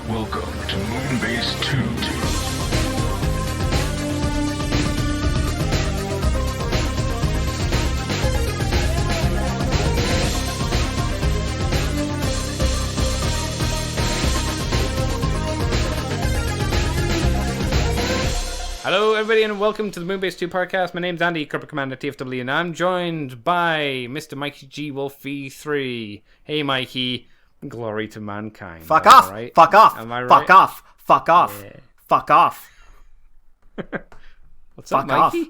Welcome to Moonbase 2. Hello, everybody, and welcome to the Moonbase 2 podcast. My name's Andy, Corporate Commander TFW, and I'm joined by Mr. Mikey G. Wolfie 3. Hey, Mikey. Glory to mankind. Fuck off! Right? Fuck off! Am I right? Fuck off! Fuck off! Yeah. Fuck off! What's Fuck up, Mikey? off!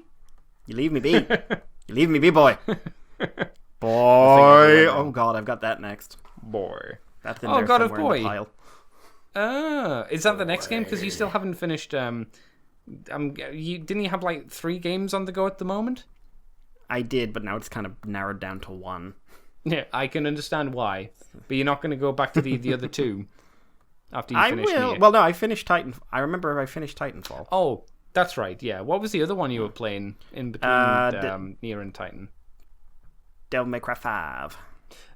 You leave me be. You leave me be, boy. Boy. Oh god, I've got that next. Boy. That's in Oh, there God of somewhere in Boy. the pile. Is that the next game? Because you still haven't finished. Didn't you have like 3 games on the go at the moment? I did, but now it's kind of narrowed down to 1. Yeah, I can understand why, but you're not going to go back to the other 2 after you finish. I will. Nier. Well, no, I finished Titan. I remember I finished Titanfall. Oh, that's right. Yeah. What was the other one you were playing in between Nier and Titan? Devil May Cry 5.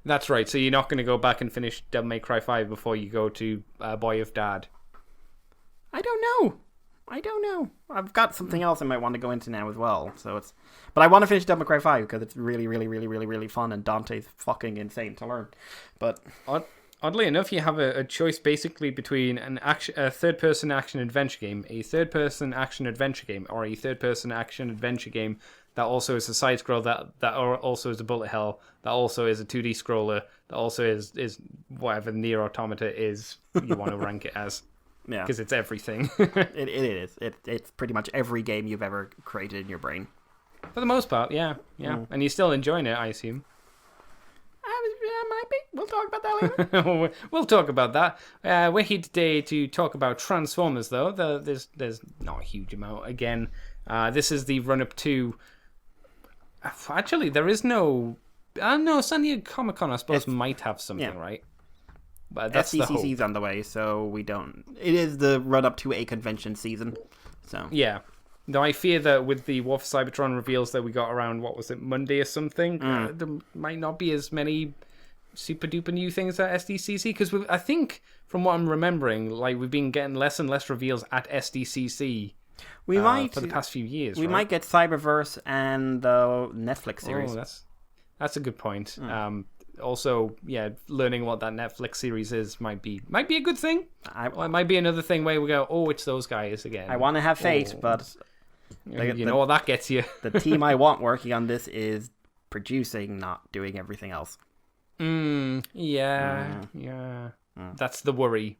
That's right. So you're not going to go back and finish Devil May Cry 5 before you go to Boy of Dad. I don't know. I've got something else I might want to go into now as well. But I want to finish Devil May Cry 5 because it's really, really, really, really, really fun, and Dante's fucking insane to learn. But Oddly enough, you have a choice basically between a third-person action-adventure game, a third-person action-adventure game, or a third-person action-adventure game that also is a side-scroll, that also is a bullet hell, that also is a 2D scroller, that also is whatever Nier Automata is you want to rank it as. yeah, Because it's everything. it is. It's pretty much every game you've ever created in your brain. For the most part, yeah. And you're still enjoying it, I assume. Might be. We'll talk about that later. We'll talk about that. We're here today to talk about Transformers, though. There's not a huge amount. Again, this is the run-up to... Actually, there is no... no, San Diego Comic-Con, I suppose, might have something, right? But that's the hope. SDCC's on the way, so we don't... It is the run-up to a convention season, so... Yeah. Though I fear that with the War for Cybertron reveals that we got around, what was it, Monday or something, there might not be as many super-duper new things at SDCC, because I think, from what I'm remembering, like we've been getting less and less reveals at SDCC we might for the past few years, We right? might get Cyberverse and the Netflix series. Oh, that's a good point. Also, yeah, learning what that Netflix series is might be a good thing. Or it might be another thing where we go, oh, it's those guys again. I want to have faith, but... You know what that gets you. The team I want working on this is producing, not doing everything else. Yeah. That's the worry.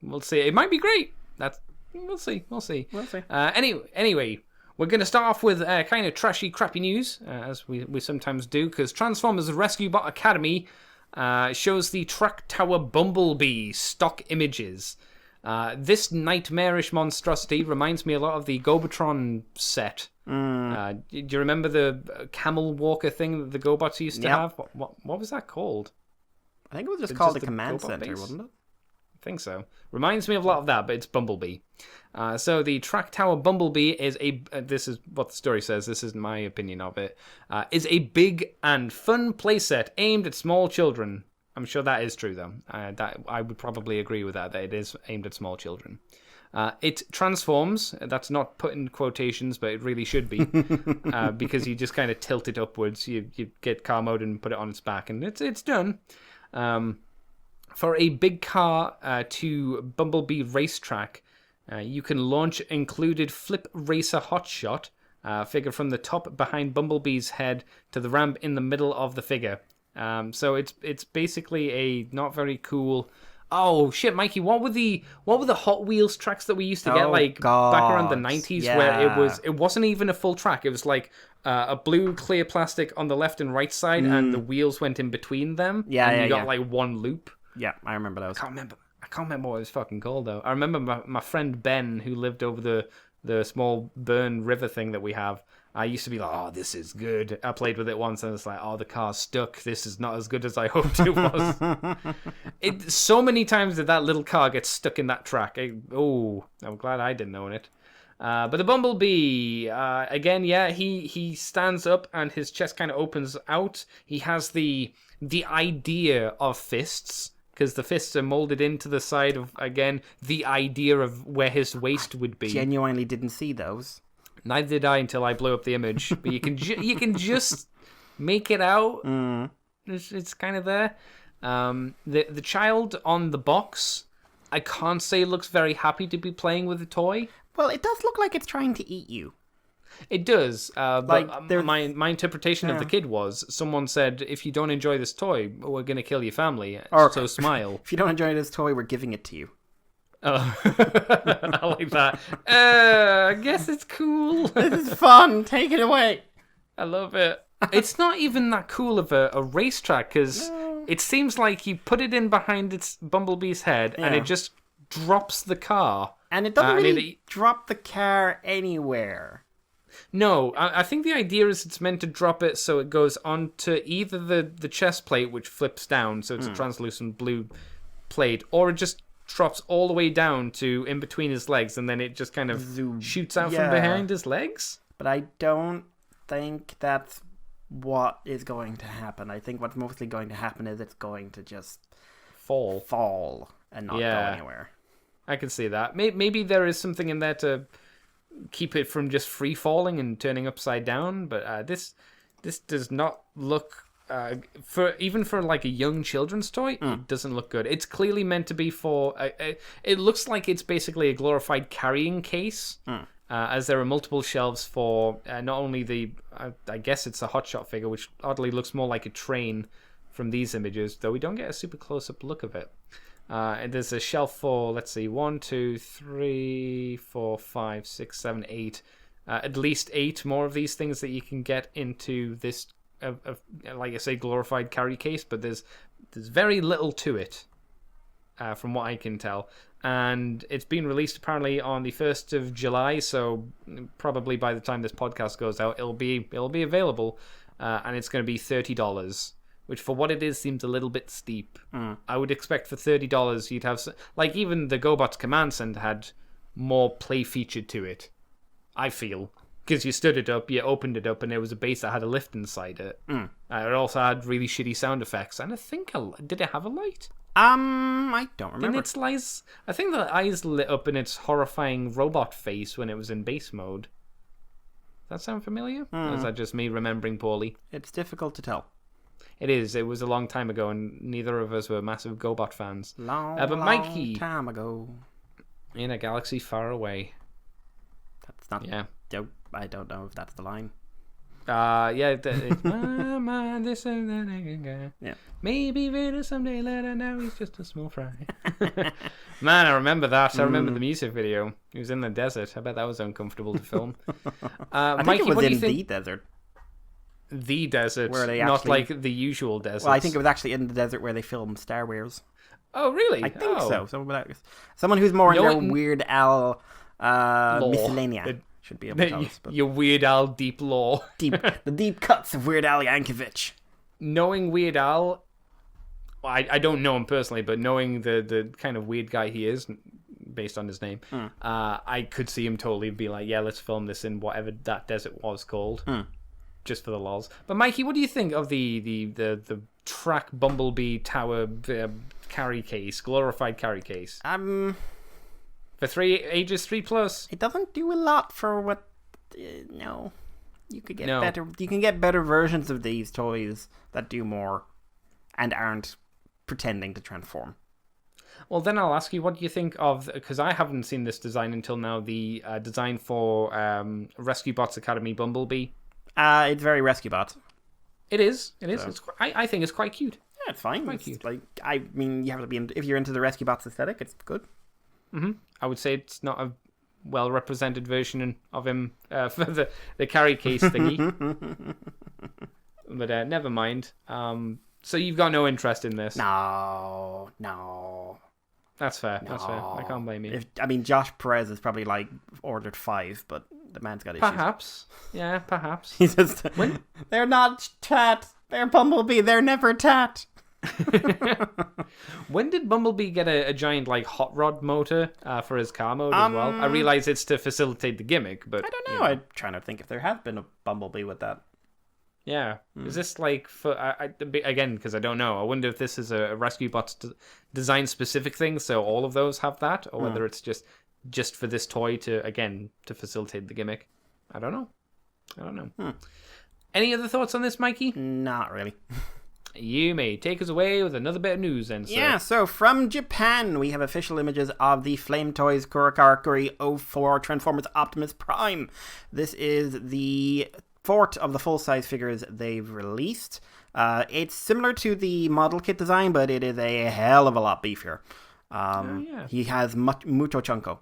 We'll see. It might be great. We'll see. Anyway, we're going to start off with kind of trashy, crappy news, as we sometimes do, because Transformers Rescue Bot Academy shows the Track Tower Bumblebee stock images. This nightmarish monstrosity reminds me a lot of the Gobatron set. Do you remember the camel walker thing that the Gobots used to have? What was that called? I think it was just called the the Command Gobot Center, base? wasn't it? I think so. Reminds me of a lot of that, but it's Bumblebee. So the Track Tower Bumblebee is this is what the story says, this isn't my opinion of it, is a big and fun playset aimed at small children. I'm sure that is true, though. That I would probably agree with that it is aimed at small children. It transforms. That's not put in quotations, but it really should be. Because you just kind of tilt it upwards. You get car mode and put it on its back, and it's done. For a big car to Bumblebee racetrack, you can launch included Flip Racer Hotshot figure from the top behind Bumblebee's head to the ramp in the middle of the figure. So it's basically a not very cool. Oh shit, Mikey! What were the Hot Wheels tracks that we used to get back around the 90s, where it wasn't even a full track. It was like a blue clear plastic on the left and right side, and the wheels went in between them. And you got like one loop. Yeah, I remember those. I can't remember what it was fucking called though. I remember my friend Ben, who lived over the small Burn River thing that we have. I used to be like, oh, this is good. I played with it once and it's like, oh, the car's stuck. This is not as good as I hoped it was. So many times did that little car get stuck in that track. I'm glad I didn't own it. But the Bumblebee, again, he stands up and his chest kind of opens out. He has the idea of fists because the fists are molded into the side of, again, the idea of where his waist would be. Genuinely didn't see those. Neither did I until I blew up the image. But you can just make it out. It's kind of there. The child on the box, I can't say looks very happy to be playing with a toy. Well, it does look like it's trying to eat you. It does, but there's- my interpretation of the kid was, someone said, if you don't enjoy this toy, we're going to kill your family, Or- so smile. If you don't enjoy this toy, we're giving it to you. Oh. I like that. I guess it's cool. This is fun. Take it away. I love it. It's not even that cool of a racetrack, because it seems like you put it in behind its Bumblebee's head, and Yeah. it just drops the car. And it doesn't and really drop the car anywhere. No, I think the idea is it's meant to drop it so it goes onto either the chest plate, which flips down, so it's a translucent blue plate, or it just drops all the way down to in between his legs, and then it just kind of shoots out from behind his legs. But I don't think that's what is going to happen. I think what's mostly going to happen is it's going to just fall and not go anywhere. I can see that. Maybe there is something in there to keep it from just free falling and turning upside down, but this does not look for like a young children's toy. It doesn't look good. It's clearly meant to be for it looks like it's basically a glorified carrying case, as there are multiple shelves for not only I guess it's a hotshot figure, which oddly looks more like a train from these images, though we don't get a super close-up look of it. And there's a shelf for, let's see, 1, 2, 3, 4, 5, 6, 7, 8. At least 8 more of these things that you can get into this, like I say, glorified carry case. But there's very little to it, from what I can tell. And it's been released apparently on the 1st of July. So probably by the time this podcast goes out, it'll be available, and it's going to be $30. Which, for what it is, seems a little bit steep. I would expect for $30 you'd have... Like, even the GoBots Command Center had more play feature to it, I feel. Because you stood it up, you opened it up, and there was a base that had a lift inside it. It also had really shitty sound effects. And I think... Did it have a light? I don't remember. I think the eyes lit up in its horrifying robot face when it was in base mode. Does that sound familiar? Or is that just me remembering poorly? It's difficult to tell. It is. It was a long time ago, and neither of us were massive GoBot fans. Long time ago. In a galaxy far away. That's not... Yeah. I don't know if that's the line. Yeah. Mama, this and that again. Yeah. Maybe Vader someday let her know he's just a small fry. Man, I remember that. I remember the music video. He was in the desert. I bet that was uncomfortable to film. I think Mikey, it was what do in you think? the desert. The desert, Where they not actually- like the usual desert. Well, I think it was actually in the desert where they filmed Star Wars. Oh, really? I think so. Someone who's more You into know, Weird Al Lore. miscellanea should be able to tell us. But Your Weird Al deep lore. the deep cuts of Weird Al Yankovic. Knowing Weird Al, well, I don't know him personally, but knowing the kind of weird guy he is, based on his name, I could see him totally be like, yeah, let's film this in whatever that desert was called. Just for the lols. But Mikey, what do you think of the track Bumblebee Tower carry case, glorified carry case? For ages 3+. It doesn't do a lot for what. No, you could get No. better. You can get better versions of these toys that do more, and aren't pretending to transform. Well, then I'll ask you, what do you think of, because I haven't seen this design until now, the design for Rescue Bots Academy Bumblebee. It's very Rescue Bot. It is. So. I think it's quite cute. Yeah, it's fine. Quite It's cute. like, I mean, you have to be if you're into the Rescue Bots aesthetic, it's good. I would say it's not a well-represented version of him for the carry case thingy. But never mind. So you've got no interest in this? No. That's fair. That's fair. I can't blame you. Josh Perez is probably like ordered 5, but the man's got issues. Perhaps. Yeah, perhaps. He's just, they're not tat. They're Bumblebee. They're never tat. When did Bumblebee get a giant like hot rod motor for his car mode as well? I realize it's to facilitate the gimmick, but I don't know. I'm trying to think if there has been a Bumblebee with that. Yeah. Is this like for again? Because I don't know. I wonder if this is a rescue bots design specific thing, so all of those have that, or whether it's just for this toy to facilitate the gimmick. I don't know. Any other thoughts on this, Mikey? Not really. You may take us away with another bit of news, then. Sir. Yeah, so from Japan, we have official images of the Flametoys Kurakarakuri 04 Transformers Optimus Prime. This is the fourth of the full-size figures they've released. It's similar to the model kit design, but it is a hell of a lot beefier. He has mucho chunko.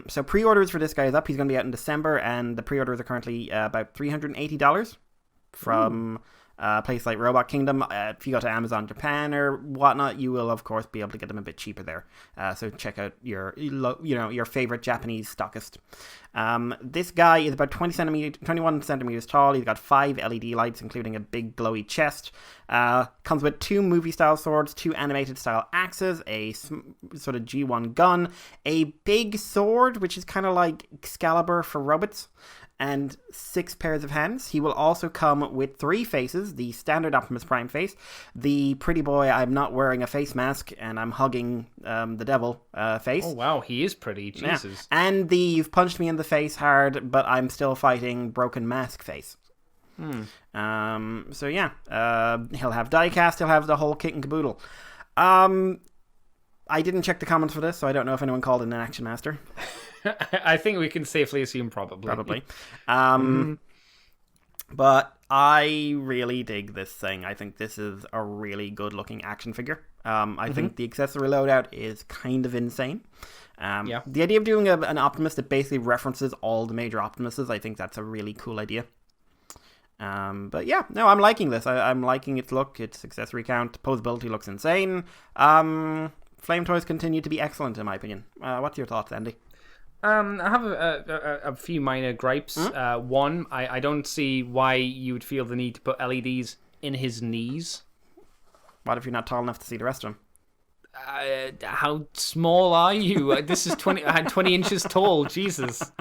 So pre-orders for this guy is up. He's going to be out in December, and the pre-orders are currently about $380 from a place like Robot Kingdom. If you go to Amazon Japan or whatnot, you will of course be able to get them a bit cheaper there. So check out your favorite Japanese stockist. This guy is about 21 centimeters tall. He's got 5 LED lights, including a big glowy chest. Comes with 2 movie-style swords, 2 animated-style axes, a sort of G1 gun, a big sword, which is kind of like Excalibur for robots, and 6 pairs of hands. He will also come with 3 faces: the standard Optimus Prime face, the pretty boy I'm not wearing a face mask and I'm hugging the devil face. Oh wow, he is pretty, Jesus. Yeah. And the you've punched me in the face hard but I'm still fighting broken mask face. So yeah, he'll have diecast, he'll have the whole kit and caboodle. I didn't check the comments for this, so I don't know if anyone called it an Action Master. I think we can safely assume probably. But I really dig this thing. I think this is a really good looking action figure. I think the accessory loadout is kind of insane. The idea of doing an Optimus that basically references all the major Optimuses, I think that's a really cool idea. But yeah, no, I'm liking this. I'm liking its look, its accessory count, posability looks insane. Flametoys continue to be excellent in my opinion. What's your thoughts, Andy? I have a few minor gripes. One, I don't see why you would feel the need to put LEDs in his knees. What if you're not tall enough to see the rest of him? How small are you? This is 20 inches tall. Jesus.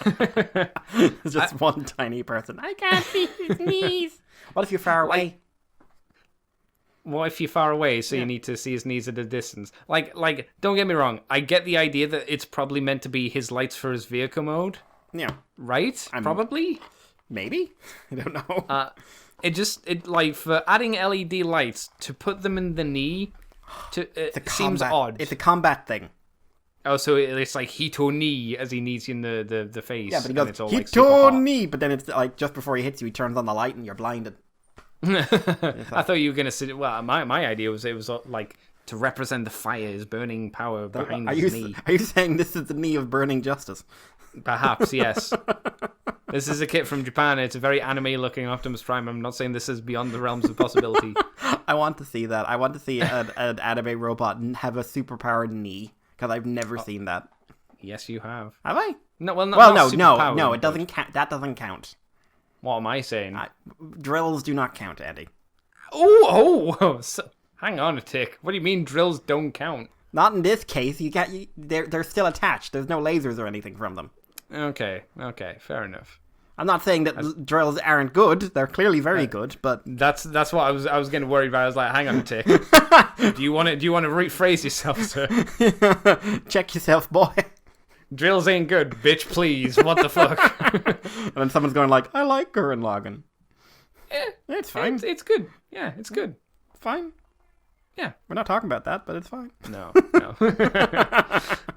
It's just one tiny person. I can't see his knees. What if you're far away? What if you're far away, so you need to see his knees at a distance? Like, don't get me wrong. I get the idea that it's probably meant to be his lights for his vehicle mode. Yeah. Right? Probably? Maybe? I don't know. It for adding LED lights, to put them in the knee, seems odd. It's a combat thing. Oh, so it's like Hito knee as he knees you in the face. Yeah, but he goes, it's all Hito knee, but then it's like just before he hits you, he turns on the light and you're blinded. I thought you were gonna say. Well, my idea was it was like to represent the fires, burning power behind his knee. Are you saying this is the knee of burning justice? Perhaps, yes. This is a kit from Japan. It's a very anime-looking Optimus Prime. I'm not saying this is beyond the realms of possibility. I want to see that. I want to see an anime robot have a superpowered knee because I've never seen that. Yes, you have. Have I? No. Well, no. It doesn't count. That doesn't count. What am I saying? Drills do not count, Andy. Oh! So, hang on a tick. What do you mean drills don't count? Not in this case. They're still attached. There's no lasers or anything from them. Okay, fair enough. I'm not saying that drills aren't good. They're clearly very good, but that's what I was getting worried about. I was like, hang on a tick. do you want to rephrase yourself, sir? Check yourself, boy. Drills ain't good, bitch, please. What the fuck? And then someone's going like, I like Gurren Lagann. It's fine. It's good. Yeah, it's good. Fine. Yeah. We're not talking about that, but it's fine. No.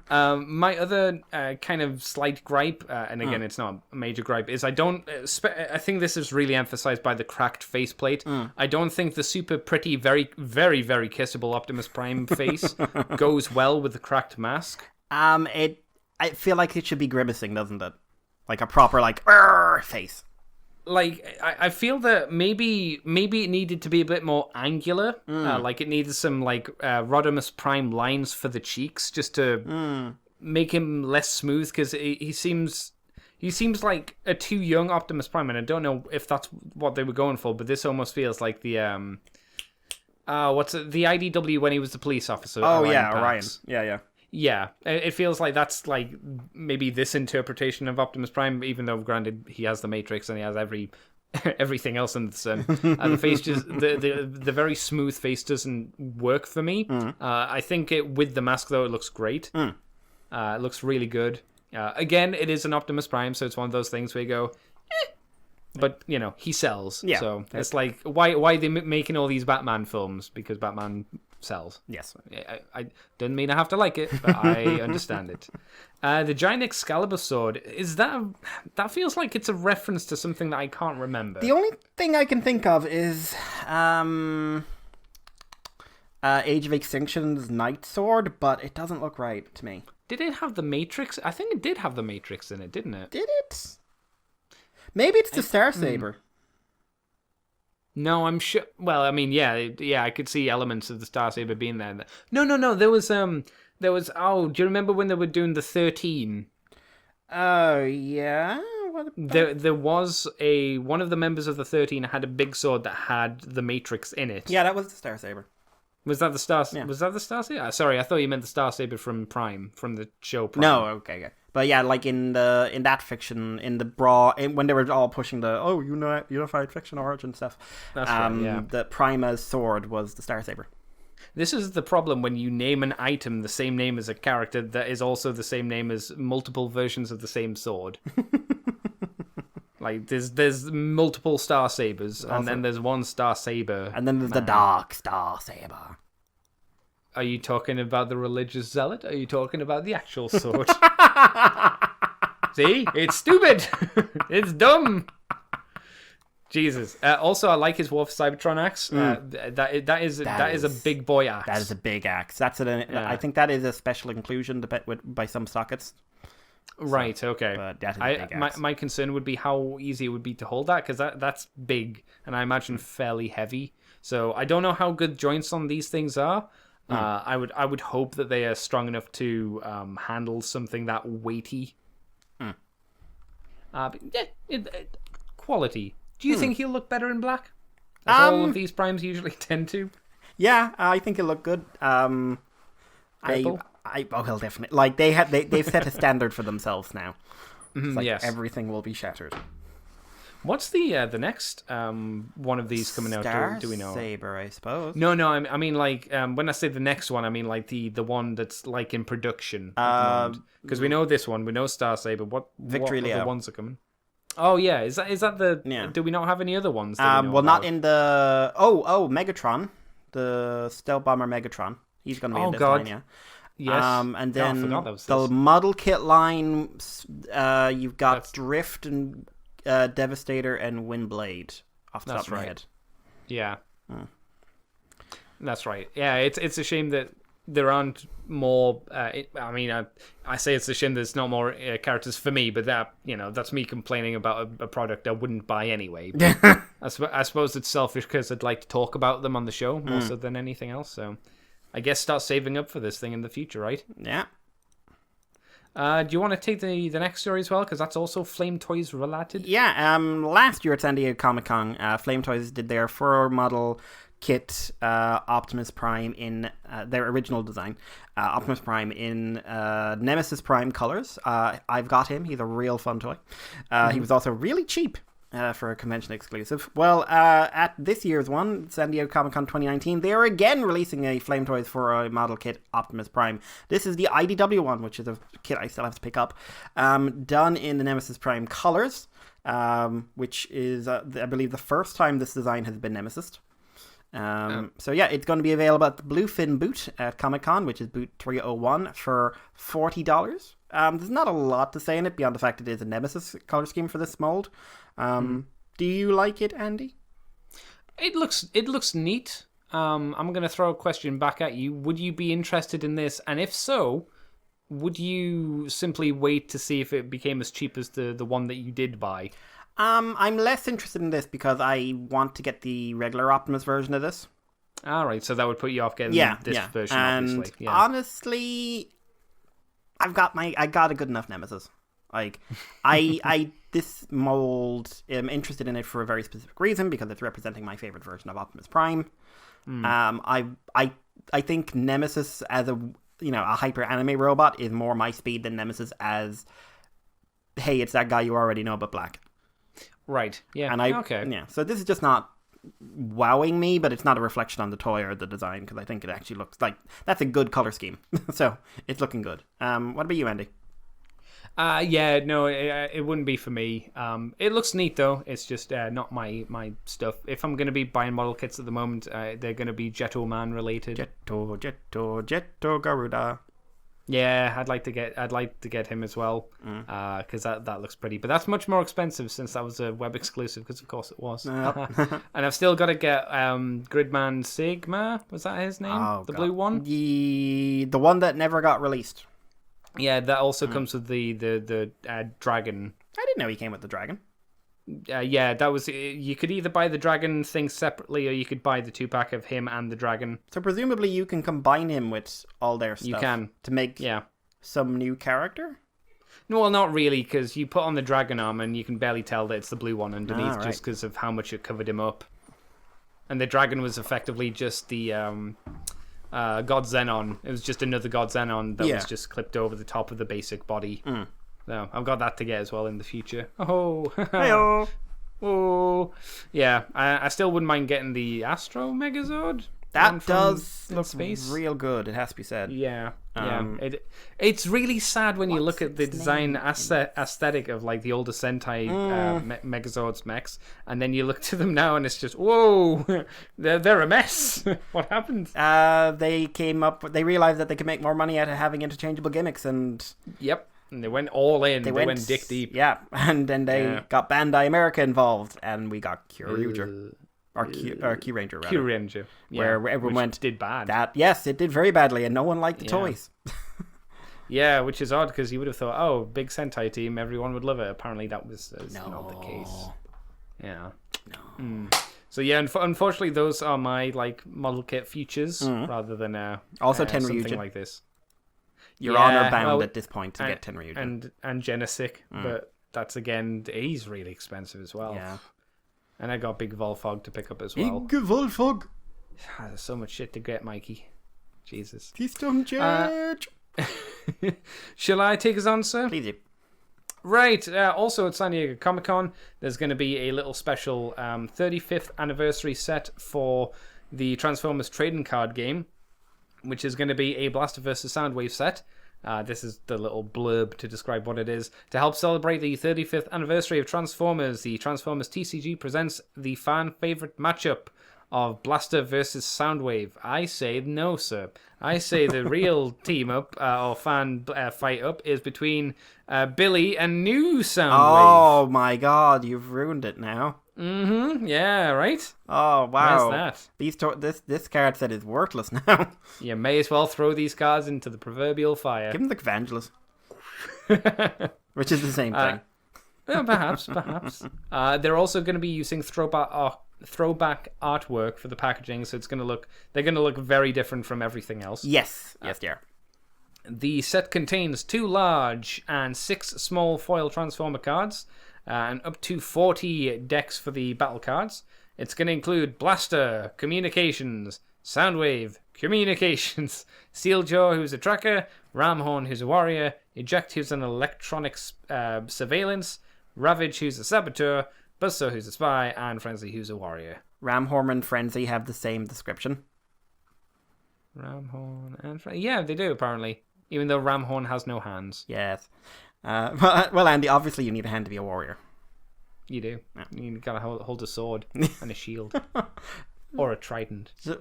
My other kind of slight gripe, and again, it's not a major gripe, is I think this is really emphasized by the cracked faceplate. I don't think the super pretty, very, very, very kissable Optimus Prime face goes well with the cracked mask. I feel like it should be grimacing, doesn't it? Like a proper, face. Like, I feel that maybe it needed to be a bit more angular. Like, it needed some, Rodimus Prime lines for the cheeks, just to make him less smooth, because he seems like a too young Optimus Prime, and I don't know if that's what they were going for, but this almost feels like the, what's it, the IDW when he was the police officer. Oh, Orion. Yeah. Yeah, it feels like that's maybe this interpretation of Optimus Prime, even though granted he has the Matrix and he has every everything else under the sun. The face just the very smooth face doesn't work for me. I think with the mask though, it looks great. It looks really good. Again, it is an Optimus Prime, so it's one of those things where you go, but he sells. Yeah. So it's like, why are they making all these Batman films? Because Batman sells. Yes. I don't mean I have to like it, but I understand it. The giant Excalibur sword, that feels like it's a reference to something that I can't remember. The only thing I can think of is Age of Extinction's Night Sword, but it doesn't look right to me. Did it have the Matrix? I think it did have the Matrix in it, didn't it? Did it? Maybe it's the Star Saber. No, I'm sure. Well, I mean, yeah, I could see elements of the Star Saber being there. No. There was. Oh, do you remember when they were doing the 13? Oh, yeah. What about... There was one of the members of the 13 had a big sword that had the Matrix in it. Yeah, that was the Star Saber. Was that the Star? Yeah. Was that the Star Saber? Sorry, I thought you meant the Star Saber from Prime, from the show Prime. No, okay. But yeah, like in that fiction, in the when they were all pushing the unified fiction origin stuff. That's right. Yeah. The Prima's sword was the Star Saber. This is the problem when you name an item the same name as a character that is also the same name as multiple versions of the same sword. Like there's multiple Star Sabers, and then there's one Star Saber, and then there's the Dark Star Saber. Are you talking about the religious zealot? Are you talking about the actual sword? See, it's stupid. It's dumb. Jesus. Also, I like his War for Cybertron axe. That is a big boy axe. That is a big axe. I think that is a special inclusion by some sockets. Right. So, okay. But that is a big axe. My concern would be how easy it would be to hold that, because that's big and I imagine fairly heavy. So I don't know how good joints on these things are. I would hope that they are strong enough to handle something that weighty. But yeah, quality. Do you think he'll look better in black? As all of these primes usually tend to. Yeah, I think he'll look good. Purple? He'll definitely, like they've set a standard for themselves now. It's like yes. Everything will be shattered. What's the next one of these coming out? Do we know? Star Saber, I suppose. No. I mean, like when I say the next one, I mean like the one that's like in production. Because we know this one, we know Star Saber. What other ones are coming? Oh yeah, is that the? Yeah. Do we not have any other ones? Not in the. Megatron, the stealth bomber Megatron. He's going to be in this line, yeah. Yes. And then the model kit line. You've got Drift and Devastator and Windblade off the top of my head. Yeah. That's right. Yeah, it's a shame that there aren't more. I say it's a shame there's not more characters for me, but that's me complaining about a product I wouldn't buy anyway. I suppose it's selfish because I'd like to talk about them on the show more so than anything else. So I guess start saving up for this thing in the future, right? Yeah. Do you want to take the next story as well? Because that's also Flametoys related. Yeah. Last year at San Diego Comic-Con, Flametoys did their 4-model kit Optimus Prime in their original design. Optimus Prime in Nemesis Prime colors. I've got him. He's a real fun toy. He was also really cheap for a convention exclusive. Well, at this year's one, San Diego Comic-Con 2019, they are again releasing a Flametoys for a model kit Optimus Prime. This is the IDW one, which is a kit I still have to pick up. Done in the Nemesis Prime colors, which is, I believe, the first time this design has been Nemesis. So yeah, it's going to be available at the Bluefin booth at Comic-Con, which is booth 301 for $40. There's not a lot to say in it beyond the fact it is a Nemesis color scheme for this mold. Do you like it, Andy? It looks neat. I'm going to throw a question back at you. Would you be interested in this? And if so, would you simply wait to see if it became as cheap as the one that you did buy? I'm less interested in this because I want to get the regular Optimus version of this. All right, so that would put you off getting this version, and obviously. Yeah. Honestly, I got a good enough Nemesis. Like, this mold, I'm interested in it for a very specific reason because it's representing my favorite version of Optimus Prime. I think Nemesis as a hyper anime robot is more my speed than Nemesis as, hey, it's that guy you already know but black. Right. Yeah. And okay. Yeah, so this is just not wowing me, but it's not a reflection on the toy or the design, because I think it actually looks like that's a good color scheme. So it's looking good. What about you, Andy? Yeah, no, it wouldn't be for me. It looks neat though. It's just not my stuff. If I'm gonna be buying model kits at the moment, they're gonna be Jetto Man related. Jetto Garuda. Yeah, I'd like to get him as well, because that looks pretty. But that's much more expensive since that was a web exclusive, because of course it was. And I've still got to get Gridman Sigma. Was that his name? Oh, the God. blue one. The one that never got released. Yeah, that also comes with the dragon. I didn't know he came with the dragon. Yeah, that was. You could either buy the dragon thing separately, or you could buy the 2-pack of him and the dragon. So presumably you can combine him with all their stuff. You can to make some new character. No, well, not really, because you put on the dragon armor and you can barely tell that it's the blue one underneath, right. just because of how much it covered him up. And the dragon was effectively just the God Xenon. It was just another God Xenon that was just clipped over the top of the basic body. So I've got that to get as well in the future. Oh, Hey-o. Oh, yeah. I still wouldn't mind getting the Astro Megazord. That does look space. real good, it has to be said. Yeah, it's really sad when you look at the design aesthetic of like the older Sentai Megazords mechs, and then you look to them now and it's just whoa, they're a mess. What happened? They realized that they could make more money out of having interchangeable gimmicks, and Yep. And they went all in. They went dick deep. Yeah, and then they got Bandai America involved, and we got Kyuranger. Or Kyuranger, rather. Kyuranger. Yeah, where everyone did bad. Yes, it did very badly, and no one liked the toys. Yeah, which is odd, because you would have thought, oh, big Sentai team, everyone would love it. Apparently that was not the case. Yeah. No. So yeah, unfortunately, those are my like model kit futures, rather than also something Tenryujin. like this. You're honor bound at this point to get Tenryujin. And Genesik, but that's again, he's really expensive as well. Yeah. And I got Big Volfog to pick up as well. Big Volfog. There's so much shit to get, Mikey. Jesus. Keystone Church. Shall I take us on, sir? Please. Right. Also at San Diego Comic-Con, there's going to be a little special 35th anniversary set for the Transformers trading card game, which is going to be a Blaster vs. Soundwave set. This is the little blurb to describe what it is. To help celebrate the 35th anniversary of Transformers, the Transformers TCG presents the fan favorite matchup of Blaster versus Soundwave. I say no, sir. I say the real team up or fan fight up is between Billy and new Soundwave. Oh my God, you've ruined it now. Yeah, right? Oh wow. Where's that? This card set is worthless now. You may as well throw these cards into the proverbial fire. Give them the Vangelis. Which is the same thing. Perhaps. They're also going to be using throwback artwork for the packaging, so they're going to look very different from everything else. Yes, they are. The set contains 2 large and 6 small foil Transformer cards, and up to 40 decks for the battle cards. It's going to include Blaster, Communications, Soundwave, Communications, Steeljaw, who's a tracker, Ramhorn, who's a warrior, Eject, who's an electronics surveillance, Ravage, who's a saboteur, Buzzsaw, who's a spy, and Frenzy, who's a warrior. Ramhorn and Frenzy have the same description. Ramhorn and Frenzy? Yeah, they do, apparently. Even though Ramhorn has no hands. Yes. Well, Andy, obviously you need a hand to be a warrior. You do. Yeah. You gotta hold a sword and a shield. Or a trident. I'm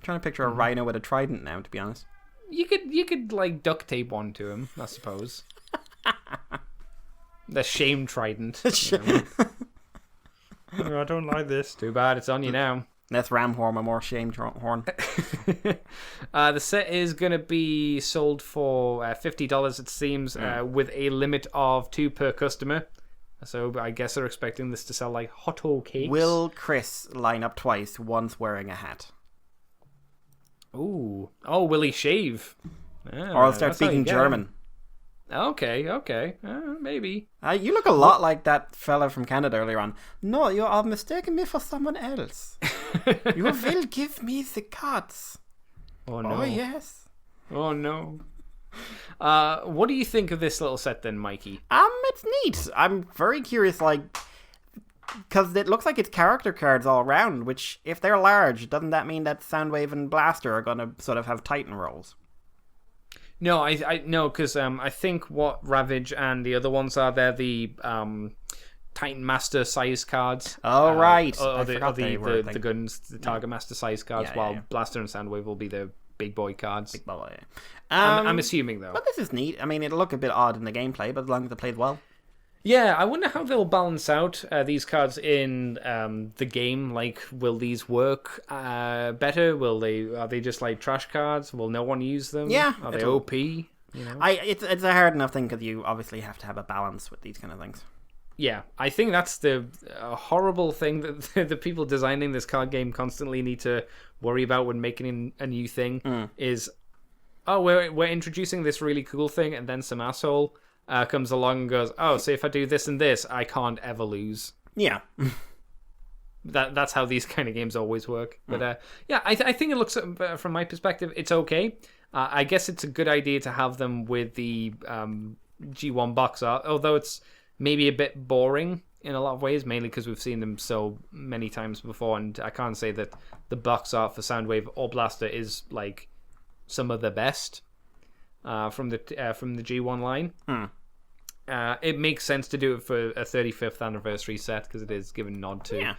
trying to picture a rhino with a trident now, to be honest. You could like duct tape one to him, I suppose. The shame trident. I don't like this. Too bad, it's on you now. That's Ramhorn, a more shame horn. The set is going to be sold for $50, it seems, with a limit of 2 per customer. So I guess they're expecting this to sell like hotcakes. Will Chris line up twice, once wearing a hat? Ooh. Oh, will he shave? Or I'll start speaking German. Okay. Maybe. You look a lot like that fella from Canada earlier on. No, you are mistaking me for someone else. You will give me the cards. Oh, no. Oh, yes. Oh, no. What do you think of this little set then, Mikey? It's neat. I'm very curious, like, because it looks like it's character cards all around, which, if they're large, doesn't that mean that Soundwave and Blaster are going to sort of have Titan rolls? No, I no, because I think what Ravage and the other ones are, they're the Titan Master size cards. Oh, right. Or I the forgot they were a thing. the guns, the Target Master size cards, Yeah, while yeah. Blaster and Soundwave will be the big boy cards. Big ball, yeah. I'm assuming, though. But this is neat. I mean, it'll look a bit odd in the gameplay, but as long as it plays well. Yeah, I wonder how they'll balance out these cards in the game. Like, will these work better? Are they just like trash cards? Will no one use them? Yeah, Are they OP? You know? It's a hard enough thing because you obviously have to have a balance with these kind of things. Yeah, I think that's the horrible thing that the people designing this card game constantly need to worry about when making a new thing is, oh, we're introducing this really cool thing, and then some asshole comes along and goes, oh, so if I do this and this, I can't ever lose. Yeah. That's how these kind of games always work. But yeah, I think it looks, from my perspective, it's okay. I guess it's a good idea to have them with the G1 box art, although it's maybe a bit boring in a lot of ways, mainly because we've seen them so many times before, and I can't say that the box art for Soundwave or Blaster is like some of the best from the G1 line. It makes sense to do it for a 35th anniversary set because it is giving nod to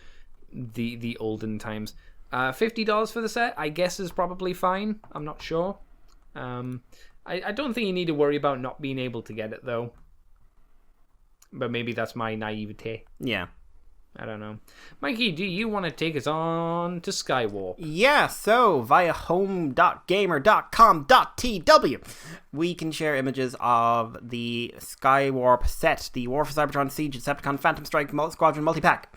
the olden times. $50 for the set, I guess, is probably fine. I'm not sure. I don't think you need to worry about not being able to get it, though. But maybe that's my naivete. Yeah. I don't know. Mikey, do you want to take us on to Skywarp? Yeah, so via home.gamer.com.tw we can share images of the Skywarp set, the War for Cybertron Siege, Decepticon Phantom Strike Squadron multi-pack.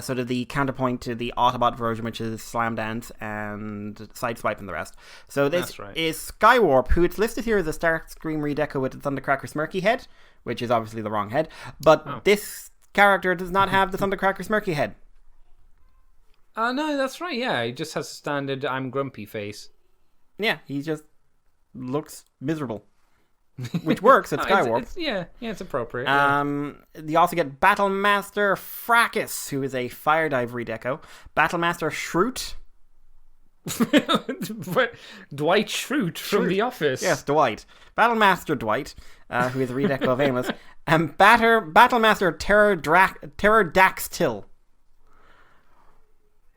Sort of the counterpoint to the Autobot version, which is Slam Dance and Sideswipe and the rest. So this is Skywarp, who it's listed here as a Starscream redeco with the Thundercracker Smirky head, which is obviously the wrong head. But this character does not have the Thundercracker Smirky head. No, that's right, yeah. He just has a standard I'm grumpy face. Yeah, he just looks miserable. Which works at Skywarp. It's appropriate. You also get Battlemaster Fracas, who is a Fire Dive redeco. Battlemaster Shroot. Dwight Schrute from The Office. Yes, Dwight. Battlemaster Dwight, who is a redeco of Amos. And Battlemaster Pterodactyl.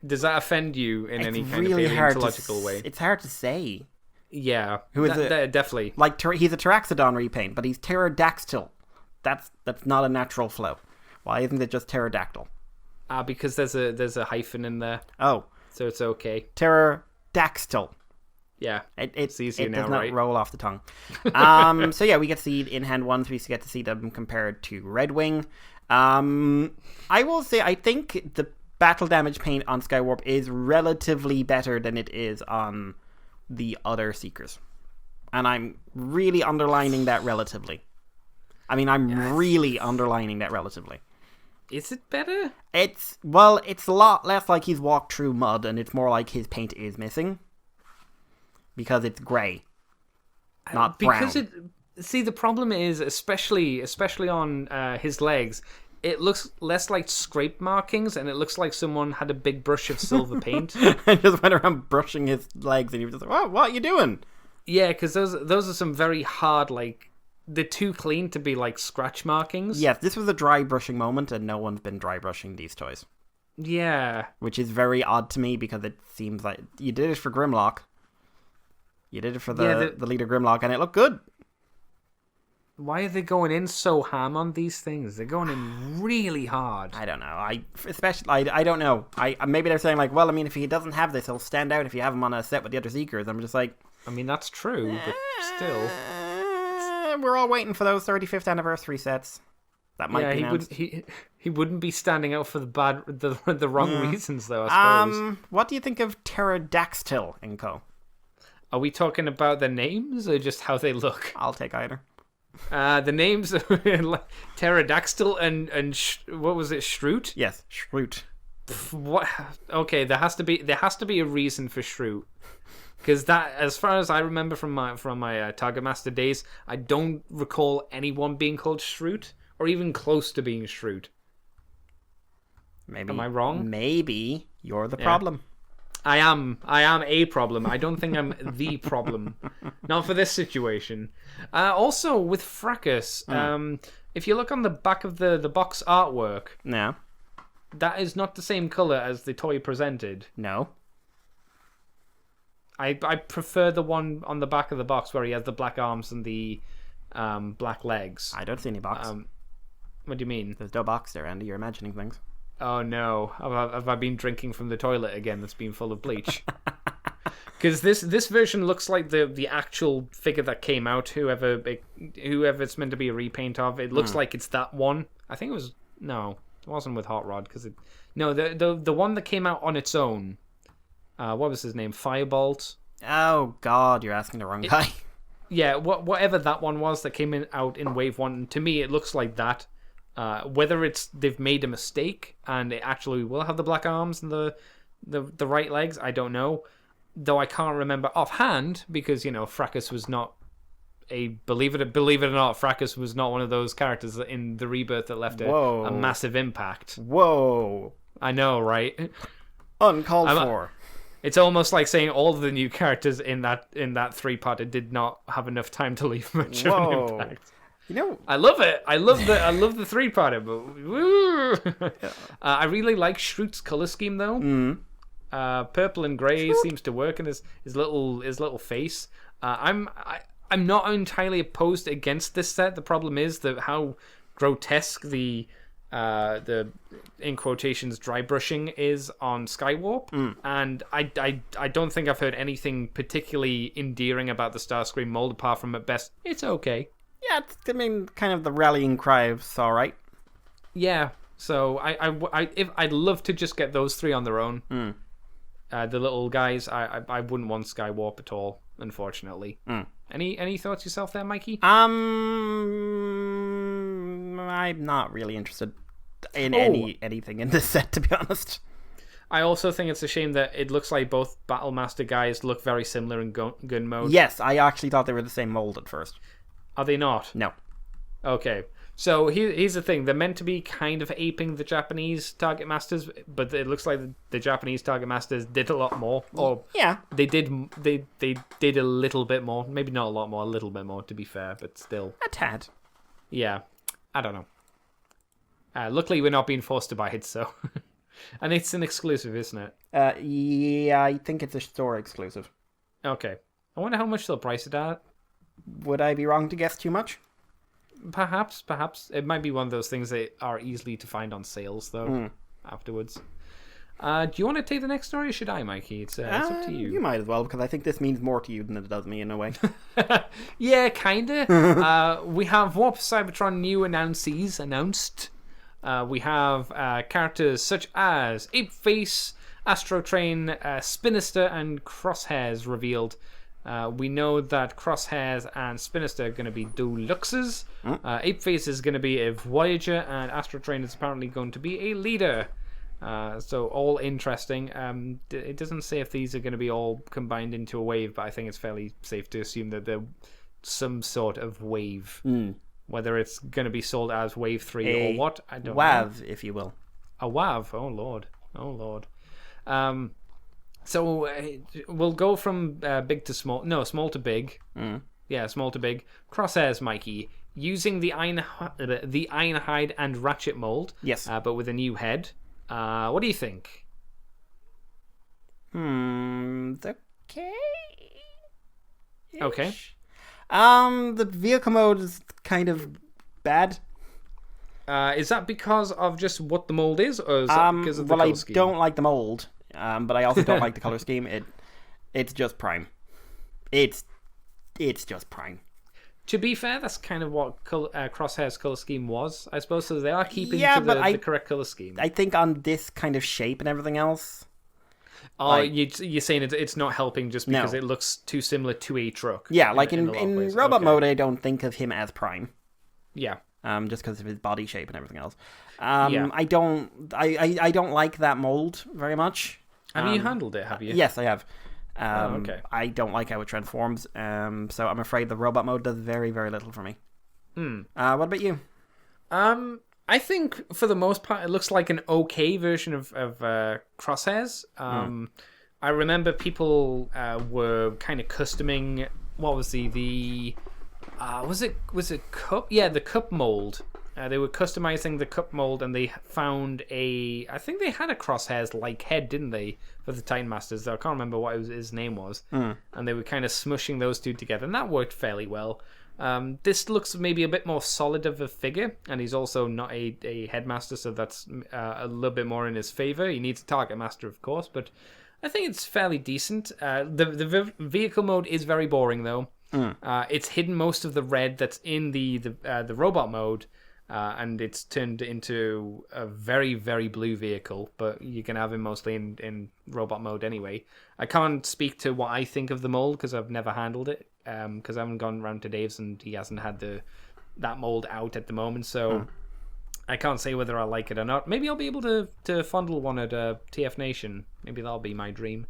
Does that offend you in any kind of paleontological way? It's hard to say. Yeah, who is definitely. Like, he's a Pteroxodon repaint, but he's pterodactyl. That's not a natural flow. Why isn't it just pterodactyl? Because there's a hyphen in there. Oh. So it's okay. Pterodactyl. Yeah, it's easier it now, does not right? roll off the tongue. So yeah, we get to see in-hand ones. We get to see them compared to Red Wing. I will say, I think the battle damage paint on Skywarp is relatively better than it is on the other Seekers. And I'm really underlining that relatively. I mean, I'm really underlining that relatively. Is it better? It's a lot less like he's walked through mud, and it's more like his paint is missing. Because it's grey, not brown. See, the problem is, especially on his legs, it looks less like scrape markings, and it looks like someone had a big brush of silver paint. And just went around brushing his legs, and he was just like, what are you doing? Yeah, because those are some very hard, like, they're too clean to be like scratch markings. Yes, this was a dry brushing moment, and no one's been dry brushing these toys. Yeah. Which is very odd to me, because it seems like you did it for Grimlock. You did it for the leader Grimlock, and it looked good. Why are they going in so ham on these things? They're going in really hard. I don't know. I don't know. Maybe they're saying, like, well, I mean, if he doesn't have this, he'll stand out if you have him on a set with the other Seekers. I'm just like... I mean, that's true, but still... We're all waiting for those 35th anniversary sets. That might be announced. He wouldn't be standing out for the wrong reasons, though, I suppose. What do you think of Pterodactyl, Inco? Are we talking about the names or just how they look? I'll take either. The names Pterodactyl and what was it, Shroot? Yes, Shroot. What? Okay, there has to be a reason for Shroot, because that, as far as I remember from my Target Master days, I don't recall anyone being called Shroot or even close to being Shroot. Maybe. Am I wrong? Maybe you're the problem. I am a problem. I don't think I'm the problem. Not for this situation. Also, with Fracas, if you look on the back of the box artwork, No. that is not the same color as the toy presented. No. I prefer the one on the back of the box where he has the black arms and the black legs. I don't see any box. What do you mean? There's no box there, Andy. You're imagining things. Oh no, have I been drinking from the toilet again that's been full of bleach? Because this version looks like the actual figure that came out, whoever it's meant to be a repaint of. It looks like it's that one. I think it was... No, it wasn't with Hot Rod. The one that came out on its own. What was his name? Firebolt? Oh, God, you're asking the wrong guy. Yeah, whatever that one was that came out in Wave 1, to me it looks like that. Whether they've made a mistake and it actually will have the black arms and the right legs, I don't know. Though I can't remember offhand because Fracas was not believe it or not, Fracas was not one of those characters in the Rebirth that left a massive impact. Whoa! I know, right? Uncalled for. It's almost like saying all of the new characters in that 3-parter did not have enough time to leave much of an impact. I love it. I love the 3-parter, but woo! I really like Shroot's color scheme though. Purple and grey seems to work in his little face. I'm not entirely opposed against this set. The problem is that how grotesque the in quotations dry brushing is on Skywarp, and I don't think I've heard anything particularly endearing about the Starscream mold apart from at best it's okay. Yeah, kind of the rallying cry is all right. Yeah, so I'd love to just get those 3 on their own. The little guys, I wouldn't want Skywarp at all, unfortunately. Any thoughts yourself there, Mikey? I'm not really interested in anything in this set, to be honest. I also think it's a shame that it looks like both Battlemaster guys look very similar in gun mode. Yes, I actually thought they were the same mold at first. Are they not? No. Okay. So here's the thing. They're meant to be kind of aping the Japanese Target Masters, but it looks like the Japanese Target Masters did a lot more. Or yeah. They did a little bit more. Maybe not a lot more, a little bit more, to be fair, but still. A tad. Yeah. I don't know. Luckily, we're not being forced to buy it, so... And it's an exclusive, isn't it? Yeah, I think it's a store exclusive. Okay. I wonder how much they'll price it at. Would I be wrong to guess too much? Perhaps. It might be one of those things that are easily to find on sales, though, afterwards. Do you want to take the next story, or should I, Mikey? It's up to you. You might as well, because I think this means more to you than it does me, in a way. Yeah, kinda. We have Warp Cybertron new announced. We have characters such as APEFACE, Astrotrain, Spinister, and Crosshairs revealed. We know that Crosshairs and Spinister are going to be deluxes. APEFACE is going to be a Voyager, and Astrotrain is apparently going to be a leader. So all interesting. It doesn't say if these are going to be all combined into a wave, but I think it's fairly safe to assume that they're some sort of wave. Whether it's going to be sold as Wave 3 or what, I don't know. WAV, if you will. A WAV? Oh, Lord. So we'll go from big to small. No, small to big. Yeah, small to big. Crosshairs, Mikey. Using the Ironhide and Ratchet mold. Yes. But with a new head. What do you think? Okay. Okay. The vehicle mode is kind of bad. Is that because of just what the mold is, or is that because of the color scheme? Well, I don't like the mold, but I also don't like the color scheme. It's just Prime. It's just Prime. To be fair, that's kind of what Crosshair's color scheme was, I suppose. So they are keeping to the correct color scheme. I think on this kind of shape and everything else. Oh, you're saying it's not helping just because it looks too similar to a truck. Yeah, in robot mode, I don't think of him as Prime. Yeah. Just because of his body shape and everything else. Yeah. I don't like that mold very much. Have you handled it? Have you? Yes, I have. Okay. I don't like how it transforms. So I'm afraid the robot mode does very, very little for me. What about you? I I think for the most part, it looks like an okay version of Crosshairs. I remember people were kind of customing. What was was it cup? Yeah, the cup mold. They were customizing the cup mold, and they found I think they had a Crosshairs like head, didn't they, for the Titan Masters? I can't remember what his name was. And they were kind of smushing those two together, and that worked fairly well. This looks maybe a bit more solid of a figure, and he's also not a headmaster, so that's a little bit more in his favor. He needs a target master, of course, but I think it's fairly decent. The vehicle mode is very boring, though. It's hidden most of the red that's in the robot mode, and it's turned into a very, very blue vehicle, but you can have him mostly in robot mode anyway. I can't speak to what I think of the mold because I've never handled it, because I haven't gone around to Dave's and he hasn't had that mold out at the moment, so I can't say whether I like it or not. Maybe I'll be able to fondle one at TF Nation. Maybe that'll be my dream.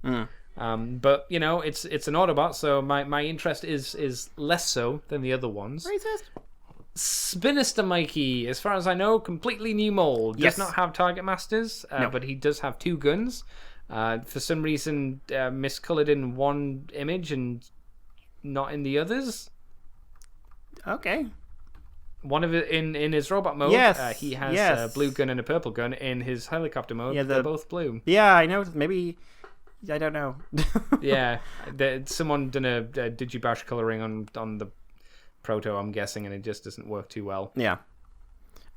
But it's an Autobot, so my interest is less so than the other ones. Racist. Spinister Mikey, as far as I know, completely new mold. Yes. Does not have target masters, No. but he does have two guns. For some reason, miscolored in one image and not in the others. Okay. One of it in his robot mode, Yes. he has Yes. a blue gun and a purple gun. In his helicopter mode, Yeah, they're both blue. Yeah, I know. Maybe I don't know. Yeah, someone done a digibash coloring on the proto, I'm guessing, and it just doesn't work too well. Yeah.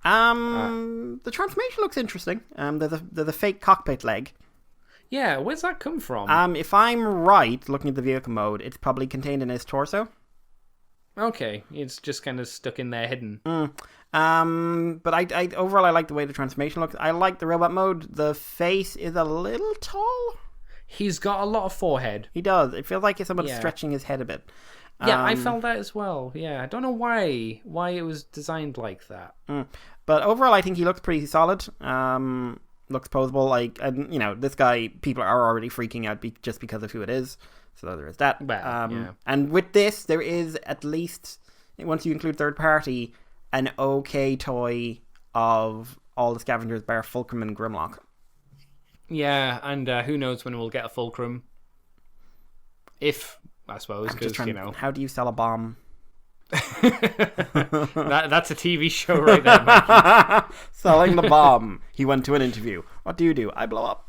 The transformation looks interesting. The fake cockpit leg. Yeah, where's that come from? If I'm right, looking at the vehicle mode, it's probably contained in his torso. Okay, it's just kind of stuck in there hidden. But I overall I like the way the transformation looks. I like the robot mode. The face is a little tall. He's got a lot of forehead. He does. It feels like someone's Yeah. stretching his head a bit. Yeah, I felt that as well. Yeah, I don't know why it was designed like that. But overall, I think he looks pretty solid. Looks posable. And this guy, people are already freaking out just because of who it is. So there is that. Well, yeah. And with this, there is at least, once you include third party, an okay toy of all the scavengers bar Fulcrum and Grimlock. Yeah, and who knows when we'll get a Fulcrum. If, I suppose, because, How do you sell a bomb? That's a TV show right there, Mikey. Selling the bomb. He went to an interview. What do? I blow up.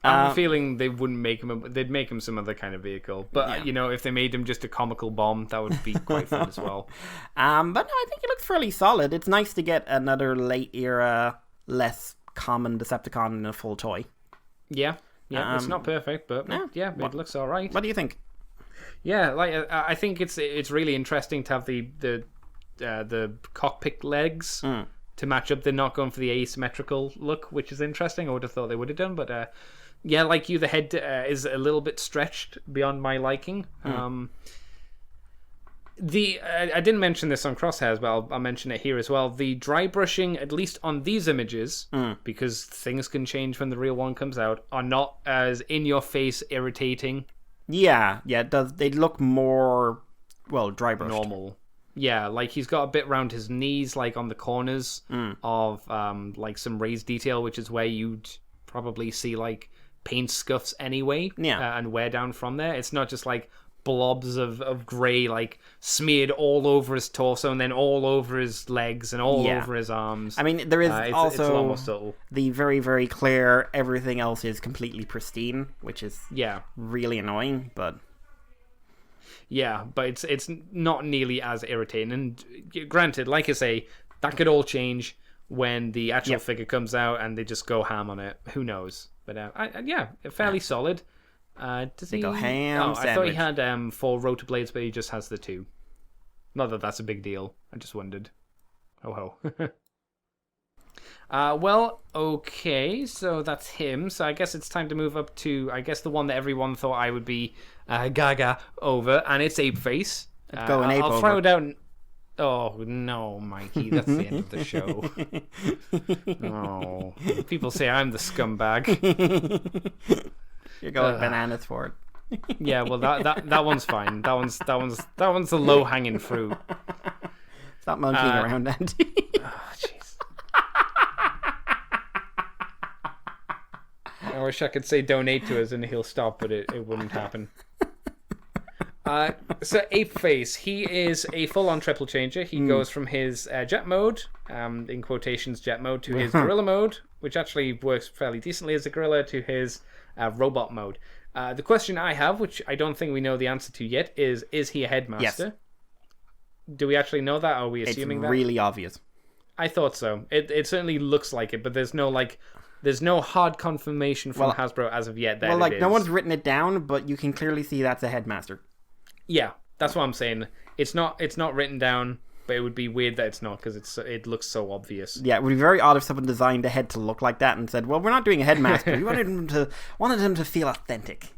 I have a feeling they wouldn't make him. They'd make him some other kind of vehicle. But if they made him just a comical bomb, that would be quite fun as well. But no, I think it looks fairly solid. It's nice to get another late era, less common Decepticon in a full toy. Yeah. It's not perfect, but it looks all right. What do you think? Yeah, I think it's really interesting to have the cockpit legs to match up. They're not going for the asymmetrical look, which is interesting. I would have thought they would have done, but like you, the head is a little bit stretched beyond my liking. I didn't mention this on Crosshairs, but I'll mention it here as well. The dry brushing, at least on these images, because things can change when the real one comes out, are not as in-your-face irritating. Yeah, it does. They look more, dry brushed. Normal. Yeah, like he's got a bit around his knees, like on the corners of like some raised detail, which is where you'd probably see like paint scuffs anyway. Yeah. And wear down from there. It's not just like blobs of grey like smeared all over his torso and then all over his legs and all over his arms. I mean, there is it's a also lot more subtle. the very, very clear everything else is completely pristine, which is really annoying, but... Yeah, but it's not nearly as irritating. And granted, like I say, that could all change when the actual figure comes out and they just go ham on it. Who knows? But fairly solid. Does he go ham I thought he had 4 rotor blades, but he just has the 2. Not that that's a big deal. I just wondered. Oh ho. Well, okay, so that's him. So I guess it's time to move up to, the one that everyone thought I would be gaga over, and it's APEFACE. I'll throw it out. Oh, no, Mikey, that's the end of the show. Oh, people say I'm the scumbag. You're going bananas for it. Yeah, well, that one's fine. That one's the low hanging fruit. Stop monkeying around, Andy. Oh, jeez. wish I could say donate to us and he'll stop, but it wouldn't happen. So APEFACE, he is a full-on triple changer. He goes from his jet mode, in quotations jet mode, to his gorilla mode, which actually works fairly decently as a gorilla, to his robot mode. The question I have, which I don't think we know the answer to yet, is he a headmaster? Yes. Do we actually know that, or are we assuming that? It's really obvious. I thought so. It certainly looks like it, but there's no hard confirmation from Hasbro as of yet that it is. No one's written it down, but you can clearly see that's a headmaster. Yeah, that's what I'm saying. It's not written down, but it would be weird that it's not, because it looks so obvious. Yeah, it would be very odd if someone designed a head to look like that and said, "Well, we're not doing a headmaster. We wanted him to feel authentic."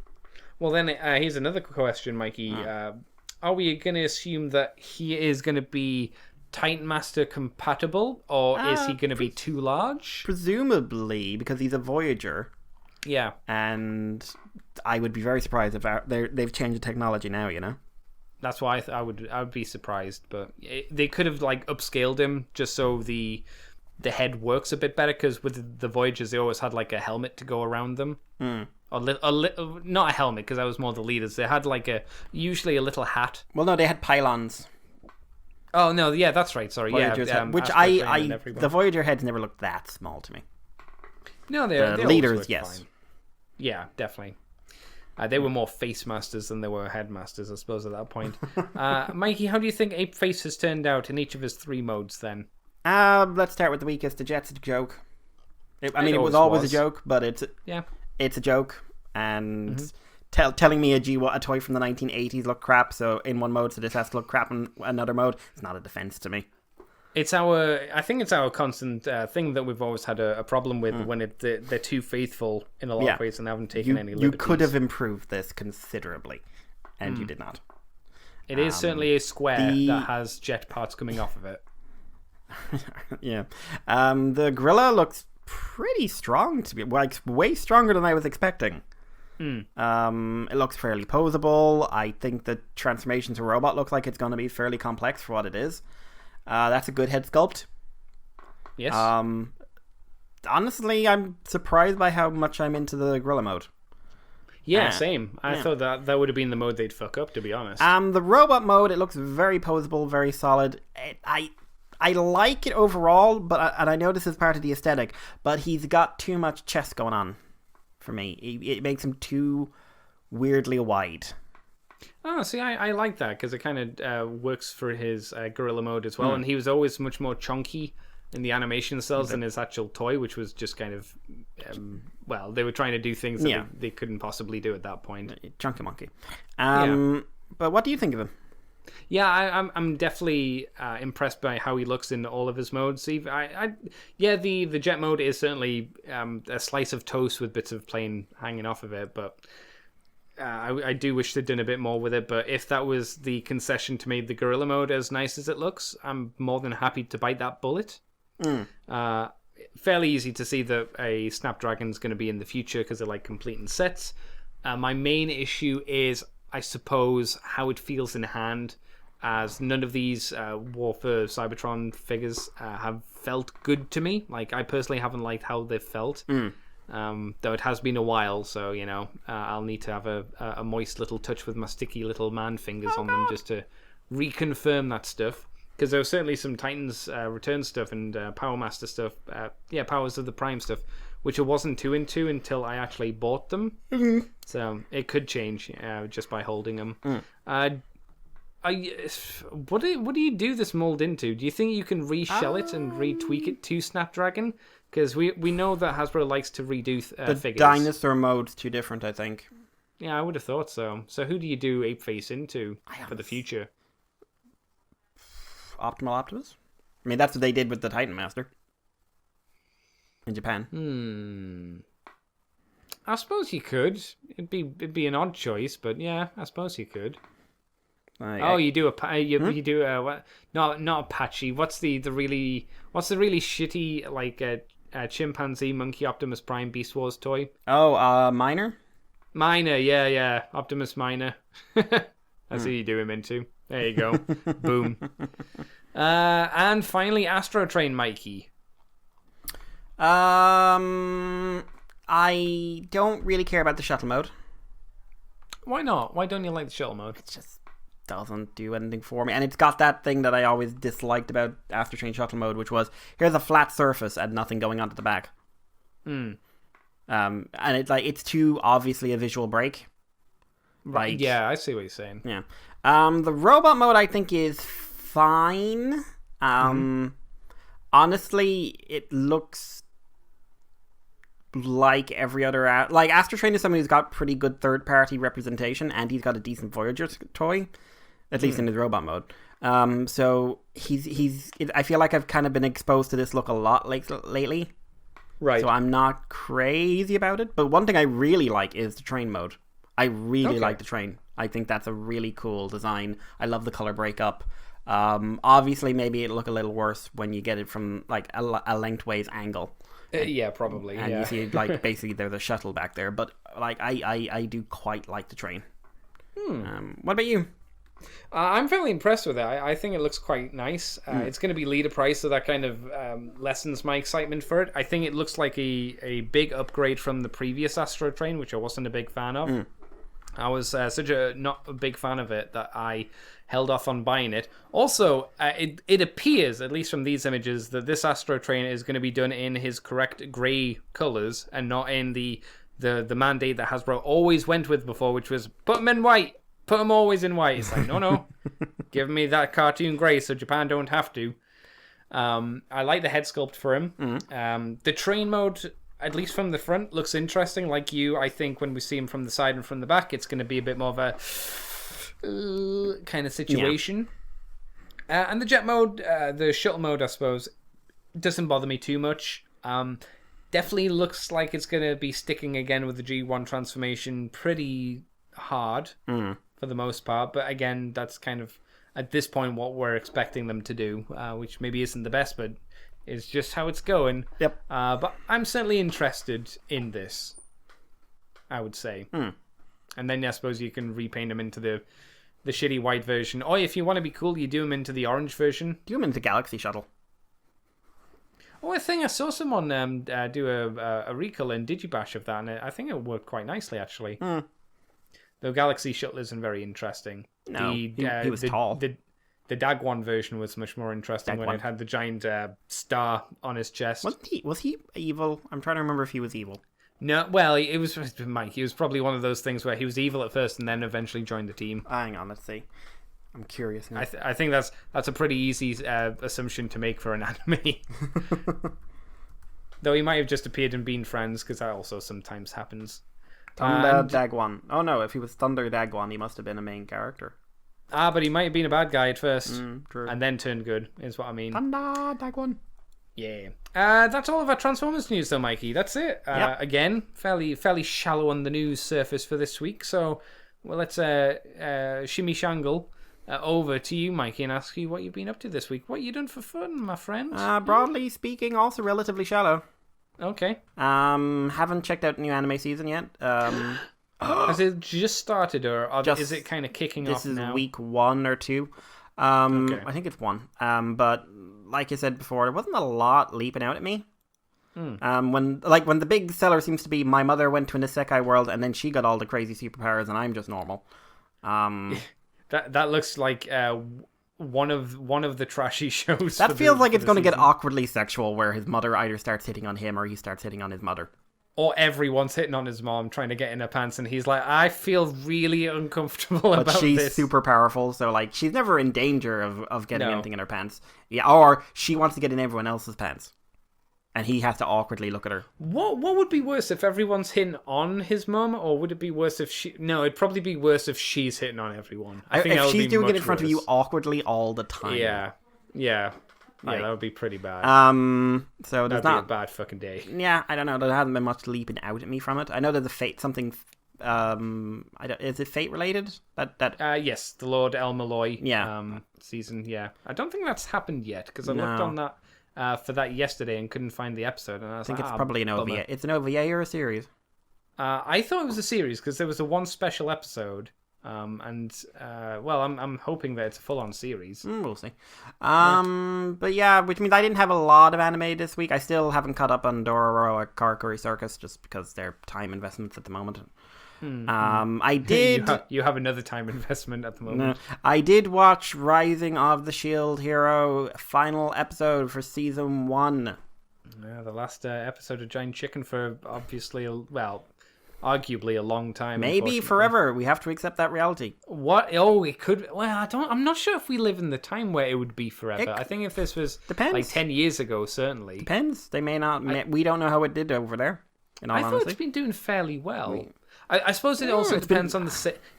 Well, then here's another question, Mikey. Are we going to assume that he is going to be Titan Master compatible, or is he going to be too large? Presumably, because he's a Voyager. Yeah. And I would be very surprised if they've changed the technology now, you know? That's why I would be surprised, but they could have upscaled him just so the head works a bit better, because with the Voyagers they always had a helmet to go around them. Or not a helmet, because that was more the leaders. They had usually a little hat. Well, no, they had pylons. Oh no, yeah, that's right. Sorry, Voyagers yeah. which the Voyager heads never looked that small to me. No, the leaders, yes. Fine. Yeah, definitely. They were more face masters than they were headmasters, I suppose, at that point. Mikey, how do you think APEFACE has turned out in each of his 3 modes, then? Let's start with the weakest. The jet's a joke. It was always a joke, but it's a joke. And telling me a toy from the 1980s looked crap, so in one mode, so this has to look crap in another mode, it's not a defense to me. I think it's our constant thing that we've always had a problem with when they're too faithful in a lot of ways and haven't taken any liberties. You could have improved this considerably, and you did not. It is certainly a square that has jet parts coming off of it. Yeah. The gorilla looks pretty strong to be, way stronger than I was expecting. It looks fairly posable. I think the transformation to robot looks like it's going to be fairly complex for what it is. That's a good head sculpt. Yes. Honestly, I'm surprised by how much I'm into the gorilla mode. Yeah, same. I thought that would have been the mode they'd fuck up, to be honest. The robot mode, it looks very posable, very solid. I like it overall, and I know this is part of the aesthetic, but he's got too much chest going on for me. It makes him too weirdly wide. Oh, see, I like that, because it kind of works for his gorilla mode as well, and he was always much more chunky in the animation cells than his actual toy, which was just kind of, they were trying to do things that they couldn't possibly do at that point. Chunky monkey. But what do you think of him? Yeah, I'm definitely impressed by how he looks in all of his modes. The jet mode is certainly a slice of toast with bits of plane hanging off of it, but I do wish they'd done a bit more with it. But if that was the concession to make the gorilla mode as nice as it looks, I'm more than happy to bite that bullet. Fairly easy to see that a Snapdragon's going to be in the future because they're completing sets. My main issue is, I suppose, how it feels in hand, as none of these War for Cybertron figures have felt good to me. I personally haven't liked how they've felt, though it has been a while, so, I'll need to have a moist little touch with my sticky little man fingers on them just to reconfirm that stuff. Because there was certainly some Titans Return stuff and Power Master stuff, Powers of the Prime stuff, which I wasn't too into until I actually bought them. So it could change just by holding them. What do you do this mold into? Do you think you can reshell it and retweak it to Snapdragon? Because we know that Hasbro likes to redo the figures. Dinosaur mode's too different, I think. Yeah, I would have thought so. So who do you do APEFACE into for the future? Optimal Optimus? I mean, that's what they did with the Titan Master in Japan. I suppose you could. It'd be an odd choice, but yeah, I suppose you could. You do you do what? Not Apache. What's the really shitty chimpanzee monkey Optimus Prime Beast Wars toy? Minor. Minor, yeah, Optimus Minor. That's who you do him into. There you go. Boom. And finally, Astro Train Mikey. I I don't really care about the shuttle mode. Why not? Why don't you like the shuttle mode? It just doesn't do anything for me. And it's got that thing that I always disliked about After Train shuttle mode, which was, here's a flat surface and nothing going on at the back. And it's too obviously a visual break. Right. Yeah, I see what you're saying. Yeah. The robot mode I think is fine. Honestly, it looks like every other... like, Astro Train is someone who's got pretty good third-party representation, and he's got a decent Voyager toy, at least in his robot mode. So he's I feel like I've kind of been exposed to this look a lot lately. Right. So I'm not crazy about it. But one thing I really like is the train mode. I really like the train. I think that's a really cool design. I love the color breakup. Obviously, maybe it'll look a little worse when you get it from like a lengthways angle. Yeah, probably. And you see, like, basically there's a shuttle back there. But like, I do quite like the train. What about you? I'm fairly impressed with it. I think it looks quite nice. It's going to be leader price, so that kind of lessens my excitement for it. I think it looks like a big upgrade from the previous Astro Train, which I wasn't a big fan of. I was not a big fan of it that I held off on buying it. Also, it appears, at least from these images, that this Astro Train is going to be done in his correct grey colours and not in the mandate that Hasbro always went with before, which was put them in white. Put them always in white. It's like, no. Give me that cartoon grey so Japan don't have to. I like the head sculpt for him. The train mode, at least from the front, looks interesting. Like you, I think when we see him from the side and from the back, it's going to be a bit more of a kind of situation. And the jet mode, the shuttle mode, I suppose, doesn't bother me too much. Definitely looks like it's going to be sticking again with the G1 transformation pretty hard for the most part. But again, that's kind of, at this point, what we're expecting them to do, which maybe isn't the best, but is just how it's going. Yep. But I'm certainly interested in this, I would say. And then I suppose you can repaint them into the shitty white version. Or if you want to be cool, you do them into the orange version. Do them into Galaxy Shuttle. Oh, I think I saw someone do a recall in Digibash of that, and I think it worked quite nicely, actually. Though Galaxy Shuttle isn't very interesting. No, he was tall. The Dagwan version was much more interesting when it had the giant star on his chest. Was he evil? I'm trying to remember if he was evil. No, well, it was Mike. He was probably one of those things where he was evil at first and then eventually joined the team. Hang on, let's see. I'm curious now. I think that's a pretty easy assumption to make for an anime. Though he might have just appeared and been friends, because that also sometimes happens. Thunder Dagwan. Oh no, if he was Thunder Dagwan, he must have been a main character. But he might have been a bad guy at first, true. and then turned good, is what I mean. Thunder Dagwan. Yeah. That's all of our Transformers news, though, Mikey. That's it. Yep. Again, fairly shallow on the news surface for this week. So, well, let's shimmy shangle over to you, Mikey, and ask you what you've been up to this week. What you done for fun, my friend? Broadly speaking, also relatively shallow. Okay. Haven't checked out the new anime season yet. Has it just started, or is it kind of kicking off now? This is week 1 or 2. Okay. I think it's 1. But like I said before, there wasn't a lot leaping out at me. When the big seller seems to be my mother went to an isekai world and then she got all the crazy superpowers and I'm just normal. That looks like one of the trashy shows. That feels like it's going to get awkwardly sexual, where his mother either starts hitting on him or he starts hitting on his mother. Or everyone's hitting on his mom trying to get in her pants, and he's like, I feel really uncomfortable about this. But she's super powerful, so like she's never in danger of getting anything in her pants. Yeah, or she wants to get in everyone else's pants. And he has to awkwardly look at her. What would be worse, if everyone's hitting on his mum, or would it be worse if she... No, it'd probably be worse if she's hitting on everyone. I think if she's doing it in front of you awkwardly all the time. Yeah, that would be pretty bad. So that'd be a bad fucking day. Yeah, I don't know. There hasn't been much leaping out at me from it. I know there's a fate something. Is it fate related? Yes, the Lord El Malloy. Yeah. Season. Yeah, I don't think that's happened yet, because I looked on that for that yesterday and couldn't find the episode. And I think it's probably an OVA. Bummer. It's an OVA or a series? I thought it was a series, because there was a one special episode I'm hoping that it's a full-on series. We'll see. But yeah, which means I didn't have a lot of anime this week. I still haven't caught up on Dororo or Karakuri Circus just because they're time investments at the moment. I did. You have another time investment at the moment. I did watch Rising of the Shield Hero final episode for season 1. Yeah, the last episode of Giant Chicken for obviously, arguably a long time. Maybe forever. We have to accept that reality. What? Oh, it could. Well, I'm not sure if we live in the time where it would be forever. I think if this was like 10 years ago, certainly. Depends. They may not. We don't know how it did over there. In all honesty, thought it's been doing fairly well. I suppose it also depends on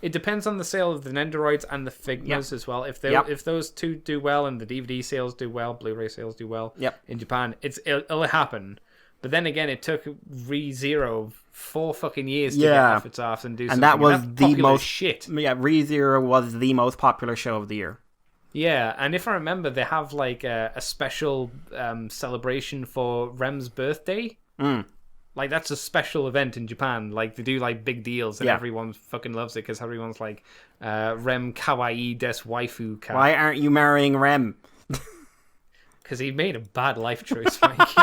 it depends on the sale of the Nendoroids and the Figmas as well. If those two do well and the DVD sales do well, Blu-ray sales do well in Japan, it'll happen. But then again, it took ReZero 4 fucking years to get off its arse and do something. And that was the most shit. Yeah, ReZero was the most popular show of the year. Yeah, and if I remember, they have like a special celebration for Rem's birthday. Like, that's a special event in Japan. Like, they do, like, big deals, and everyone fucking loves it, because everyone's like, Rem kawaii des waifu ka. Why aren't you marrying Rem? Because he made a bad life choice, Mikey.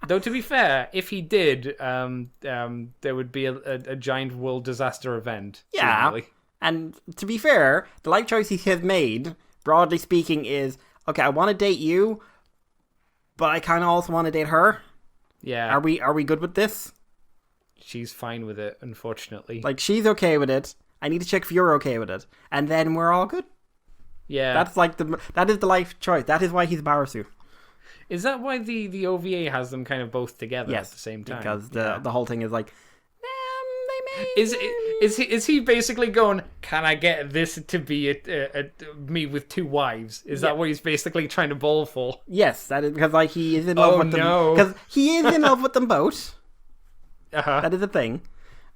Though, to be fair, if he did, there would be a giant world disaster event. Yeah, seemingly. And to be fair, the life choice he has made, broadly speaking, is, okay, I want to date you, but I kind of also want to date her. Yeah. Are we good with this? She's fine with it, unfortunately. Like, she's okay with it. I need to check if you're okay with it. And then we're all good. Yeah. That's like that is the life choice. That is why he's Barasu. Is that why the OVA has them kind of both together at the same time? Because the whole thing is like, Is he basically going, can I get this to be me with 2 wives? Is that what he's basically trying to bowl for? Yes, that is because like he is in love with them. Because he is in love with them both. That is a thing.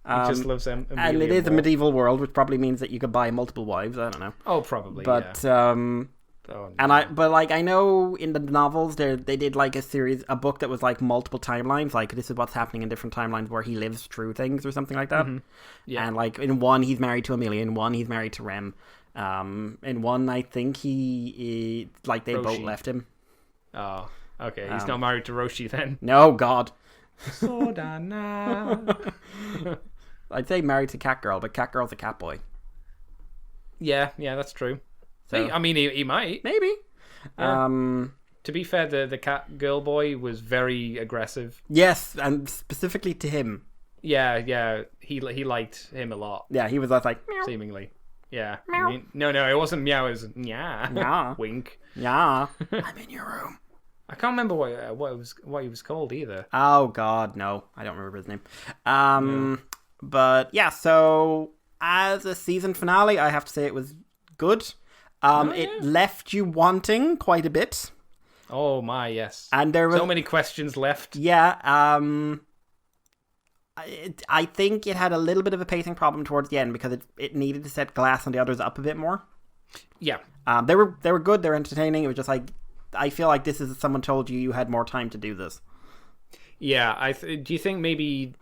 He just loves them. And it is a medieval world, which probably means that you could buy multiple wives. I don't know. Oh, probably. But I know in the novels they did like a book that was like multiple timelines, like this is what's happening in different timelines where he lives through things or something like that. Yeah. And like in one he's married to Amelia, in one he's married to Rem. In one I think they Roshi. Both left him. Oh, okay. He's not married to Roshi then. No, God. Sodana. I'd say married to Catgirl, but Catgirl's a cat boy. Yeah, that's true. So, I mean, he might. Maybe. Yeah. To be fair, the cat girl boy was very aggressive. Yes, and specifically to him. Yeah. He liked him a lot. Yeah, he was like, meow. Seemingly. Yeah. Meow. No, it wasn't meow. It was yeah. Wink. Yeah. I'm in your room. I can't remember what he was called either. Oh God, no, I don't remember his name. But yeah, so as a season finale, I have to say it was good. It left you wanting quite a bit. Oh my, yes. And there were so many questions left. Yeah. I think it had a little bit of a pacing problem towards the end because it needed to set Glass and the others up a bit more. Yeah. They were good. They were entertaining. It was just like, I feel like this is someone told you had more time to do this. Yeah, do you think maybe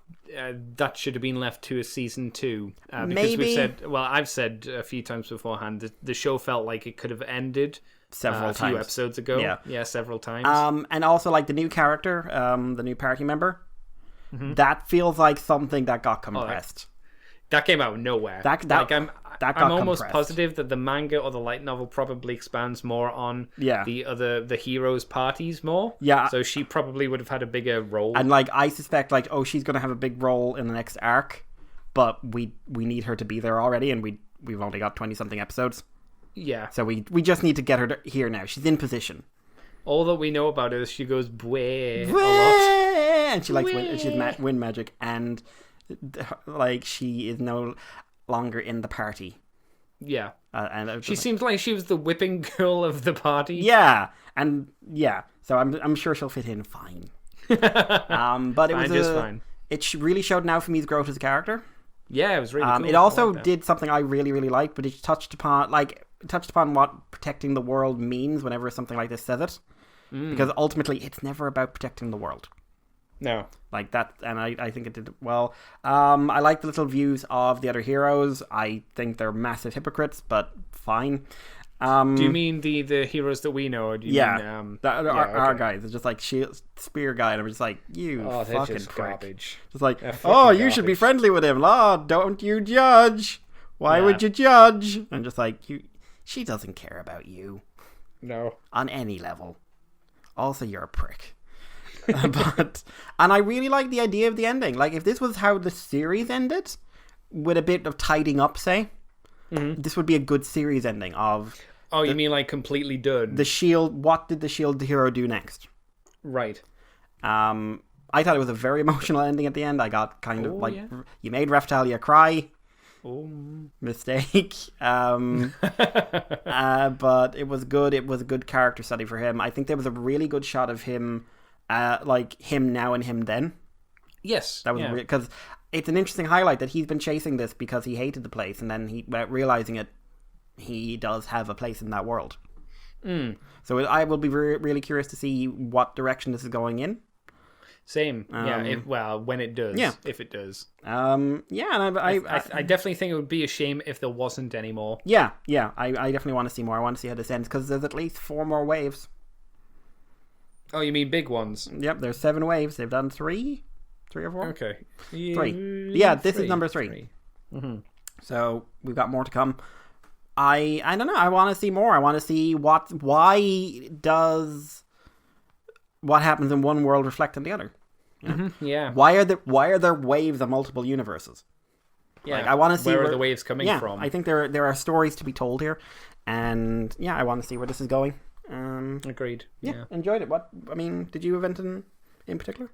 that should have been left to a season 2? Because maybe. I've said a few times beforehand, the show felt like it could have ended a few episodes ago. Yeah, several times. And also like the new character, the new party member, that feels like something that got compressed. That came out of nowhere. I'm almost positive that the manga or the light novel probably expands more on the heroes' parties more. Yeah. So she probably would have had a bigger role. And like I suspect she's gonna have a big role in the next arc, but we need her to be there already, and we've only got 20-something episodes. Yeah. So we just need to get her here now. She's in position. All that we know about her is she goes bweh a lot. And she likes wind magic, and like she is no longer in the party. Yeah. She seems like she was the whipping girl of the party. Yeah. And yeah. So I'm sure she'll fit in fine. But it was fine. It really showed Naofumi's growth as a character. Yeah, it was really cool. It also did something I really, really liked, but it touched upon what protecting the world means whenever something like this says it. Because ultimately it's never about protecting the world. No. Like that, and I think it did well. I like the little views of the other heroes. I think they're massive hypocrites, but fine. Do you mean the heroes that we know? Or do you mean, our guys. It's just like shield, spear guy, and I'm just like, you fucking just prick. Garbage. Just like, oh, you garbage. should be friendly with him. Oh, don't you judge? Why would you judge? And just like, she doesn't care about you. No. On any level. Also, you're a prick. And I really like the idea of the ending. Like, if this was how the series ended, with a bit of tidying up, say, this would be a good series ending of... Oh, you mean like completely done? The shield, what did the shield hero do next? Right. I thought it was a very emotional ending at the end. I got kind of like, you made Raphtalia cry. Oh. Mistake. But it was good. It was a good character study for him. I think there was a really good shot of him, like him now and him then. Yes. That was because it's an interesting highlight that he's been chasing this because he hated the place, and then he, realizing it, he does have a place in that world. So I will be really curious to see what direction this is going in. Same. When it does. Yeah. If it does. And I definitely think it would be a shame if there wasn't any more. Yeah. I definitely want to see more. I want to see how this ends because there's at least 4 more waves. Oh, you mean big ones? Yep, there's 7 waves. They've done 3 or 4. Okay. 3. Yeah, this is number 3. Mm-hmm. So we've got more to come. I don't know. I want to see more. I want to see why does what happens in one world reflect on the other. Yeah. Why are there waves of multiple universes? Yeah. Like, I want to see where are the waves coming from. I think there are stories to be told here, and I want to see where this is going. Agreed. Yeah. Enjoyed it. Did you have anything in particular?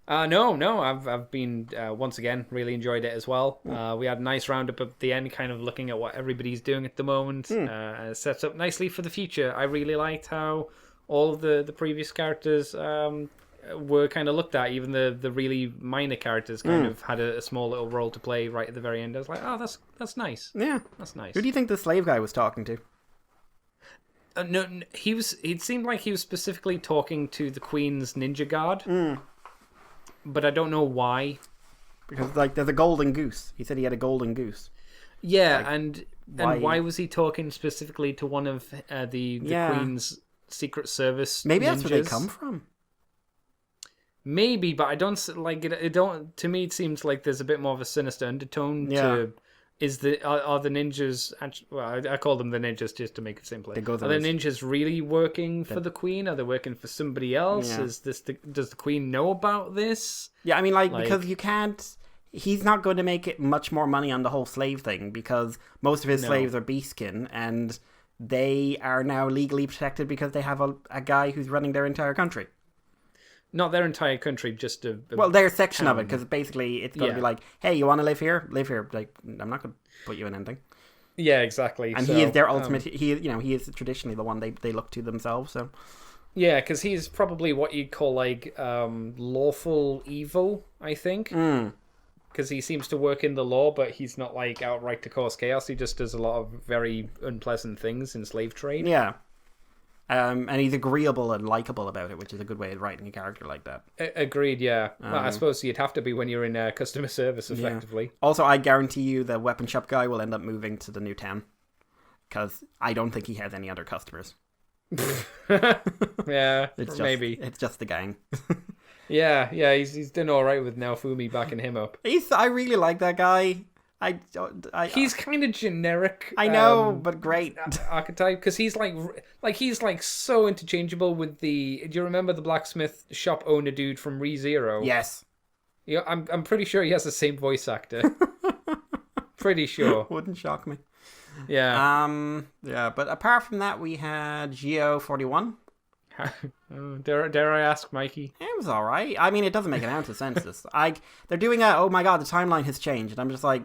No. I've been once again really enjoyed it as well. We had a nice roundup at the end, kind of looking at what everybody's doing at the moment. It sets up nicely for the future. I really liked how all of the previous characters were kind of looked at. Even the really minor characters kind of had a small little role to play right at the very end. I was like, oh, that's nice. Yeah, that's nice. Who do you think the slave guy was talking to? No, he was. It seemed like he was specifically talking to the Queen's ninja guard. But I don't know why. Because like there's a golden goose. He said he had a golden goose. Yeah, like, and why was he talking specifically to one of the Queen's Secret Service? Maybe that's ninjas? where they come from. Maybe, but I don't like it. It don't. To me, it seems like there's a bit more of a sinister undertone to. Are the ninjas? Well, I call them the ninjas just to make it simpler. Are the ninjas really working for the Queen? Are they working for somebody else? Yeah. Does the Queen know about this? Yeah, I mean, like because you can't. He's not going to make it much more money on the whole slave thing because most of his slaves are beastskin, and they are now legally protected because they have a guy who's running their entire country. Not their entire country, just their section of it, because basically it's going to be like, hey, you want to live here? Live here. Like, I'm not going to put you in anything. Yeah, exactly. And he is their ultimate. He is traditionally the one they look to themselves. So. Yeah, because he's probably what you'd call like lawful evil, I think. Because he seems to work in the law, but he's not like outright to cause chaos. He just does a lot of very unpleasant things in slave trade. Yeah. And he's agreeable and likable about it, which is a good way of writing a character like that. Agreed, yeah. Well, I suppose you'd have to be when you're in customer service, effectively. Yeah. Also, I guarantee you the weapon shop guy will end up moving to the new town. Because I don't think he has any other customers. Yeah, maybe. It's just the gang. Yeah, he's done alright with Naofumi backing him up. I really like that guy. He's kind of generic. I know, but great archetype because he's like so interchangeable with the. Do you remember the blacksmith shop owner dude from ReZero? Yes. Yeah, I'm pretty sure he has the same voice actor. Pretty sure. Wouldn't shock me. Yeah. Yeah, but apart from that, we had Geo41. Dare I ask, Mikey? It was all right. I mean, it doesn't make an ounce of sense. They're doing oh my god, the timeline has changed, and I'm just like.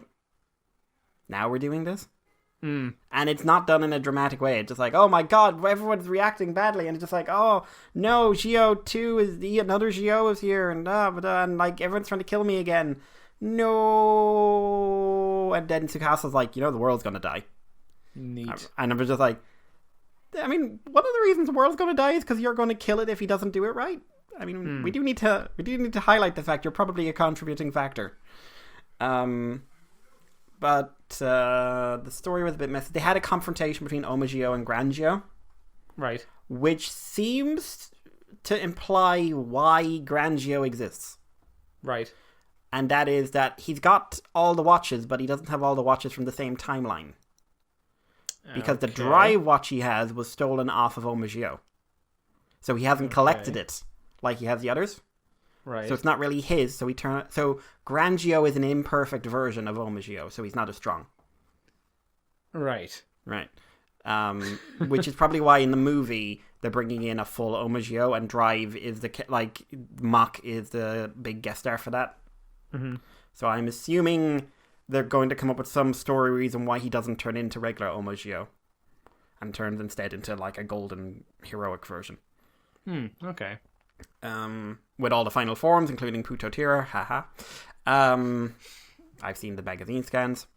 Now we're doing this? And it's not done in a dramatic way. It's just like, oh my god, everyone's reacting badly. And it's just like, oh no, Geo 2 is another Geo is here. And like everyone's trying to kill me again. No. And then Tsukasa's like, the world's going to die. Neat. And I'm just like, I mean, one of the reasons the world's going to die is because you're going to kill it if he doesn't do it right. I mean, we do need to highlight the fact you're probably a contributing factor. But the story was a bit messy. They had a confrontation between Omagio and Grangio. Right. Which seems to imply why Grangio exists. Right. And that is that he's got all the watches, but he doesn't have all the watches from the same timeline. Because the drive watch he has was stolen off of Omagio. So he hasn't collected it like he has the others. Right. So it's not really his, so so Grangio is an imperfect version of Omagio, so he's not as strong. Right. Right. Which is probably why in the movie they're bringing in a full Omagio, and Drive is Mach is the big guest star for that. Mm-hmm. So I'm assuming they're going to come up with some story reason why he doesn't turn into regular Omagio and turns instead into like a golden heroic version. Okay. With all the final forms, including Putotira, haha. I've seen the magazine scans.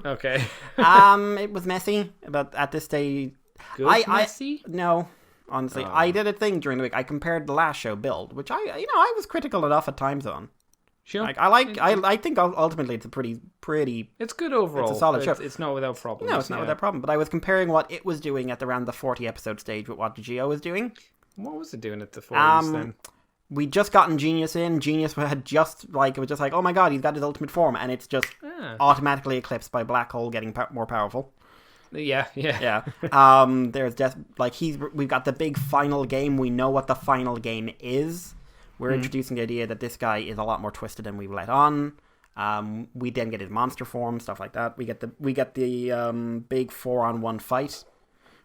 Okay. It was messy, but at this stage, messy? No, honestly, I did a thing during the week. I compared the last show build, which I was critical enough at times on. Sure. I think ultimately it's a pretty. It's good overall. It's a solid show. It's not without problems. No, it's not without problem. But I was comparing what it was doing at around the 40 episode stage with what Geo was doing. What was it doing at the 40s then? We just gotten Genius in. Genius had just it was just like, oh my god, he's got his ultimate form, and it's just automatically eclipsed by Black Hole getting more powerful. Yeah. There's just we've got the big final game. We know what the final game is. We're introducing the idea that this guy is a lot more twisted than we've let on. We then get his monster form, stuff like that. We get the big 4-on-1 fight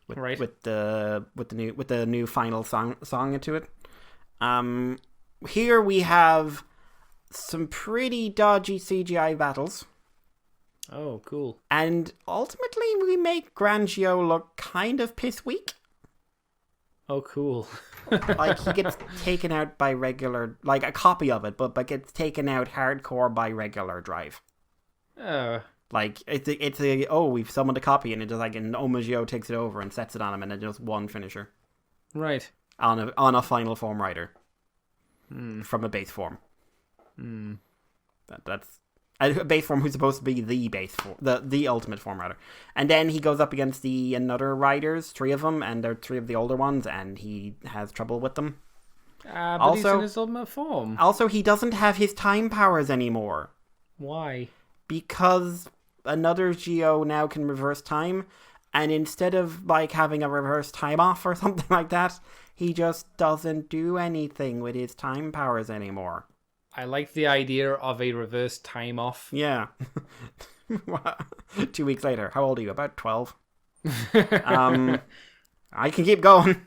with the new final song into it. Here we have some pretty dodgy CGI battles. Oh, cool. And ultimately we make Grangio look kind of piss weak. Oh, cool. He gets taken out by regular, a copy of it, but gets taken out hardcore by regular Drive. Oh. We've summoned a copy, and it just and Omagio takes it over and sets it on him, and it's just one finisher. Right. On a final form rider. From a base form. That's a base form who's supposed to be the base form, the ultimate form rider. And then he goes up against another riders, 3 of them, and they're 3 of the older ones, and he has trouble with them. But he's in his ultimate form. Also, he doesn't have his time powers anymore. Why? Because another Geo now can reverse time, and instead of having a reverse time off or something like that, he just doesn't do anything with his time powers anymore. I like the idea of a reverse time off. Yeah. 2 weeks later. How old are you? About 12. I can keep going.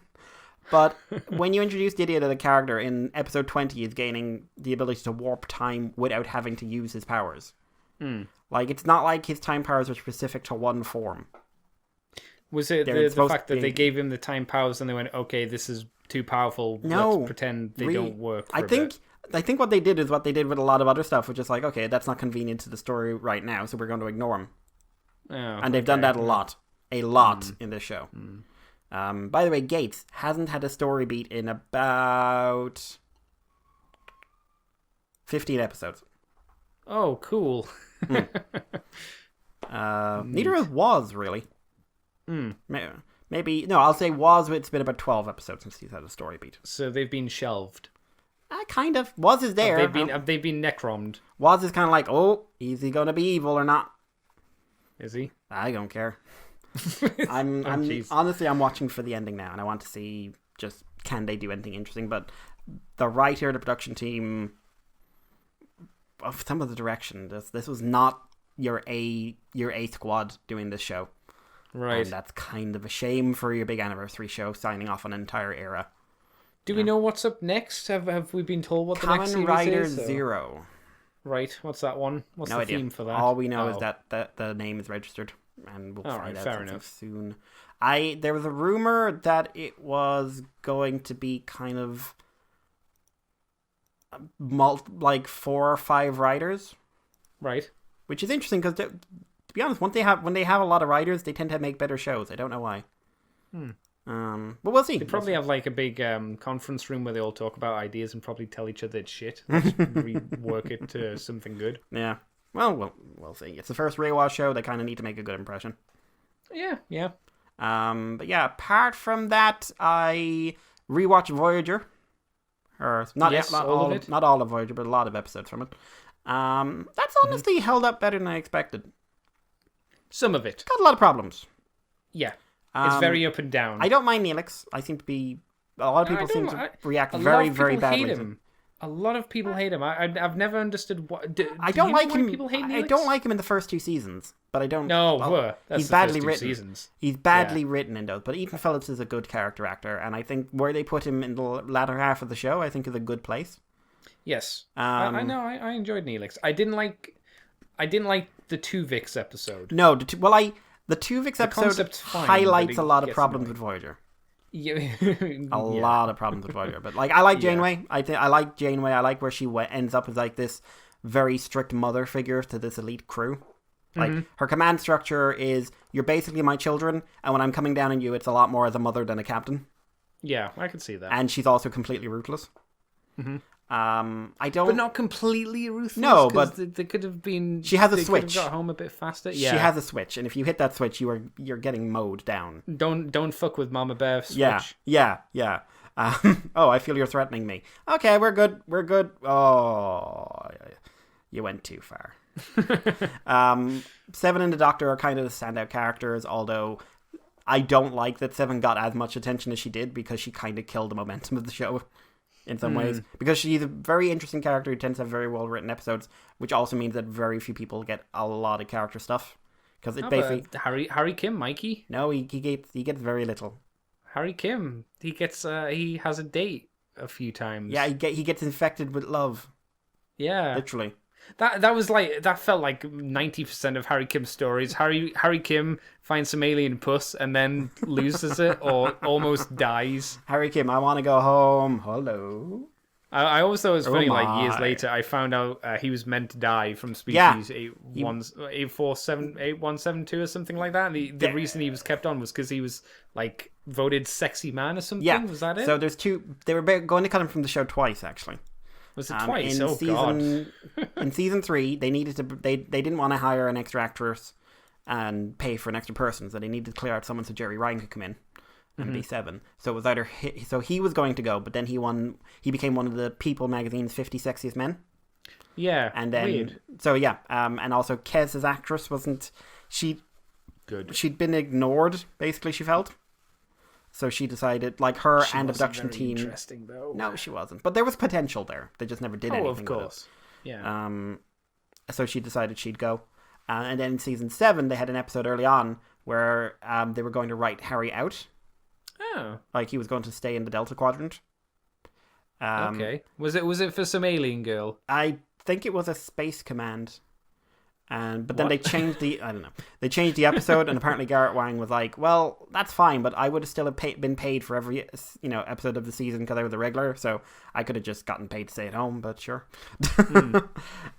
But when you introduce the idea that the character in episode 20 is gaining the ability to warp time without having to use his powers. It's not like his time powers are specific to one form. Was it the fact that they gave him the time powers and they went, okay, this is too powerful, let's pretend they don't work for I think what they did is what they did with a lot of other stuff, which is okay, that's not convenient to the story right now, so we're going to ignore him. And they've done that a lot in this show. By the way, Gates hasn't had a story beat in about 15 episodes. Oh, cool. Neither of Was, really. Maybe, no, I'll say Was, it's been about 12 episodes since he's had a story beat. So they've been shelved. Kind of. Was is there. Have they been necromed? Was is kind of is he going to be evil or not? Is he? I don't care. Honestly, I'm watching for the ending now, and I want to see just can they do anything interesting. But the writer, the production team, some of the direction. This was not your A squad doing this show, right? And that's kind of a shame for your big anniversary show, signing off an entire era. Do we know what's up next? Have we been told what the next series Rider is? Zero. Right. What's that one? What's the theme for that? All we know is that the name is registered, and we'll find out something soon. There was a rumor that it was going to be kind of 4 or 5 riders. Right. Which is interesting because, to be honest, when they have a lot of riders, they tend to make better shows. I don't know why. But we'll see. They probably have like a big conference room where they all talk about ideas and probably tell each other it's shit. Let's rework it to something good. Yeah. Well, we'll see. It's the first Reiwa show. They kind of need to make a good impression. Yeah. But yeah, apart from that, I rewatched Voyager. Or not all of it. Not all of Voyager, but a lot of episodes from it. That's honestly held up better than I expected. Some of it. Got a lot of problems. Yeah. It's very up and down. I don't mind Neelix. I seem to be... A lot of people seem to react very, very badly to him. A lot of people hate him. I've never understood what... I don't like him. People hate Neelix? I don't like him in the first 2 seasons, but I don't... No, that's he's the badly first 2 written. seasons. He's badly written in those, but Ethan Phillips is a good character actor, and I think where they put him in the latter half of the show, I think is a good place. Yes, I know. I enjoyed Neelix. I didn't like the Tuvix episode. No, the Tuvix episode highlights a lot of problems with Voyager. Yeah. A lot of problems with Voyager, but like I like Janeway. I like Janeway. I like where she ends up as like this very strict mother figure to this elite crew. Like her command structure is, you're basically my children, and when I'm coming down on you, it's a lot more as a mother than a captain. Yeah, I can see that. And she's also completely ruthless. I don't. But not completely ruthless. No, but they could have been. She has a they switch. Could have got home a bit faster. Yeah, she has a switch, and if you hit that switch, you're getting mowed down. Don't fuck with Mama Bear switch. Yeah. Oh, I feel you're threatening me. Okay, we're good. Oh, you went too far. Seven and the Doctor are kind of the standout characters, although I don't like that Seven got as much attention as she did, because she kind of killed the momentum of the show in some ways. Because she's a very interesting character who tends to have very well written episodes, which also means that very few people get a lot of character stuff. Because it basically Harry Kim, Mikey. No, he gets very little. Harry Kim, he has a date a few times. Yeah, he gets infected with love. Yeah, literally. That felt like 90% of Harry Kim's stories. Harry Kim finds some alien puss and then loses it or almost dies. Harry Kim, I want to go home. Hello. I always thought it was funny. Like years later, I found out he was meant to die from species 8172 or something like that. And the reason he was kept on was because he was like voted sexy man or something. Yeah. Was that it? So there's two. They were going to cut him from the show twice, actually. Was it twice? God! In season 3, they needed to. They didn't want to hire an extra actress and pay for an extra person, so they needed to clear out someone so Jerry Ryan could come in and be Seven. So it was either so he was going to go, but then he became one of the People magazine's 50 sexiest men. Yeah, and then weird. So yeah, and also Kez's actress wasn't good. She'd been ignored, basically. She felt. So she decided, like her she and wasn't abduction very team. Interesting though. No, she wasn't. But there was potential there. They just never did anything. Of course. With it. Yeah. So she decided she'd go, and then in season 7 they had an episode early on where they were going to write Harry out. Oh. Like he was going to stay in the Delta Quadrant. Okay. Was it for some alien girl? I think it was a space command. But then they changed the episode, and apparently Garrett Wang was like, well, that's fine, but I would have still been paid for every episode of the season because I was a regular, so I could have just gotten paid to stay at home, but sure.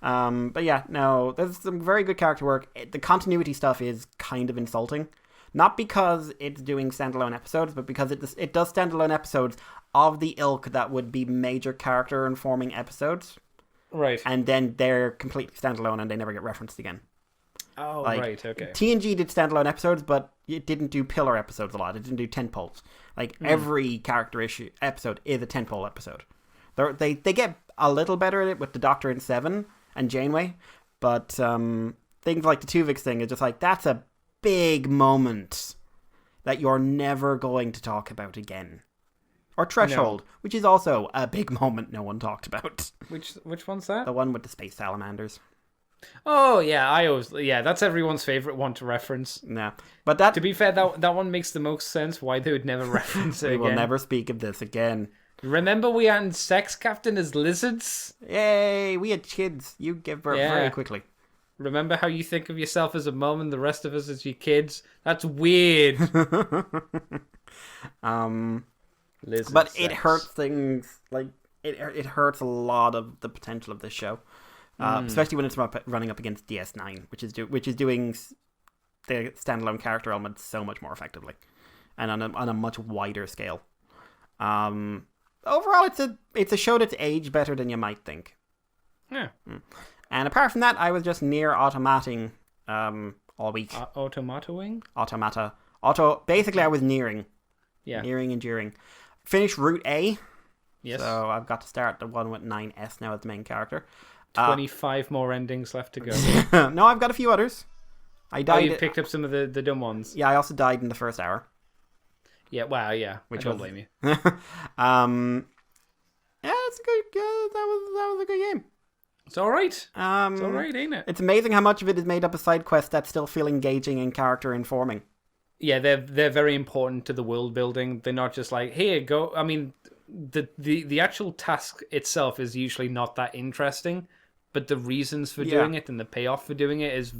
But yeah, no, there's some very good character work. The continuity stuff is kind of insulting. Not because it's doing standalone episodes, but because it does standalone episodes of the ilk that would be major character informing episodes. Right. And then they're completely standalone and they never get referenced again. Oh, right, okay. TNG did standalone episodes, but it didn't do pillar episodes a lot. It didn't do tentpoles. Like, every character episode is a tentpole episode. They get a little better at it with the Doctor and Seven and Janeway, but things like the Tuvix thing is just like, that's a big moment that you're never going to talk about again. Or Threshold, which is also a big moment no one talked about. Which one's that? The one with the space salamanders. Oh yeah, that's everyone's favorite one to reference. Nah, but that, to be fair, that one makes the most sense. Why they would never reference it again. We will never speak of this again. Remember we had Sex Captain as lizards? Yay, we had kids. You give birth very quickly. Remember how you think of yourself as a mom and the rest of us as your kids? That's weird. Lizard but sex. It hurts things, like it hurts a lot of the potential of this show, especially when it's running up against DS9, which is doing the standalone character element so much more effectively, and on a much wider scale. Overall, it's a show that's aged better than you might think. Yeah. And apart from that, I was just near automating all week. Automatoing? Automata. Basically, I was nearing. Yeah. Nearing and during. Finished Route A. Yes. So I've got to start the one with 9S now as the main character. 25 more endings left to go. No, I've got a few others. I died. Oh, you picked up some of the dumb ones. Yeah, I also died in the first hour. Yeah, wow, yeah. Which I don't was... blame you. Yeah, that's a good. That was a good game. It's all right. It's all right, ain't it? It's amazing how much of it is made up of side quests that still feel engaging and character informing. Yeah, they're very important to the world building. They're not just like, here, go. I mean, the actual task itself is usually not that interesting, but the reasons for doing it and the payoff for doing it is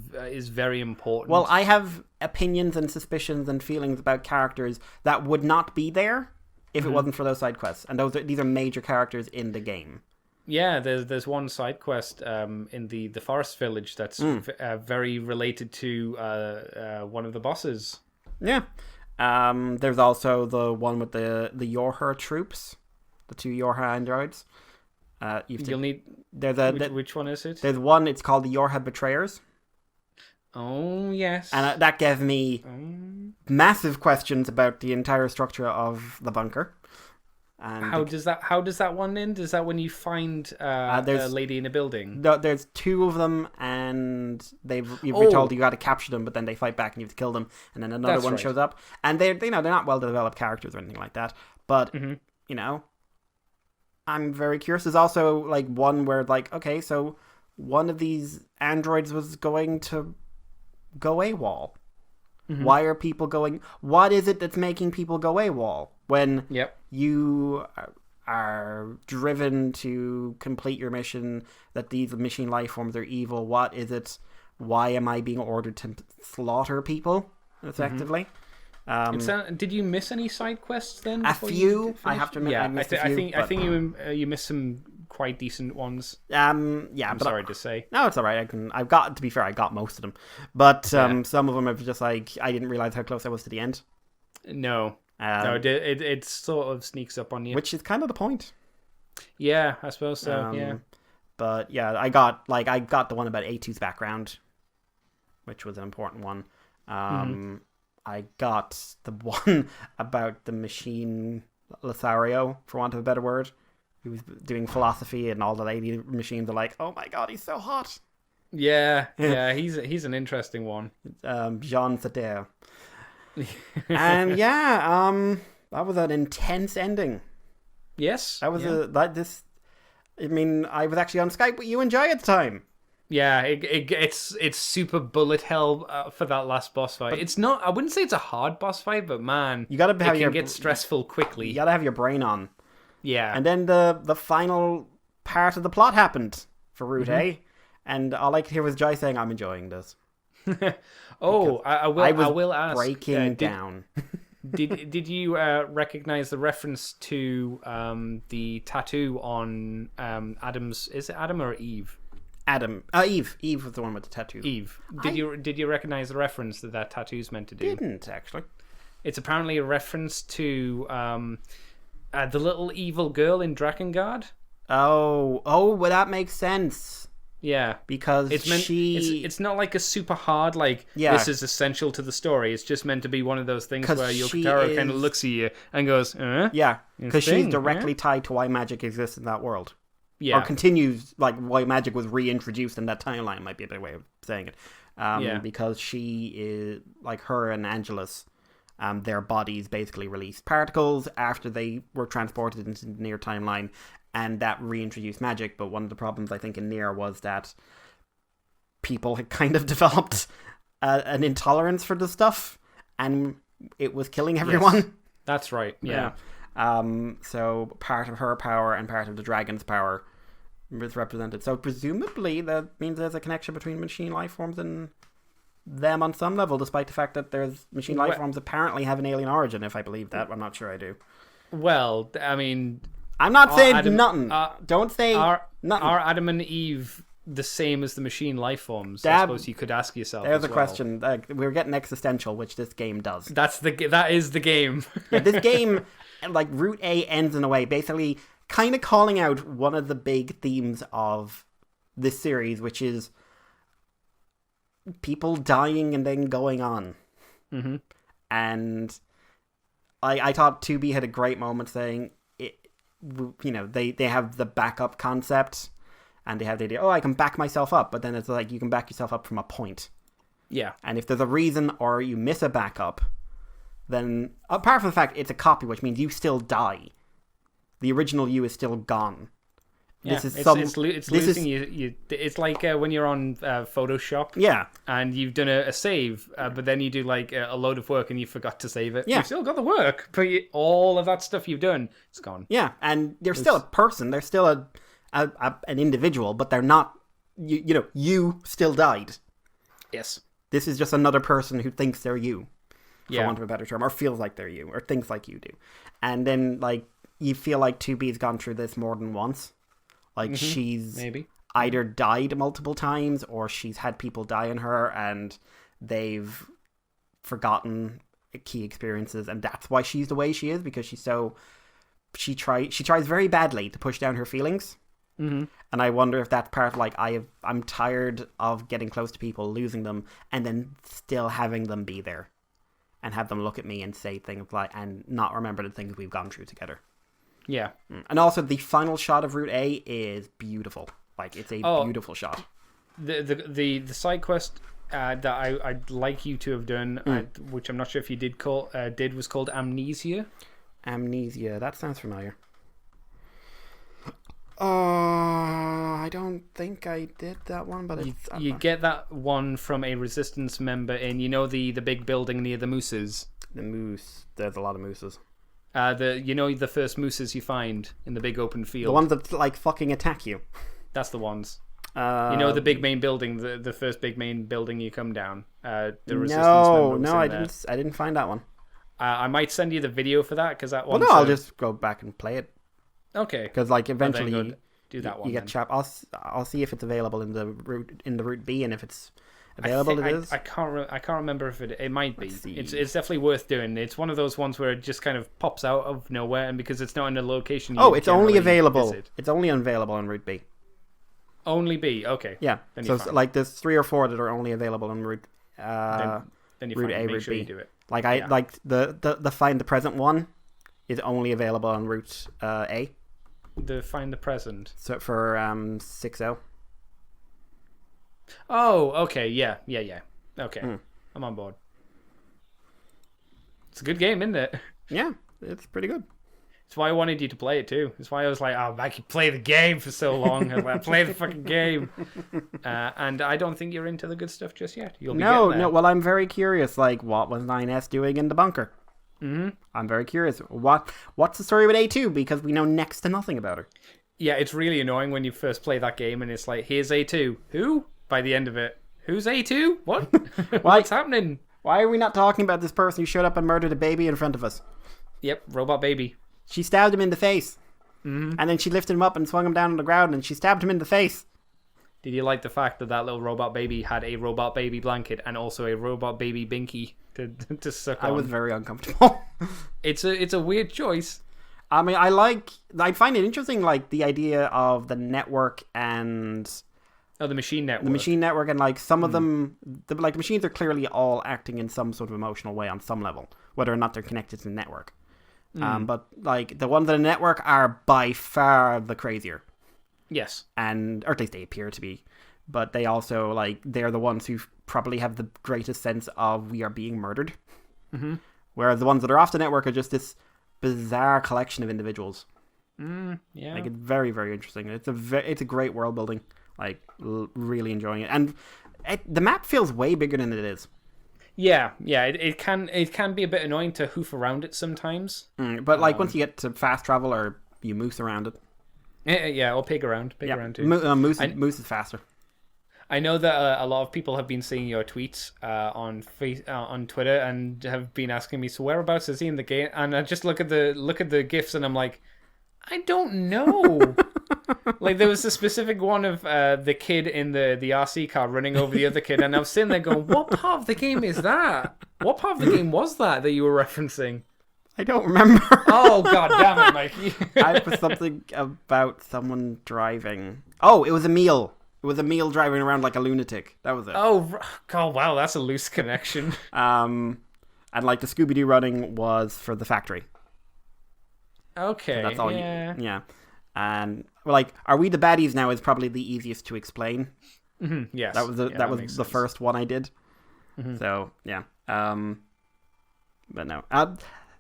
very important. Well, I have opinions and suspicions and feelings about characters that would not be there if it wasn't for those side quests, and these are major characters in the game. Yeah, there's one side quest in the forest village that's very related to one of the bosses. Yeah. There's also the one with the Yorha troops, the 2 Yorha androids. You'll need. Which one is it? There's one. It's called the Yorha Betrayers. Oh yes. And that gave me massive questions about the entire structure of the bunker. And how does that one end? Is that when you find a lady in a building? There's 2 of them, and you've been told you got to capture them, but then they fight back and you have to kill them, and then another one shows up, and they're not well developed characters or anything like that. But I'm very curious. There's also like one where like, okay, so one of these androids was going to go AWOL. Why are people going? What is it that's making people go AWOL when you are driven to complete your mission? That these machine life forms are evil. What is it? Why am I being ordered to slaughter people effectively? Did you miss any side quests then? A few. I have to admit, I missed a few. I think you missed some quite decent ones. I'm sorry to say. No, it's all right. I got most of them, but some of them are just like I didn't realize how close I was to the end. No, it sort of sneaks up on you, which is kind of the point. Yeah, I suppose so. Yeah, but yeah, I got the one about A2's background, which was an important one. I got the one about the machine Lothario, for want of a better word, who was doing philosophy, and all the lady machines are like, "Oh my god, he's so hot." Yeah, he's an interesting one. Jean Sater. And that was an intense ending. Yes, that was I mean, I was actually on Skype with you and Jay at the time. Yeah, it's super bullet hell for that last boss fight. But it's not. I wouldn't say it's a hard boss fight, but man, you gotta have it can get stressful quickly. You gotta have your brain on. Yeah, and then the final part of the plot happened for Route A, and all I could hear was Jai saying, "I'm enjoying this." I will ask. Breaking down. Did you recognize the reference to the tattoo on Adam's? Is it Adam or Eve? Adam. Eve. Eve was the one with the tattoo. Eve. Did you recognize the reference that tattoo's meant to do? Didn't actually. It's apparently a reference to the little evil girl in Drakengard. Oh, well, that makes sense. Yeah, because it's not like a super hard this is essential to the story. It's just meant to be one of those things where Yokotaro kind of looks at you and goes, yeah, because she's directly tied to why magic exists in that world. Yeah, or continues why magic was reintroduced in that timeline might be a better way of saying it. Because she is her and Angelus. Their bodies basically released particles after they were transported into the Nier timeline, and that reintroduced magic. But one of the problems I think in Nier was that people had kind of developed an intolerance for the stuff, and it was killing everyone. Yes, that's right. Yeah. So part of her power and part of the dragon's power was represented. So presumably that means there's a connection between machine life forms and them on some level, despite the fact that there's machine life forms apparently have an alien origin, if I believe that. I'm not sure I do. Well, I mean, I'm not saying nothing. Don't say nothing. Are Adam and Eve the same as the machine life forms? I Dab- suppose you could ask yourself. There's as a well. question. We're getting existential, which this game does. That is the game. Yeah, this game, like Route A ends in a way, basically kind of calling out one of the big themes of this series, which is people dying and then going on. Mm-hmm. And I thought 2B had a great moment saying, they have the backup concept, and they have the idea, I can back myself up, but then it's like, you can back yourself up from a point. Yeah. And if there's a reason or you miss a backup, then, apart from the fact it's a copy, which means you still die, the original you is still gone. Yeah, This is it's losing you. It's like when you're on Photoshop, yeah, and you've done a save, but then you do like a load of work and you forgot to save it. Yeah. You've still got the work, but all of that stuff you've done, it's gone. yeah, and they're still a person. They're still an individual, but they're not. You still died. Yes. This is just another person who thinks they're you, for Yeah. want of a better term, or feels like they're you, or thinks like you do. And then, like, you feel like 2B's gone through this more than once. Like, she's Maybe. either died multiple times, or she's had people die on her, and they've forgotten key experiences, and that's why she's the way she is, because she tries very badly to push down her feelings. Mm-hmm. And I wonder if that's part of, like, I'm tired of getting close to people, losing them, and then still having them be there and have them look at me and say things like, and not remember the things we've gone through together. Yeah. And also, the final shot of Route A is beautiful. Like, it's a beautiful shot. The side quest that I'd like you to have done, which I'm not sure if you did, was called Amnesia. Amnesia. That sounds familiar. I don't think I did that one, but You get that one from a Resistance member in, the big building near the mooses. The moose. There's a lot of mooses. The first mooses you find in the big open field. The ones that, like, fucking attack you. That's the ones. The big main building, the first big main building you come down. The Resistance member was in there. I didn't find that one. I might send you the video for that, because that one. Well, no, I'll just go back and play it. Okay. Because, like, eventually do that one. You get chap. I'll see if it's available in the route B, and if it's available, it is. I can't remember if it might be. Let's see. It's definitely worth doing. It's one of those ones where it just kind of pops out of nowhere, and because it's not in a location. It's only generally available. visit. It's only available on Route B. Only B. Okay. Yeah. Then So you're fine. like, there's 3 or 4 that are only available on Route. Then you Route A, make Route sure B. you do it. Like Yeah. like the Find the Present one is only available on Route A. The Find the Present. So for 6.0. Oh, okay. Yeah. Okay. I'm on board. It's a good game, isn't it? Yeah, it's pretty good. It's why I wanted you to play it too. It's why I was like, I could play the game for so long. I was like, play the fucking game. And I don't think you're into the good stuff just yet. You'll be getting there. No. Well, I'm very curious. Like, what was 9S doing in the bunker? Mm-hmm. I'm very curious. What's the story with A2? Because we know next to nothing about her. Yeah, it's really annoying when you first play that game and it's like, here's A2. Who? By the end of it, who's A2? What? What's happening? Why are we not talking about this person who showed up and murdered a baby in front of us? Yep, robot baby. She stabbed him in the face. Mm-hmm. And then she lifted him up and swung him down on the ground, and she stabbed him in the face. Did you like the fact that little robot baby had a robot baby blanket and also a robot baby binky to suck on? I was very uncomfortable. It's a weird choice. I mean, I find it interesting, like, the idea of the network and... Oh, the machine network. The machine network, and, like, some of them... the machines are clearly all acting in some sort of emotional way on some level, whether or not they're connected to the network. But, like, the ones on the network are by far the crazier. Yes. Or at least they appear to be. But they also, like, they're the ones who probably have the greatest sense of we are being murdered. Mm-hmm. Whereas the ones that are off the network are just this bizarre collection of individuals. Yeah. Like, it's very, very interesting. It's a great world building. Like, really enjoying it. And the map feels way bigger than it is. Yeah. It can be a bit annoying to hoof around it sometimes. But, like, once you get to fast travel or you moose around it. Yeah, or pig around too. Moose is faster. I know that a lot of people have been seeing your tweets on Twitter and have been asking me, so whereabouts is he in the game? And I just look at the GIFs and I'm like, I don't know. Like, there was a specific one of the kid in the RC car running over the other kid, and I was sitting there going, what part of the game is that? What part of the game was that you were referencing? I don't remember. Oh, god damn it, Mikey. I was something about someone driving. Oh, it was a meal. It was a meal driving around like a lunatic. That was it. Oh, god, wow, that's a loose connection. And like the Scooby-Doo running was for the factory. Okay, So that's all yeah. Yeah. And like, are we the baddies now is probably the easiest to explain. Mm-hmm, yes. That was the makes the sense. first one I did. Mm-hmm. So yeah. But no.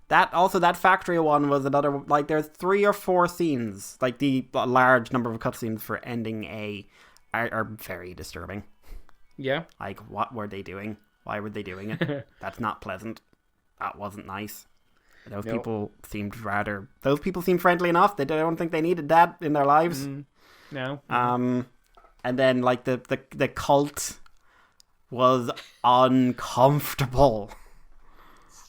That factory one was another, like, there's 3 or 4 scenes, like the large number of cutscenes for ending are very disturbing. Yeah. Like, what were they doing? Why were they doing it? That's not pleasant. That wasn't nice. Those people seemed friendly enough. They don't think they needed that in their lives. No. And then like the cult was uncomfortable.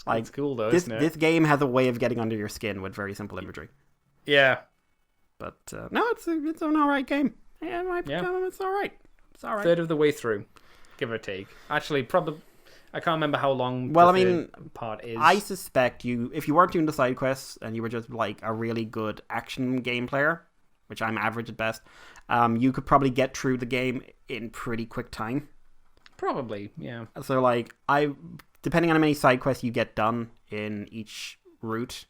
Like, it's cool though, this isn't it? this game has a way of getting under your skin with very simple imagery. Yeah. But no, it's an alright game. Yeah, it's alright. It's alright. Third of the way through, give or take. Actually, probably I can't remember how long. Well, the I mean, third part is. I suspect if you weren't doing the side quests and you were just like a really good action game player, which I'm average at best, you could probably get through the game in pretty quick time. Probably, yeah. So like depending on how many side quests you get done in each route,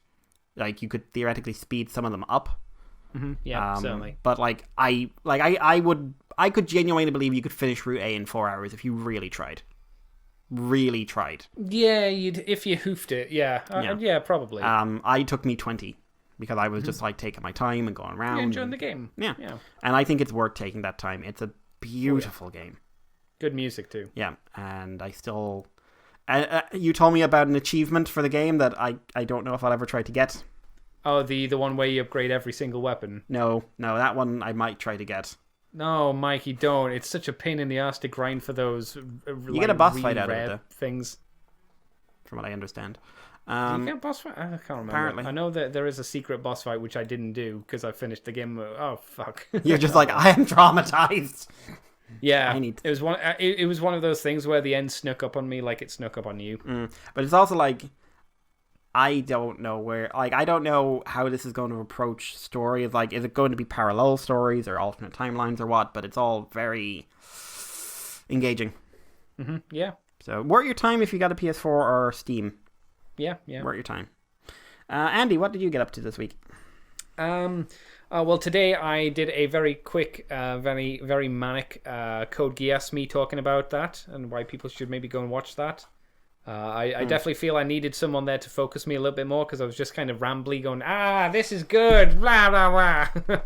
like you could theoretically speed some of them up. Mm-hmm. Yeah, certainly. But like I could genuinely believe you could finish Route A in 4 hours if you really tried. Really tried. Yeah, if you hoofed it, yeah. Yeah, probably. I took me 20 because I was just like taking my time and going around. You're enjoying the game. Yeah. Yeah. And I think it's worth taking that time. It's a beautiful game. Good music too. Yeah, and I still... you told me about an achievement for the game that I don't know if I'll ever try to get. Oh, the one where you upgrade every single weapon. No, that one I might try to get. No, Mikey, don't. It's such a pain in the ass to grind for those. You get a boss fight out of it, though. Things. From what I understand. Do you get a boss fight? I can't remember. Apparently. I know that there is a secret boss fight which I didn't do because I finished the game. Oh fuck! You're just like, I am traumatized. Yeah, it was one. It was one of those things where the end snuck up on me, like it snuck up on you. But it's also like, I don't know I don't know how this is going to approach stories. Like, is it going to be parallel stories or alternate timelines or what? But it's all very engaging. Mm-hmm. Yeah. So, worth your time if you got a PS4 or Steam. Yeah. Worth your time. Andy, what did you get up to this week? Well, today I did a very quick, very, very manic Code Geass, me talking about that and why people should maybe go and watch that. I definitely feel I needed someone there to focus me a little bit more because I was just kind of rambly going, this is good, blah, blah, blah.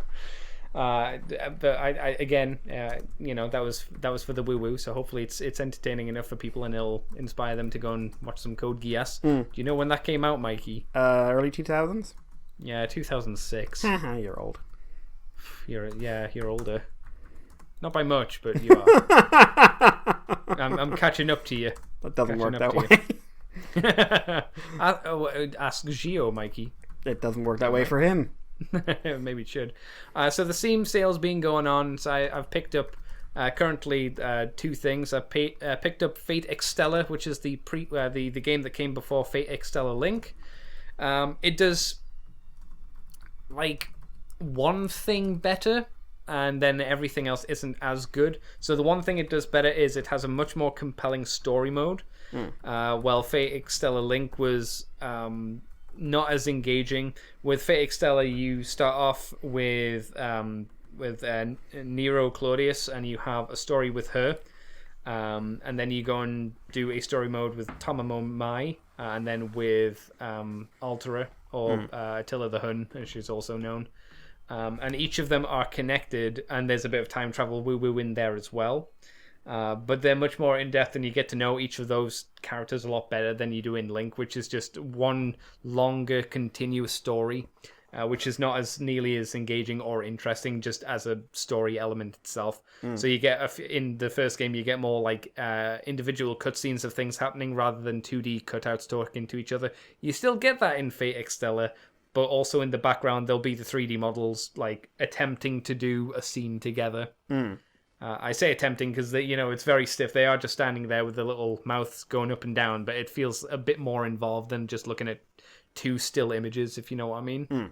But I again, that was for the woo-woo, so hopefully it's entertaining enough for people and it'll inspire them to go and watch some Code Geass. Do you know when that came out, Mikey? Early 2000s? Yeah, 2006. You're old. You're older. Not by much, but you are. I'm catching up to you. That doesn't work that way. Ask Gio, Mikey. It doesn't work that way for him. Maybe it should. So the Steam sale's been going on. So I've picked up currently 2 things. I picked up Fate Extella, which is the game that came before Fate Extella Link. It does like one thing better, and then everything else isn't as good. So the one thing it does better is it has a much more compelling story mode. While Fate Extella Link was not as engaging. With Fate Extella, you start off with Nero Claudius, and you have a story with her. And then you go and do a story mode with Tomomo Mai, and then with Altera, or Attila the Hun, as she's also known. And each of them are connected, and there's a bit of time travel woo-woo in there as well. But they're much more in-depth, and you get to know each of those characters a lot better than you do in Link, which is just one longer, continuous story, which is not as nearly as engaging or interesting just as a story element itself. So you get, in the first game, you get more like individual cutscenes of things happening rather than 2D cutouts talking to each other. You still get that in Fate Extella, but also in the background there'll be the 3D models like attempting to do a scene together. I say attempting because it's very stiff. They are just standing there with the little mouths going up and down, but it feels a bit more involved than just looking at two still images, if you know what I mean.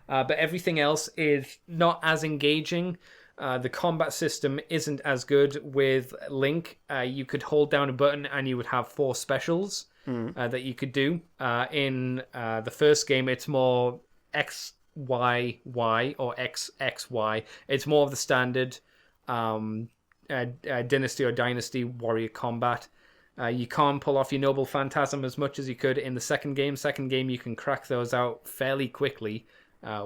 But everything else is not as engaging. The combat system isn't as good with Link. You could hold down a button and you would have 4 specials that you could do. In the first game, it's more X, Y, Y, or X, X, Y. It's more of the standard Dynasty or Dynasty warrior combat. You can't pull off your Noble Phantasm as much as you could in the second game. Second game, you can crack those out fairly quickly.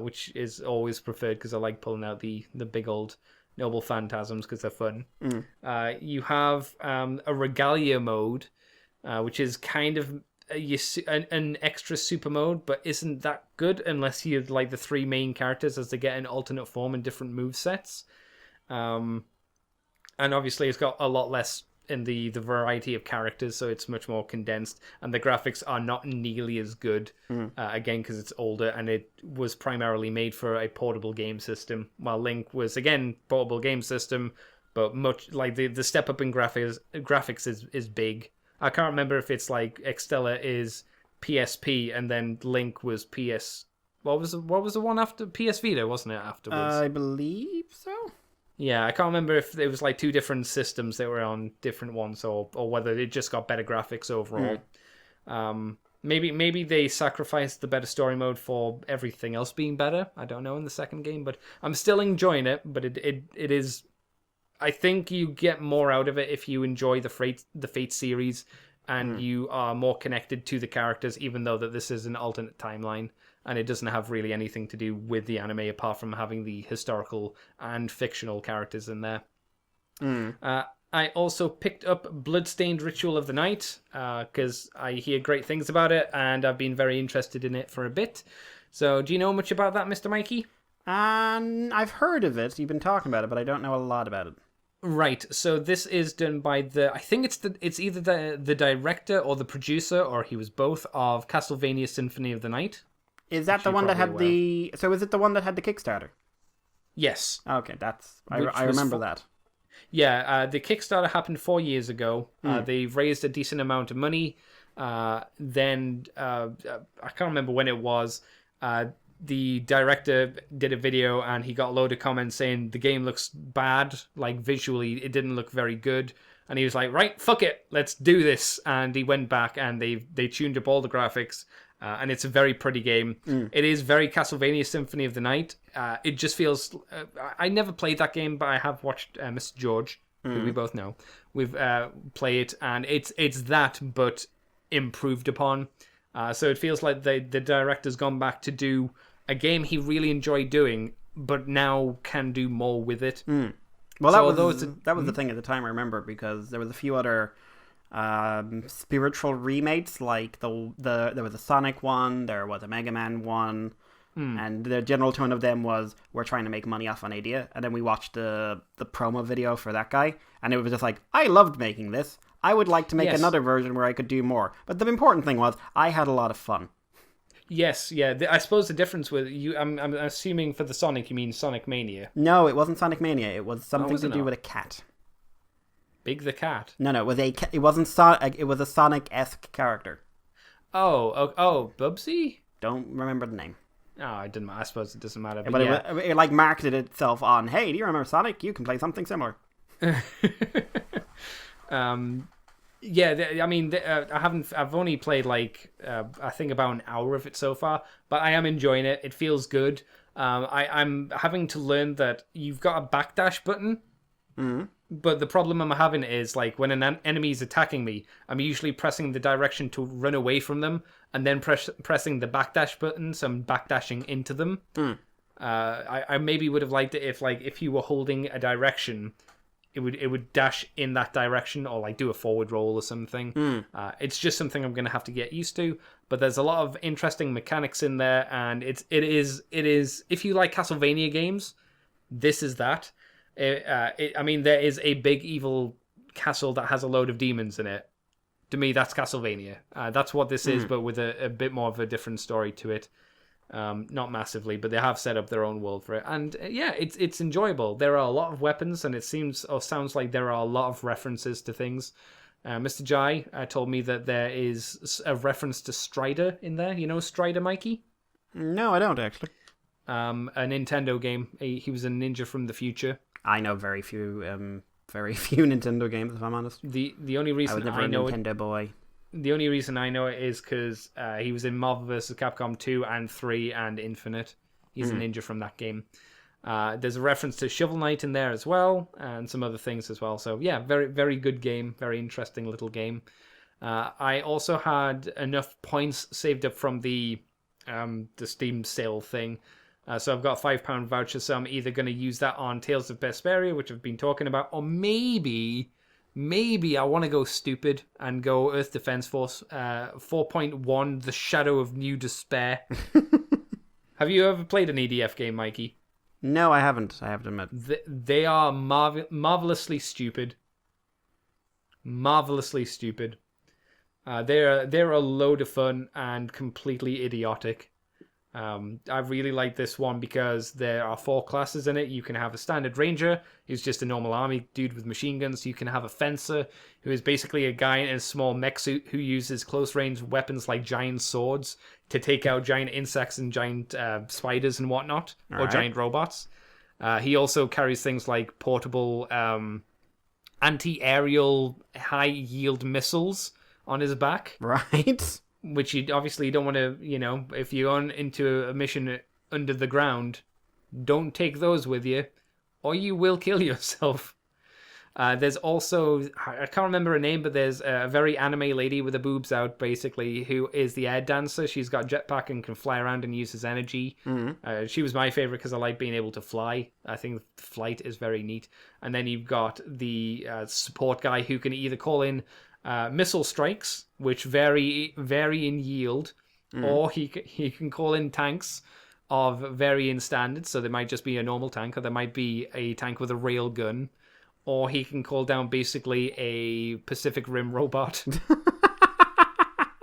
Which is always preferred because I like pulling out the big old Noble Phantasms because they're fun. You have a Regalia mode, which is kind of an extra super mode, but isn't that good unless you like the 3 main characters as they get an alternate form and different movesets. And obviously it's got a lot less in the variety of characters, so it's much more condensed, and the graphics are not nearly as good, again, because it's older, and it was primarily made for a portable game system, while Link was, again, portable game system, but much, like, the step up in graphics is big. I can't remember if it's, like, Extella is PSP, and then Link was PS... What was the one after? PS Vita, wasn't it, afterwards? I believe so. Yeah, I can't remember if it was like 2 different systems that were on different ones, or whether it just got better graphics overall. Maybe they sacrificed the better story mode for everything else being better. I don't know in the second game, but I'm still enjoying it. But it is, I think you get more out of it if you enjoy the Fate series and you are more connected to the characters, even though that this is an alternate timeline. And it doesn't have really anything to do with the anime apart from having the historical and fictional characters in there. I also picked up Bloodstained Ritual of the Night because I hear great things about it and I've been very interested in it for a bit. So do you know much about that, Mr. Mikey? I've heard of it. You've been talking about it, but I don't know a lot about it. Right, so this is done by I think it's either the director or the producer, or he was both, of Castlevania Symphony of the Night. Is that the one that had the... So is it the one that had the Kickstarter? Yes. Okay, I remember that. Yeah, the Kickstarter happened 4 years ago. They raised a decent amount of money. Then, I can't remember when it was, the director did a video and he got a load of comments saying the game looks bad, like visually it didn't look very good. And he was like, right, fuck it, let's do this. And he went back and they tuned up all the graphics. And it's a very pretty game. It is very Castlevania Symphony of the Night. It just feels... I never played that game, but I have watched Mr. George, who we both know. We've played it, and it's that, but improved upon. So it feels like the director's gone back to do a game he really enjoyed doing, but now can do more with it. Well, that was the thing at the time, I remember, because there was a few other... spiritual remakes, like there was a Sonic one, there was a Mega Man one, and the general tone of them was, we're trying to make money off an idea. And then we watched the promo video for that guy, and it was just like, I loved making this, I would like to make another version where I could do more. But the important thing was, I had a lot of fun. Yes, yeah. I suppose the difference with you, I'm assuming for the Sonic you mean Sonic Mania. No, it wasn't Sonic Mania, it was something to do with a cat. Big the Cat. No, it wasn't Sonic. It was a Sonic-esque character. Oh, Bubsy? Don't remember the name. Oh, it didn't matter. I suppose it doesn't matter. But yeah. it like marketed itself on, hey, do you remember Sonic? You can play something similar. Yeah, I mean, I've only played like I think about an hour of it so far, but I am enjoying it. It feels good. I'm having to learn that you've got a backdash button. But the problem I'm having is, like, when an enemy is attacking me, I'm usually pressing the direction to run away from them, and then pressing the backdash button, so I'm backdashing into them. I maybe would have liked it if you were holding a direction, it would dash in that direction, or like do a forward roll or something. It's just something I'm going to have to get used to. But there's a lot of interesting mechanics in there, and it is if you like Castlevania games, this is that. I mean, there is a big evil castle that has a load of demons in it. To me, that's Castlevania. That's what this is, but with a bit more of a different story to it. Not massively, but they have set up their own world for it. And yeah, it's enjoyable. There are a lot of weapons, and it seems or sounds like there are a lot of references to things. Mr. Jai told me that there is a reference to Strider in there. You know Strider, Mikey? No, I don't actually. A Nintendo game. He was a ninja from the future. I know very few Nintendo games, if I'm honest. The only reason I was never I a know Nintendo boy. The only reason I know it is because he was in Marvel vs. Capcom 2 and 3 and Infinite. He's a ninja from that game. There's a reference to Shovel Knight in there as well, and some other things as well. So yeah, very, very good game. Very interesting little game. I also had enough points saved up from the Steam sale thing. So I've got a £5 voucher, so I'm either going to use that on Tales of Vesperia, which I've been talking about, or maybe I want to go stupid and go Earth Defense Force 4.1, The Shadow of New Despair. Have you ever played an EDF game, Mikey? No, I haven't. I have to admit. They are marvelously stupid. Marvelously stupid. They're a load of fun and completely idiotic. I really like this one because there are 4 classes in it. You can have a standard ranger, who's just a normal army dude with machine guns. You can have a fencer, who is basically a guy in a small mech suit who uses close range weapons like giant swords to take out giant insects and giant spiders and whatnot, or giant robots. He also carries things like portable anti-aerial high-yield missiles on his back. Right. Which you obviously don't want to, if you're on into a mission under the ground, don't take those with you, or you will kill yourself. There's also, I can't remember her name, but there's a very anime lady with the boobs out, basically, who is the air dancer. She's got jetpack and can fly around and uses energy. Mm-hmm. She was my favorite because I like being able to fly. I think flight is very neat. And then you've got the support guy who can either call in missile strikes, which vary in yield, or he can call in tanks of varying standards. So there might just be a normal tank, or there might be a tank with a rail gun, or he can call down basically a Pacific Rim robot.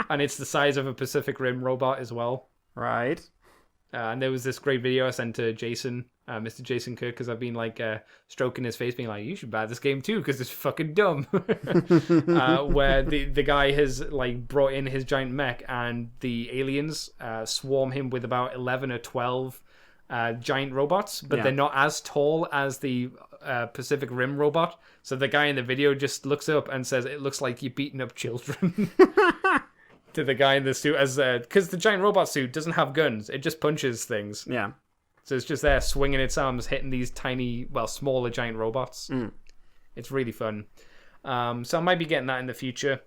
And it's the size of a Pacific Rim robot as well. Right. And there was this great video I sent to Jason, Mr. Jason Kirk, because I've been stroking his face, being like, "You should buy this game too, because it's fucking dumb." Where the guy has brought in his giant mech, and the aliens swarm him with about 11 or 12 giant robots, but they're not as tall as the Pacific Rim robot. So the guy in the video just looks up and says, "It looks like you're beating up children." To the guy in the suit, as because the giant robot suit doesn't have guns, it just punches things. Yeah. So it's just there swinging its arms, hitting these tiny, smaller giant robots. It's really fun. So I might be getting that in the future,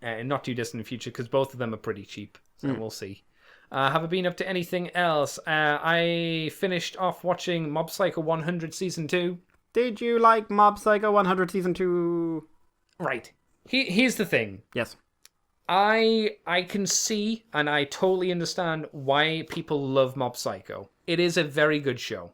in not too distant future, because both of them are pretty cheap. So we'll see. Have I been up to anything else? I finished off watching Mob Psycho 100 Season 2. Did you like Mob Psycho 100 Season 2? Right. Here's the thing. Yes. I can see and I totally understand why people love Mob Psycho. It is a very good show.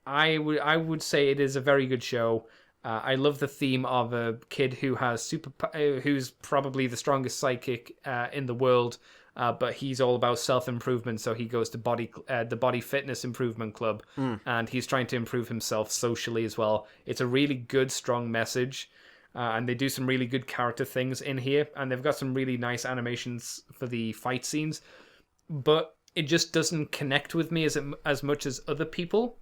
I would say it is a very good show. I love the theme of a kid who has who's probably the strongest psychic in the world, but he's all about self-improvement. So he goes to the Body Fitness Improvement Club, and he's trying to improve himself socially as well. It's a really good, strong message. And they do some really good character things in here. And they've got some really nice animations for the fight scenes. But it just doesn't connect with me as much as other people.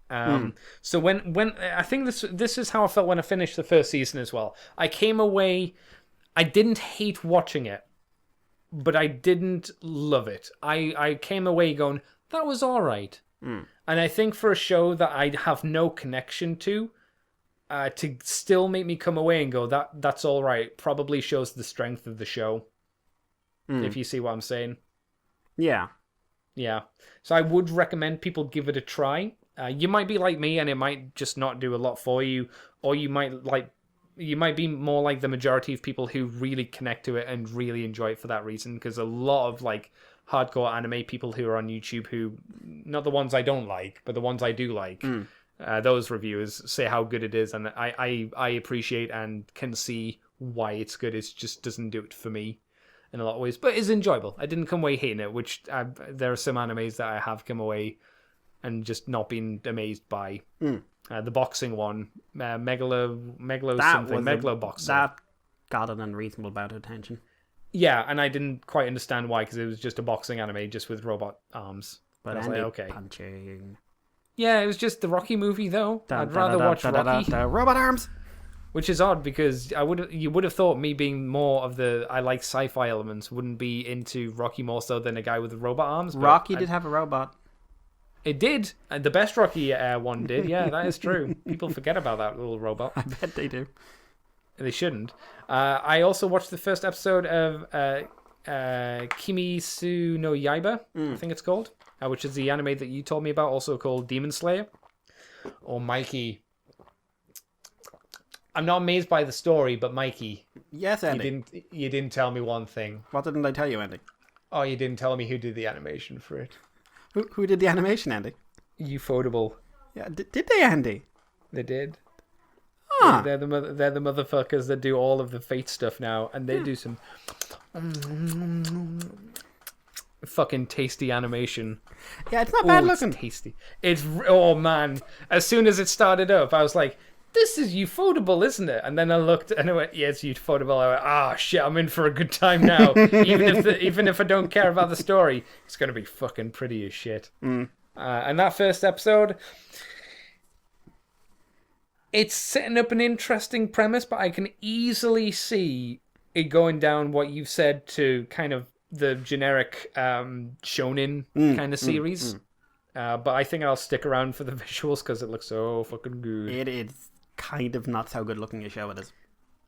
So when I think this is how I felt when I finished the first season as well. I came away, I didn't hate watching it, but I didn't love it. I came away going, that was all right. And I think for a show that I have no connection to still make me come away and go, that's all right, probably shows the strength of the show. If you see what I'm saying. Yeah. So I would recommend people give it a try. You might be like me and it might just not do a lot for you, or you might be more like the majority of people who really connect to it and really enjoy it for that reason, because a lot of hardcore anime people who are on YouTube, who, not the ones I don't like, but the ones I do like, those reviewers say how good it is, and I appreciate and can see why it's good. It just doesn't do it for me. in a lot of ways, but it's enjoyable. I didn't come away hating it, which there are some animes that I have come away and just not been amazed by. The boxing one, Megalo Boxer. That got an unreasonable amount of attention. Yeah, and I didn't quite understand why, because it was just a boxing anime just with robot arms. But I was Andy like, okay. punching. Yeah, it was just the Rocky movie, though. I'd rather watch Rocky. Robot arms! Which is odd, because you would have thought me being more of I like sci-fi elements wouldn't be into Rocky more so than a guy with robot arms. Rocky did have a robot. It did. And the best Rocky one did. Yeah, that is true. People forget about that little robot. I bet they do. They shouldn't. I also watched the first episode of Kimetsu no Yaiba, I think it's called, which is the anime that you told me about, also called Demon Slayer. Or Mikey. I'm not amazed by the story, but Mikey. Yes, Andy. You didn't tell me one thing. What didn't I tell you, Andy? Oh, you didn't tell me who did the animation for it. Who did the animation, Andy? Ufotable. Yeah, did they, Andy? They did. Huh. They're the motherfuckers that do all of the Fate stuff now, and they do some fucking tasty animation. Yeah, it's not bad It's looking. tasty. Oh man! As soon as it started up, I was like, "This is Ufotable, isn't it?" And then I looked, and I went, "Yeah, it's Ufotable." I went, "Ah, shit! I'm in for a good time now. even if I don't care about the story, it's gonna be fucking pretty as shit." And that first episode. It's setting up an interesting premise, but I can easily see it going down what you've said to kind of the generic shonen kind of series. But I think I'll stick around for the visuals because it looks so fucking good. It is kind of not so good looking a show it is.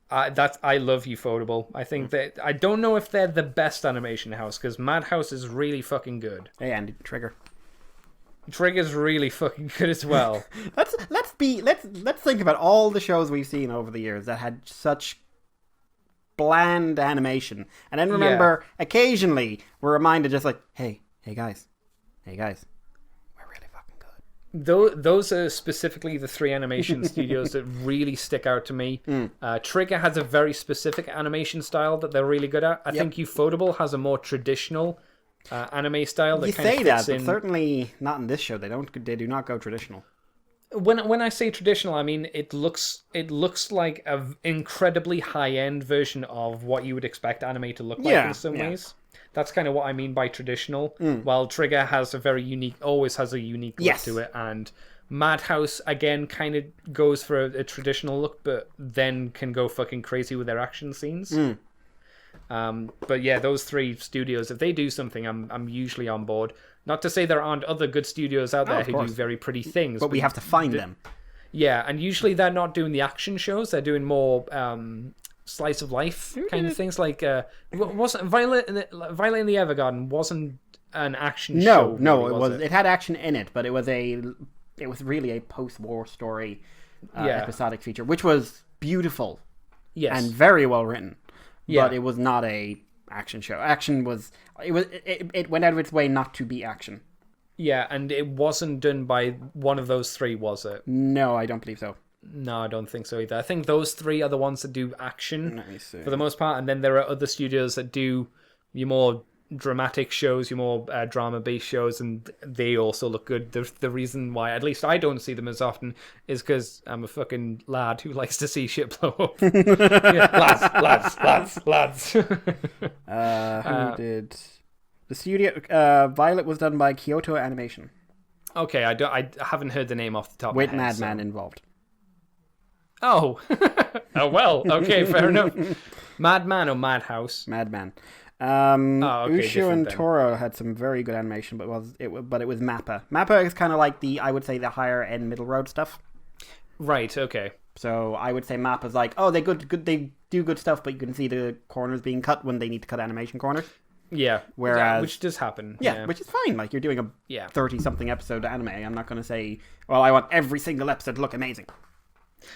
I love Ufotable. I think that I don't know if they're the best animation house because Madhouse is really fucking good. Hey, Andy, Trigger. Trigger's really fucking good as well. Let's think about all the shows we've seen over the years that had such bland animation, and then remember occasionally we're reminded just like, hey guys, we're really fucking good. Those are specifically the three animation studios that really stick out to me. Trigger has a very specific animation style that they're really good at. I think Ufotable has a more traditional anime style that you kind of say fits that, in. but certainly not in this show. They do not go traditional. When I say traditional, I mean it looks like an incredibly high end version of what you would expect anime to look like in some ways. That's kind of what I mean by traditional. While Trigger has always has a unique look to it, and Madhouse again kind of goes for a traditional look, but then can go fucking crazy with their action scenes. But yeah, those three studios, if they do something, I'm usually on board. Not to say there aren't other good studios out there who do very pretty things, but we have to find them. Yeah, and usually they're not doing the action shows; they're doing more slice of life kind of things. Like wasn't Violet in the Evergarden wasn't an action show? No, really, it was. It had action in it, but it was really a post-war story episodic feature, which was beautiful, and very well written. But it was not a action show. It went out of its way not to be action. Yeah, and it wasn't done by one of those three, was it? No, I don't believe so. No, I don't think so either. I think those three are the ones that do action Let me see. for the most part, and then there are other studios that do your more dramatic shows, your more drama-based shows, and they also look good. The reason why, at least I don't see them as often, is because I'm a fucking lad who likes to see shit blow up. Lads. Who did the studio? Violet was done by Kyoto Animation. Okay, I haven't heard the name off the top of my with head. Madman involved. Oh. Oh well. Okay, fair enough. Madman or Madhouse? Madman. Okay, Ushu and then. Toro had some very good animation, but it was Mappa. Mappa is kind of like I would say the higher end middle road stuff. Right. Okay. So I would say Mappa's like, oh, they do good stuff, but you can see the corners being cut when they need to cut animation corners. Yeah. Whereas, which does happen. Yeah, which is fine. Like you're doing a 30-something episode anime. I'm not going to say, well, I want every single episode to look amazing.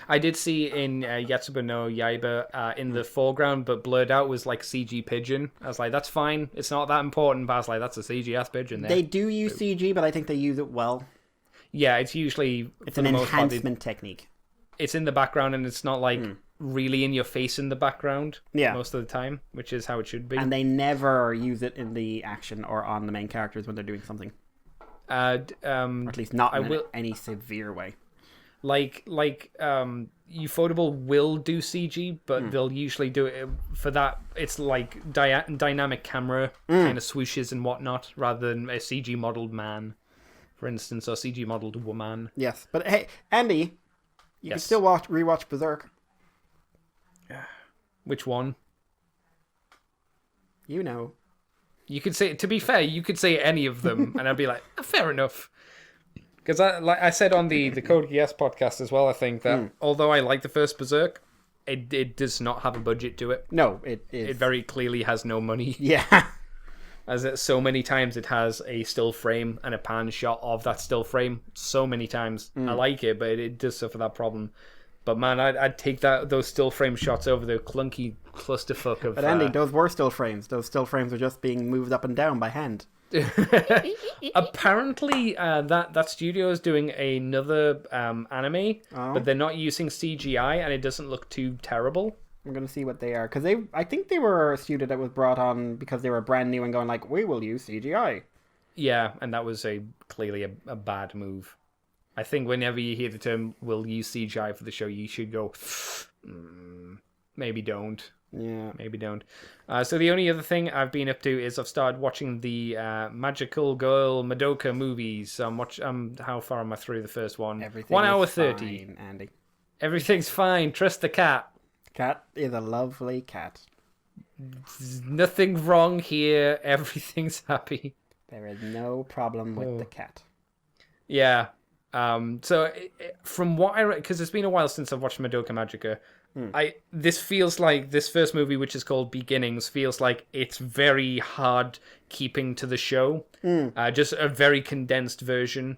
I did see in Yatsuba no Yaiba in the foreground, but blurred out was like CG pigeon. I was like, that's fine. It's not that important, but I was like, that's a CG ass pigeon there. They do use CG, but I think they use it well. Yeah, it's usually... It's an enhancement technique. It's in the background, and it's not like really in your face in the background. Yeah. Most of the time, which is how it should be. And they never use it in the action or on the main characters when they're doing something. Or at least not in any severe way. Like Ufotable will do CG, but they'll usually do it for that. It's like dynamic camera kind of swooshes and whatnot, rather than a CG modeled man, for instance, or CG modeled woman. Yes, but hey, Andy, you can still rewatch Berserk. Which one? You know. You could say, to be fair, you could say any of them, and I'd be like, fair enough. Because like I said on the Code Geass podcast as well, I think that although I like the first Berserk, it does not have a budget to it. No, it is. It very clearly has no money. Yeah. As it, so many times it has a still frame and a pan shot of that still frame. So many times. I like it, but it does suffer that problem. But man, I'd take those still frame shots over the clunky clusterfuck of... But Andy, those were still frames. Those still frames were just being moved up and down by hand. Apparently, that studio is doing another anime, but they're not using CGI, and it doesn't look too terrible. I'm going to see what they are. Because I think they were a studio that was brought on because they were brand new and going like, we will use CGI. Yeah, and that was clearly a bad move. I think whenever you hear the term, we'll use CGI for the show, you should go, maybe don't. Yeah. Maybe don't. So the only other thing I've been up to is I've started watching the Magical Girl Madoka movies. How far am I through the first one? 1 hour 30. Fine, Andy. Everything's fine. Trust the cat. Cat is a lovely cat. There's nothing wrong here. Everything's happy. There is no problem with the cat. Yeah. From what I read, because it's been a while since I've watched Madoka Magica, this feels like this first movie, which is called Beginnings, feels like it's very hard keeping to the show. Just a very condensed version.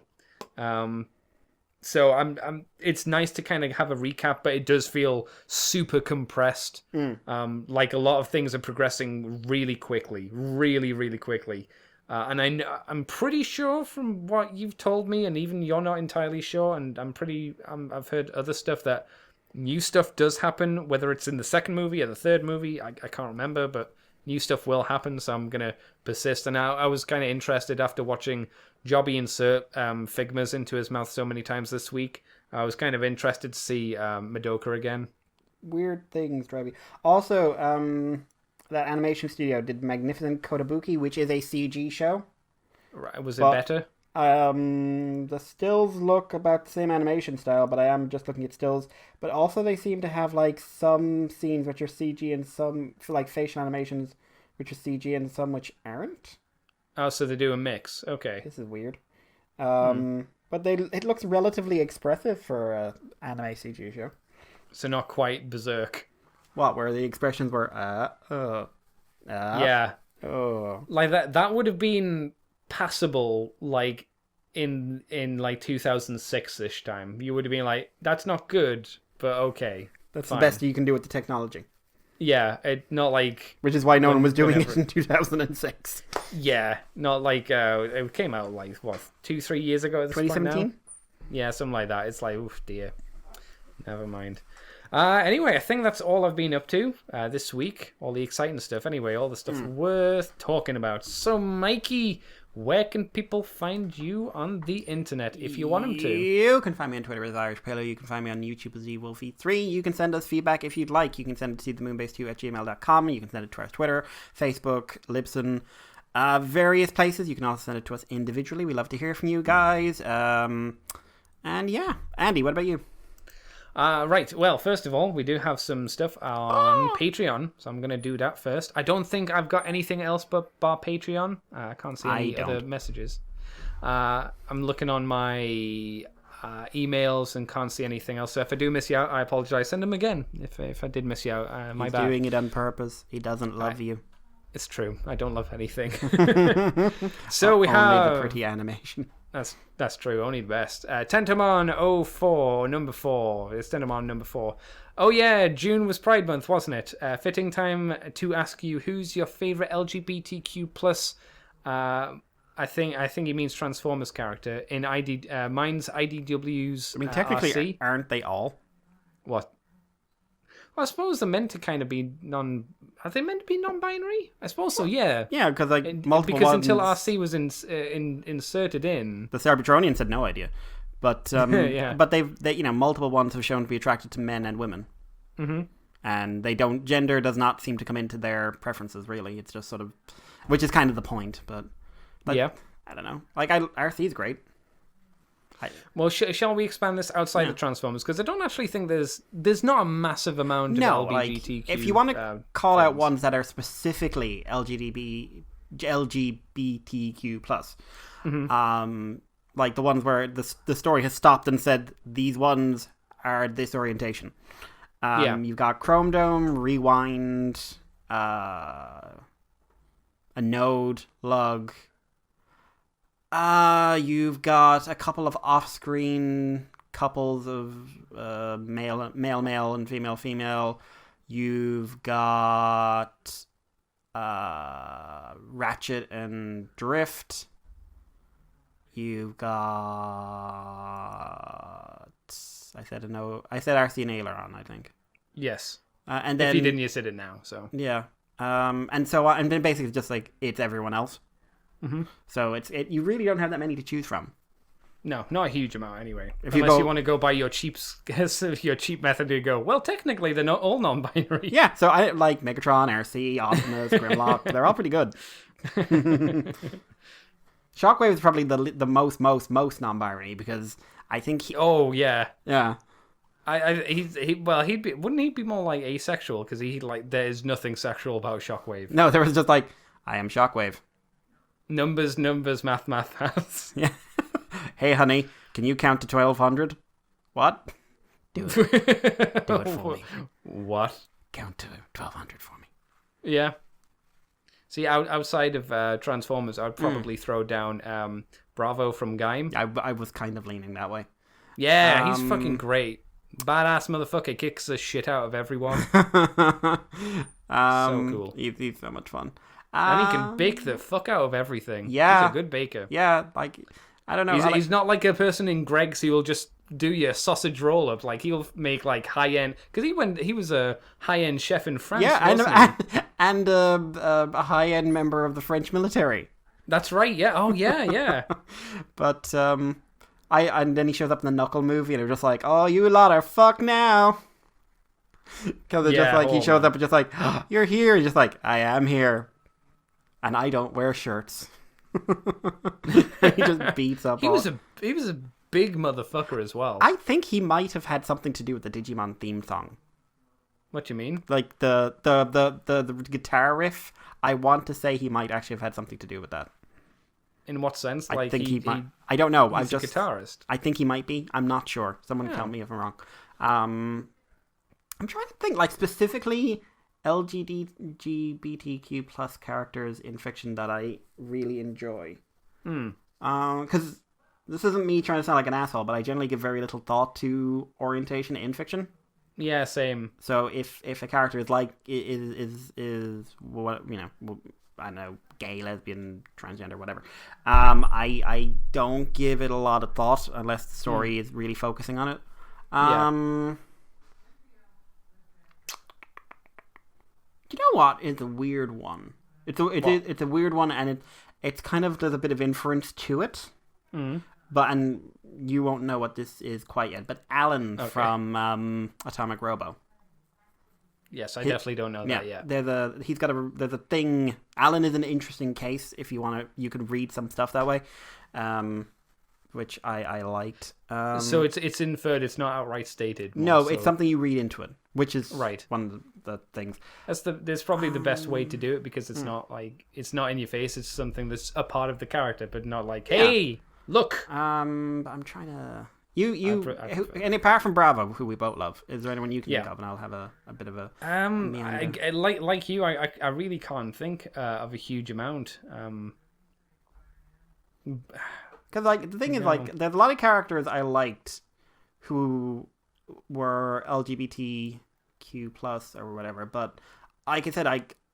So it's nice to kind of have a recap, but it does feel super compressed. Like a lot of things are progressing really quickly, really, really quickly. And I'm pretty sure from what you've told me, and even you're not entirely sure, and I've heard other stuff that new stuff does happen, whether it's in the second movie or the third movie, I can't remember, but new stuff will happen, so I'm going to persist. And I was kind of interested after watching Jobby insert Figmas into his mouth so many times this week. I was kind of interested to see Madoka again. Weird things drive me. Also, that animation studio did Magnificent Kotobuki, which is a CG show. Right, was it better? The stills look about the same animation style, but I am just looking at stills. But also they seem to have like some scenes which are CG and some like facial animations which are CG and some which aren't. Oh, so they do a mix. Okay. This is weird. But it looks relatively expressive for an anime CG show. So not quite Berserk. What, where the expressions were, yeah. Oh. Like that would have been passable, like, in like 2006-ish time. You would have been like, that's not good, but okay. That's fine. The best you can do with the technology. Yeah, not like... Which is why no one was doing it in 2006. Yeah, not like, it came out like, 2-3 years ago at this point now? 2017? Yeah, something like that. It's like, oof, dear. Never mind. Anyway, I think that's all I've been up to this week. All the exciting stuff. Anyway, all the stuff worth talking about. So, Mikey, where can people find you on the internet if you want them to? You can find me on Twitter as Irish Pillow. You can find me on YouTube as eWolfie3. You can send us feedback if you'd like. You can send it to themoonbase2@gmail.com. You can send it to our Twitter, Facebook, Libsyn, various places. You can also send it to us individually. We love to hear from you guys. And yeah, Andy, what about you? Right, well, first of all, we do have some stuff on Patreon, so I'm going to do that first. I don't think I've got anything else but bar Patreon. I can't see any other messages. I'm looking on my emails and can't see anything else, so if I do miss you out, I apologize. Send them again if I did miss you out. My bad. He's doing it on purpose. He doesn't love you. It's true. I don't love anything. So we have... Only the pretty animation. That's true. Only the best. Tentomon 04, number 4. It's Tentomon number 4. Oh yeah, June was Pride Month, wasn't it? Fitting time to ask you who's your favorite LGBTQ plus. I think he means Transformers character in mine's IDW's. I mean, technically, RC. aren't they all? What? Well, I suppose they're meant to kind of be Are they meant to be non-binary? I suppose so. Yeah. Yeah, because like multiple because ones, until RC was inserted in, the Cybertronians had no idea, but Yeah. but they multiple ones have shown to be attracted to men and women, and they don't gender does not seem to come into their preferences really. It's just sort of, which is kind of the point, but yeah. I don't know. Like RC is great. Well, shall we expand this outside the Transformers? Because I don't actually think there's not a massive amount of LGBTQ. If you want to call out films. ones that are specifically LGBTQ plus, like the ones where the story has stopped and said these ones are this orientation. You've got Chrome Dome, Rewind, a Node, Lug. You've got a couple of off-screen couples of male, and female. You've got Ratchet and Drift. You've got I said RC and Aileron, I think. Yes. And then if you didn't, you said it now. So yeah. And then basically just like it's everyone else. So you really don't have that many to choose from. No, not a huge amount anyway. Unless you want to go by your cheap method to go, well, technically they're not all non-binary. Yeah, so I like Megatron, RC, Optimus, Grimlock. They're all pretty good. Shockwave is probably the most non-binary because I think he... Oh yeah. Yeah. Wouldn't he be more like asexual because there's nothing sexual about Shockwave. No, there was just like, I am Shockwave. Numbers, math. Yeah. Hey, honey, can you count to 1,200? What? Do it. Do it for me. What? Count to 1,200 for me. Yeah. See, outside of Transformers, I'd probably throw down Bravo from Gaim. I was kind of leaning that way. Yeah, he's fucking great. Badass motherfucker, kicks the shit out of everyone. So cool. He's so much fun. And he can bake the fuck out of everything. Yeah. He's a good baker. Yeah, like, I don't know. He's not like a person in Greg's who will just do your sausage roll up. Like, he'll make like high end, because he was a high end chef in France. Yeah, and a high end member of the French military. That's right. Yeah. Oh yeah, yeah. But and then he shows up in the Knuckle movie, and they're just like, "Oh, you lot are fucked now." Because they're just like, he shows up and just like, oh, "You're here," and just like, "I am here." And I don't wear shirts. He just beats up. He was a big motherfucker as well. I think he might have had something to do with the Digimon theme song. What do you mean? Like the guitar riff. I want to say he might actually have had something to do with that. In what sense? I think he might. I don't know. He's a guitarist. I think he might be. I'm not sure. Someone tell me if I'm wrong. I'm trying to think, like, specifically LGBTQ plus characters in fiction that I really enjoy. Because this isn't me trying to sound like an asshole, but I generally give very little thought to orientation in fiction. Yeah, same. So if a character is like is what, you know, I don't know, gay, lesbian, transgender, whatever, I don't give it a lot of thought unless the story is really focusing on it. You know what is a weird one? It's a weird one, and it's kind of, there's a bit of inference to it. But and you won't know what this is quite yet. But Alan from Atomic Robo. Yes, I definitely don't know that yet. There's a thing. Alan is an interesting case. If you want to, you can read some stuff that way, which I liked. So it's inferred. It's not outright stated. No, it's something you read into it, which is right. One of the things. That's probably the best way to do it, because it's not like, it's not in your face. It's something that's a part of the character, but not like, hey, look. I'm trying to. And apart from Bravo, who we both love, is there anyone you can think of? And I'll have a bit of a. Like you, I really can't think of a huge amount. Because like the thing is, like, there's a lot of characters I liked who were LGBTQ plus or whatever, but like I said,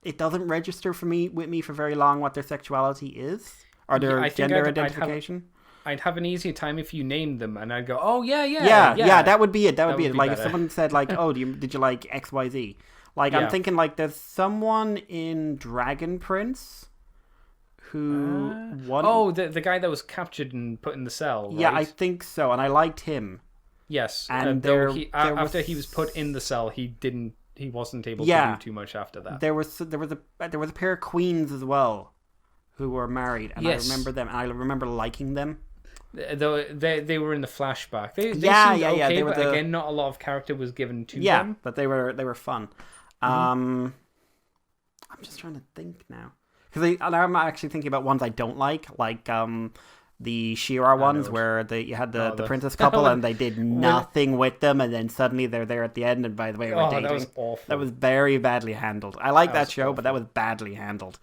it doesn't register with me for very long what their sexuality is or their gender identification. I'd have an easier time if you named them, and I'd go, oh yeah. Yeah, that would be it. That would be it. be Like if better. someone said like, "Oh, did you like XYZ?" Like Yeah. I'm thinking like there's someone in Dragon Prince who won. Oh, the guy that was captured and put in the cell. Right? yeah, I think so, and I liked him. yes. and Though there after was- he was put in the cell, he wasn't able Yeah. to do too much after that. There was a pair of queens as well who were married, and Yes. I remember them. And I remember liking them. Though they were in the flashback. They Yeah, seemed yeah, yeah, okay, they were but the- again, not a lot of character was given to Yeah, them. but they were fun. I'm just trying to think now because I'm actually thinking about ones I don't like the She-Ra ones know. where you had the the- princess couple and they did nothing with them, and then suddenly they're there at the end, and by the way, we're dating. That was awful. That was very badly handled. I like that was show, but that was badly handled.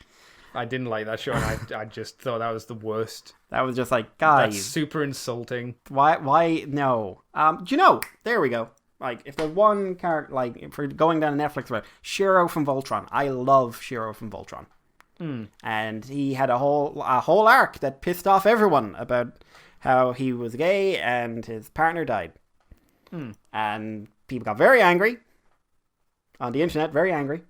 I didn't like that show, and I just thought that was the worst. That was just like, That's guys, super insulting. why no? Do you know? There we go. Like, if there's one character, like, if we're going down a Netflix route, Shiro from Voltron. I love Shiro from Voltron. And he had a whole arc that pissed off everyone about how he was gay and his partner died. And people got very angry on the internet, very angry.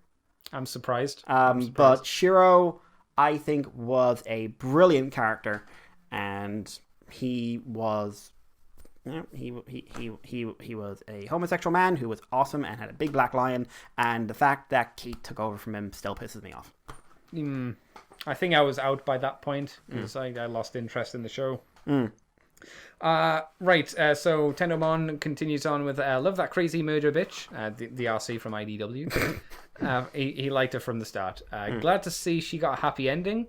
I'm surprised. But Shiro, I think, was a brilliant character, and he was, he was a homosexual man who was awesome and had a big black lion. And the fact that Kate took over from him still pisses me off. I think I was out by that point because I lost interest in the show. Right, so Tendomon continues on with love that crazy murder bitch, the RC from IDW. He liked her from the start. Glad to see she got a happy ending.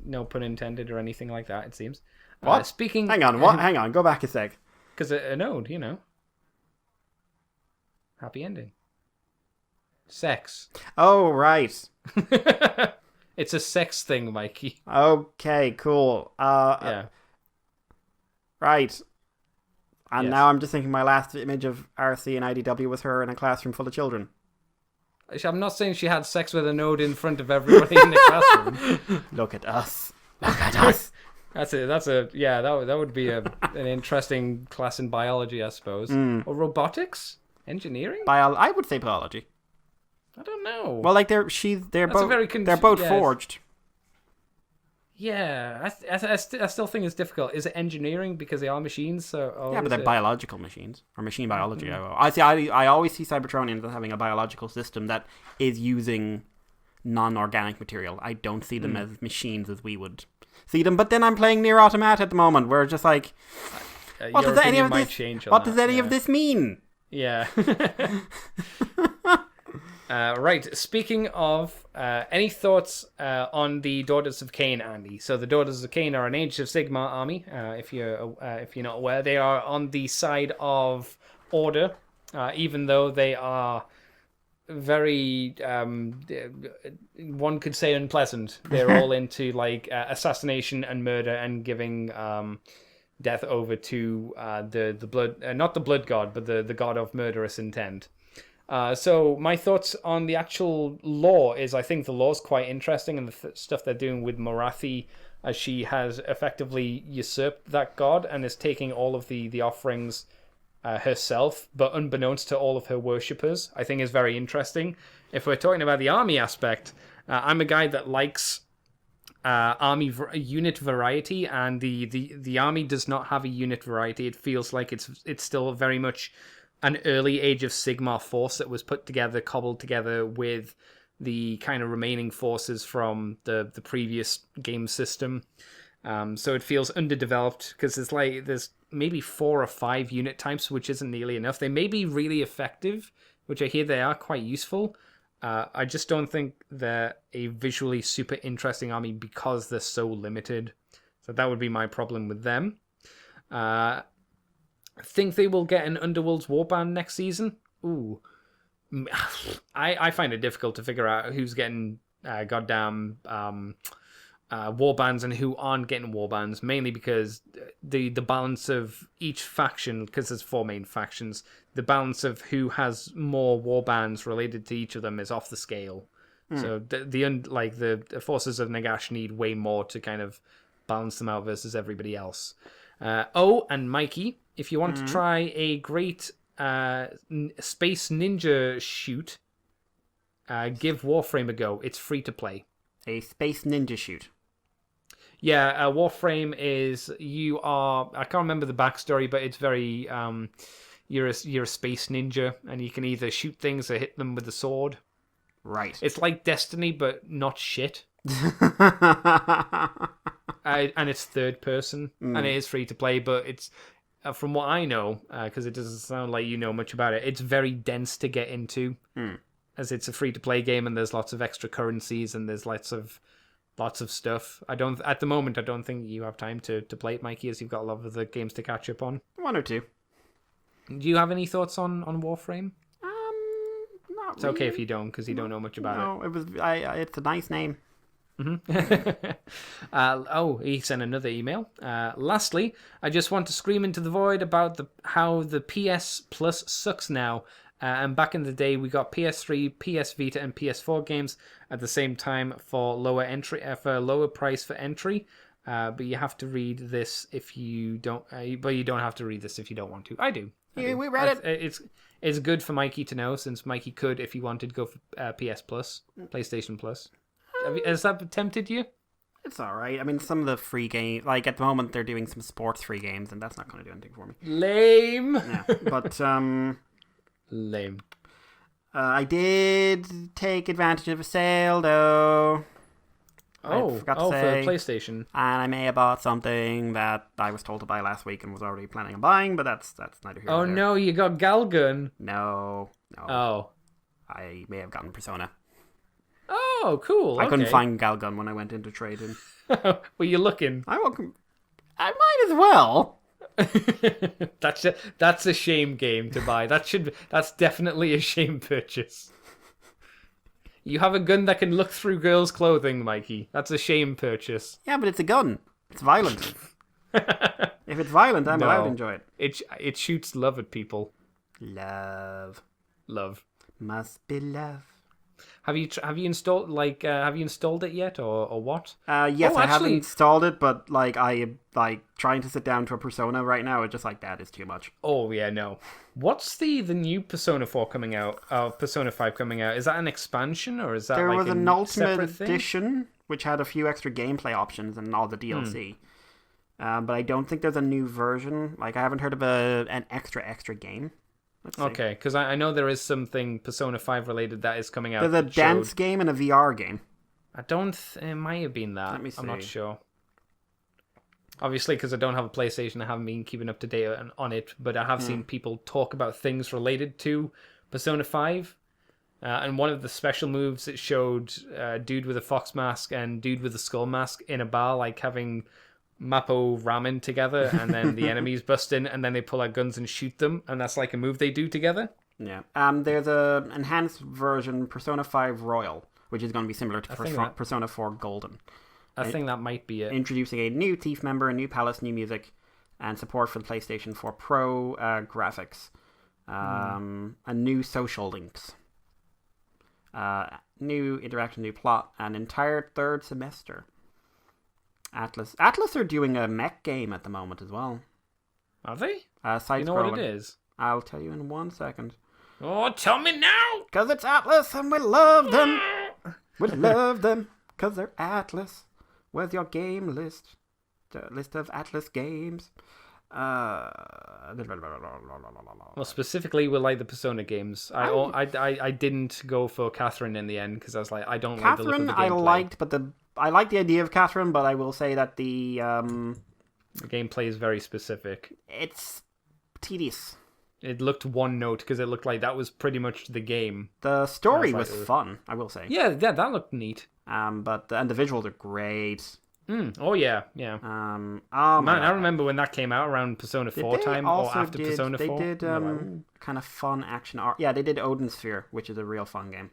No pun intended or anything like that, it seems. What? Speaking... Hang on, what? Hang on, go back a sec. Because a node, Happy ending. Sex. Oh, right. It's a sex thing, Mikey. Okay, cool. Yeah. Right. And Yes. now I'm just thinking my last image of RC and IDW was her in a classroom full of children. I'm not saying she had sex with a node in front of everybody in the classroom. Look at us. Look at us. That would be an interesting class in biology, I suppose. Or robotics? Engineering? I would say biology. I don't know. Well, like they're a both very they're both yes. forged. Yeah, I still think it's difficult. Is it engineering because they are machines? So Yeah, but they're it... biological machines or machine biology. I always see Cybertronians as having a biological system that is using non-organic material. I don't see them as machines as we would see them. But then I'm playing Nier Automata at the moment, where it's just like, what your does any opinion of might this? change on What that, does any yeah. of this mean? Yeah. Right. Speaking of, any thoughts on the Daughters of Cain, Andy? So the Daughters of Cain are an Age of Sigmar army. If you're not aware, they are on the side of Order, even though they are very one could say unpleasant. They're all into like assassination and murder and giving death over to the blood, not the blood god, but the god of murderous intent. So my thoughts on the actual lore is I think the lore's quite interesting, and the stuff they're doing with Morathi, as she has effectively usurped that god and is taking all of the offerings herself, but unbeknownst to all of her worshippers, I think is very interesting. If we're talking about the army aspect, I'm a guy that likes unit variety, and the army does not have a unit variety. It feels like it's still very much an early Age of Sigmar force that was put together, cobbled together with the kind of remaining forces from the previous game system. So it feels underdeveloped because there's maybe 4 or 5 unit types, which isn't nearly enough. They may be really effective, which I hear they are quite useful. I just don't think they're a visually super interesting army because they're so limited. So that would be my problem with them. Think they will get an Underworld's Warband next season? Ooh. I find it difficult to figure out who's getting goddamn warbands and who aren't getting warbands, mainly because the balance of each faction, because there's 4 main factions, the balance of who has more warbands related to each of them is off the scale. So the forces of Nagash need way more to kind of balance them out versus everybody else. Oh, and Mikey, if you want to try a great Space Ninja shoot, give Warframe a go. It's free to play. A Space Ninja shoot. Yeah, Warframe is I can't remember the backstory, but it's very you're a space ninja, and you can either shoot things or hit them with a sword. Right. It's like Destiny, but not shit. And it's third person, and it is free to play, but it's from what I know, because it doesn't sound like you know much about it. It's very dense to get into, as it's a free to play game, and there's lots of extra currencies, and there's lots of stuff. At the moment, I don't think you have time to play it, Mikey, as you've got a lot of the games to catch up on. One or two. Do you have any thoughts on Warframe? Not It's okay if you don't, because you don't know much about it. No, it was. It's a nice name. He sent another email. Lastly, I just want to scream into the void about how the PS Plus sucks now. And back in the day, we got PS3, PS Vita, and PS4 games at the same time for lower price for entry. But you have to read this if you don't. But you don't have to read this if you don't want to. I do. We read it. It's good for Mikey to know, since Mikey could, if he wanted, go for PS Plus, PlayStation Plus. Has that tempted you? It's all right. I mean, some of the free games, like at the moment, they're doing some sports free games, and that's not going to do anything for me. Lame. Yeah, but lame. I did take advantage of a sale, though. Oh, for PlayStation. And I may have bought something that I was told to buy last week and was already planning on buying, but that's neither here nor there. No, you got Galgun. No. Oh. I may have gotten Persona. Oh, cool. I couldn't find Galgun when I went into trading. Were you looking? I might as well. That's a shame game to buy. That's definitely a shame purchase. You have a gun that can look through girls' clothing, Mikey. That's a shame purchase. Yeah, but it's a gun. It's violent. If it's violent, I'm allowed to enjoy it. It shoots love at people. Love must be love. Have you installed have you installed it yet or what? Yes, I haven't installed it, but I trying to sit down to a Persona right now. It's just that is too much. Oh yeah, no. What's the new Persona 4 coming out? Persona 5 coming out? Is that an expansion or is that there was an Ultimate thing? Edition which had a few extra gameplay options and all the DLC. But I don't think there's a new version. I haven't heard of an extra game. Okay, because I know there is something Persona 5 related that is coming out. There's a dance game and a VR game. It might have been that. Let me see. I'm not sure. Obviously, because I don't have a PlayStation, I haven't been keeping up to date on it, but I have seen people talk about things related to Persona 5. And one of the special moves, it showed dude with a fox mask and dude with a skull mask in a bar, having Mappo ramen together, and then the enemies bust in, and then they pull out guns and shoot them, and that's a move they do together. Yeah. There's a enhanced version, Persona 5 Royal, which is going to be similar to Persona 4 Golden. I think that might be it. Introducing a new thief member, a new palace, new music, and support for the PlayStation 4 Pro graphics. A new social links. New interaction, new plot, an entire third semester. Atlas are doing a mech game at the moment as well. Are they? You know what it is? I'll tell you in 1 second. Oh, tell me now! Because it's Atlas and we love them. We love them because they're Atlas. Where's your game list? The list of Atlas games. Well, specifically, we like the Persona games. I didn't go for Catherine in the end because I was I don't like the look of the gameplay. I like the idea of Catherine, but I will say that the gameplay is very specific. It's tedious. It looked one note because it looked like that was pretty much the game. The story was fun, I will say. Yeah, that looked neat. And the visuals are great. Oh yeah. Man, I remember when that came out around Persona 4 time or after Persona 4. They did kind of fun action art. Yeah, they did Odin Sphere, which is a real fun game.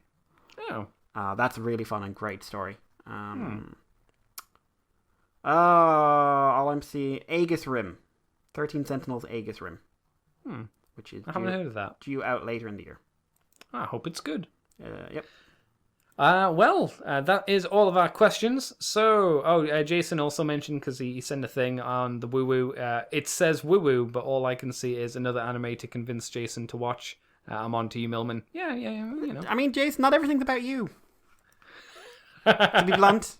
Oh. That's really fun and great story. All I'm seeing, Aegis Rim. 13 Sentinels Aegis Rim. Which is I haven't heard of that. Due out later in the year. I hope it's good. Yep. That is all of our questions. So, Jason also mentioned, because he sent a thing on the woo woo. It says woo woo, but all I can see is another anime to convince Jason to watch. I'm on to you, Millman. Yeah, you know. I mean, Jason, not everything's about you. To be blunt.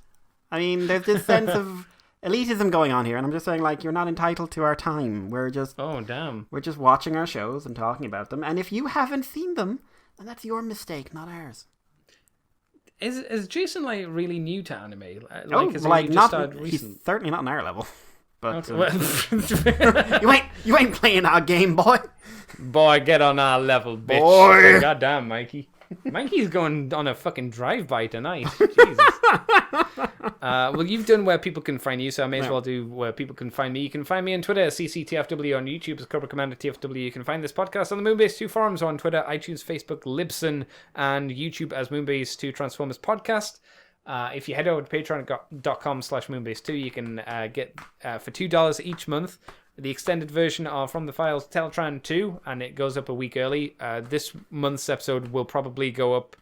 I mean, there's this sense of elitism going on here, and I'm just saying, like, you're not entitled to our time. We're just watching our shows and talking about them, and if you haven't seen them, then that's your mistake, not ours. Is Jason like really new to anime? He's certainly not on our level. But you ain't playing our game, boy. Boy, get on our level, bitch. Boy. Goddamn, Mikey. Mikey's going on a fucking drive-by tonight. Jesus. Well, you've done where people can find you, so I may as well do where people can find me. You can find me on Twitter, CCTFW, on YouTube as Cobra Commander TFW. You can find this podcast on the Moonbase 2 forums on Twitter, iTunes, Facebook, Libsyn, and YouTube as Moonbase 2 Transformers Podcast. If you head over to patreon.com/moonbase2, you can get for $2 each month the extended version of From the Files Teletran 2, and it goes up a week early. This month's episode will probably go up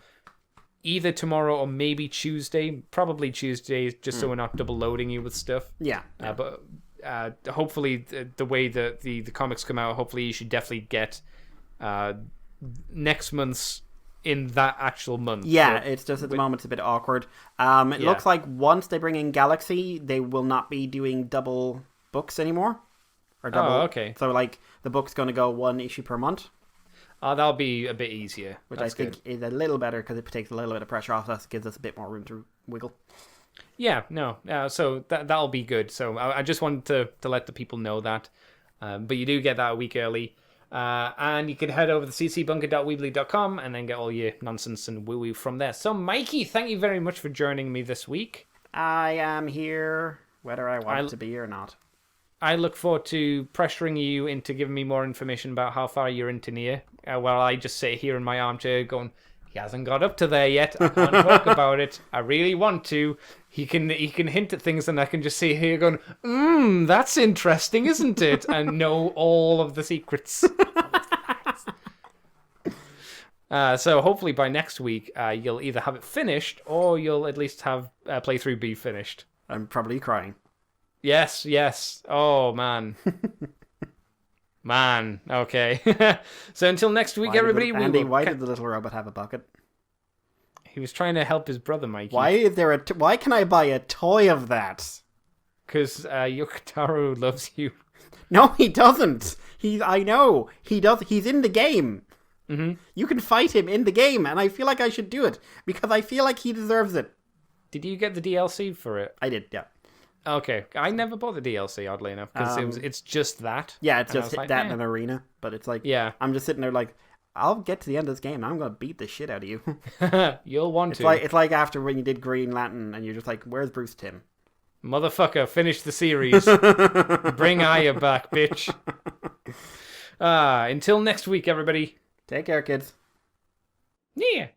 either tomorrow or maybe Tuesday. Probably Tuesday, just so we're not double loading you with stuff. Yeah. But hopefully, the way that the comics come out, hopefully you should definitely get next month's in that actual month. Yeah, it's just at the moment it's a bit awkward. It looks like once they bring in Galaxy, they will not be doing double books anymore. Or double. Oh, okay. So, like, the book's going to go one issue per month. That'll be a bit easier. Which I think is a little better because it takes a little bit of pressure off us, gives us a bit more room to wiggle. Yeah, no. So that'll be good. So I just wanted to let the people know that. But you do get that a week early. And you can head over to ccbunker.weebly.com and then get all your nonsense and woo-woo from there. So, Mikey, thank you very much for joining me this week. I am here whether I want to be or not. I look forward to pressuring you into giving me more information about how far you're into Nier, while I just sit here in my armchair going, he hasn't got up to there yet. I can't talk about it. I really want to. He can hint at things, and I can just sit here going, that's interesting, isn't it? And know all of the secrets. So hopefully by next week, you'll either have it finished, or you'll at least have playthrough B finished. I'm probably crying. Yes. Oh, man. Man, okay. So until next week, everybody. Why did the little robot have a bucket? He was trying to help his brother, Mikey. Why can I buy a toy of that? Because Yokotaro loves you. No, he doesn't. I know. He does. He's in the game. Mm-hmm. You can fight him in the game, and I feel like I should do it because I feel like he deserves it. Did you get the DLC for it? I did, yeah. Okay, I never bought the DLC, oddly enough, because it's just that. Yeah, it's just that in an arena, but it's like, I'm just sitting there like, I'll get to the end of this game and I'm going to beat the shit out of you. You'll want to. It's like after when you did Green Lantern and you're just like, where's Bruce Timm? Motherfucker, finish the series. Bring Aya back, bitch. Until next week, everybody. Take care, kids. Yeah.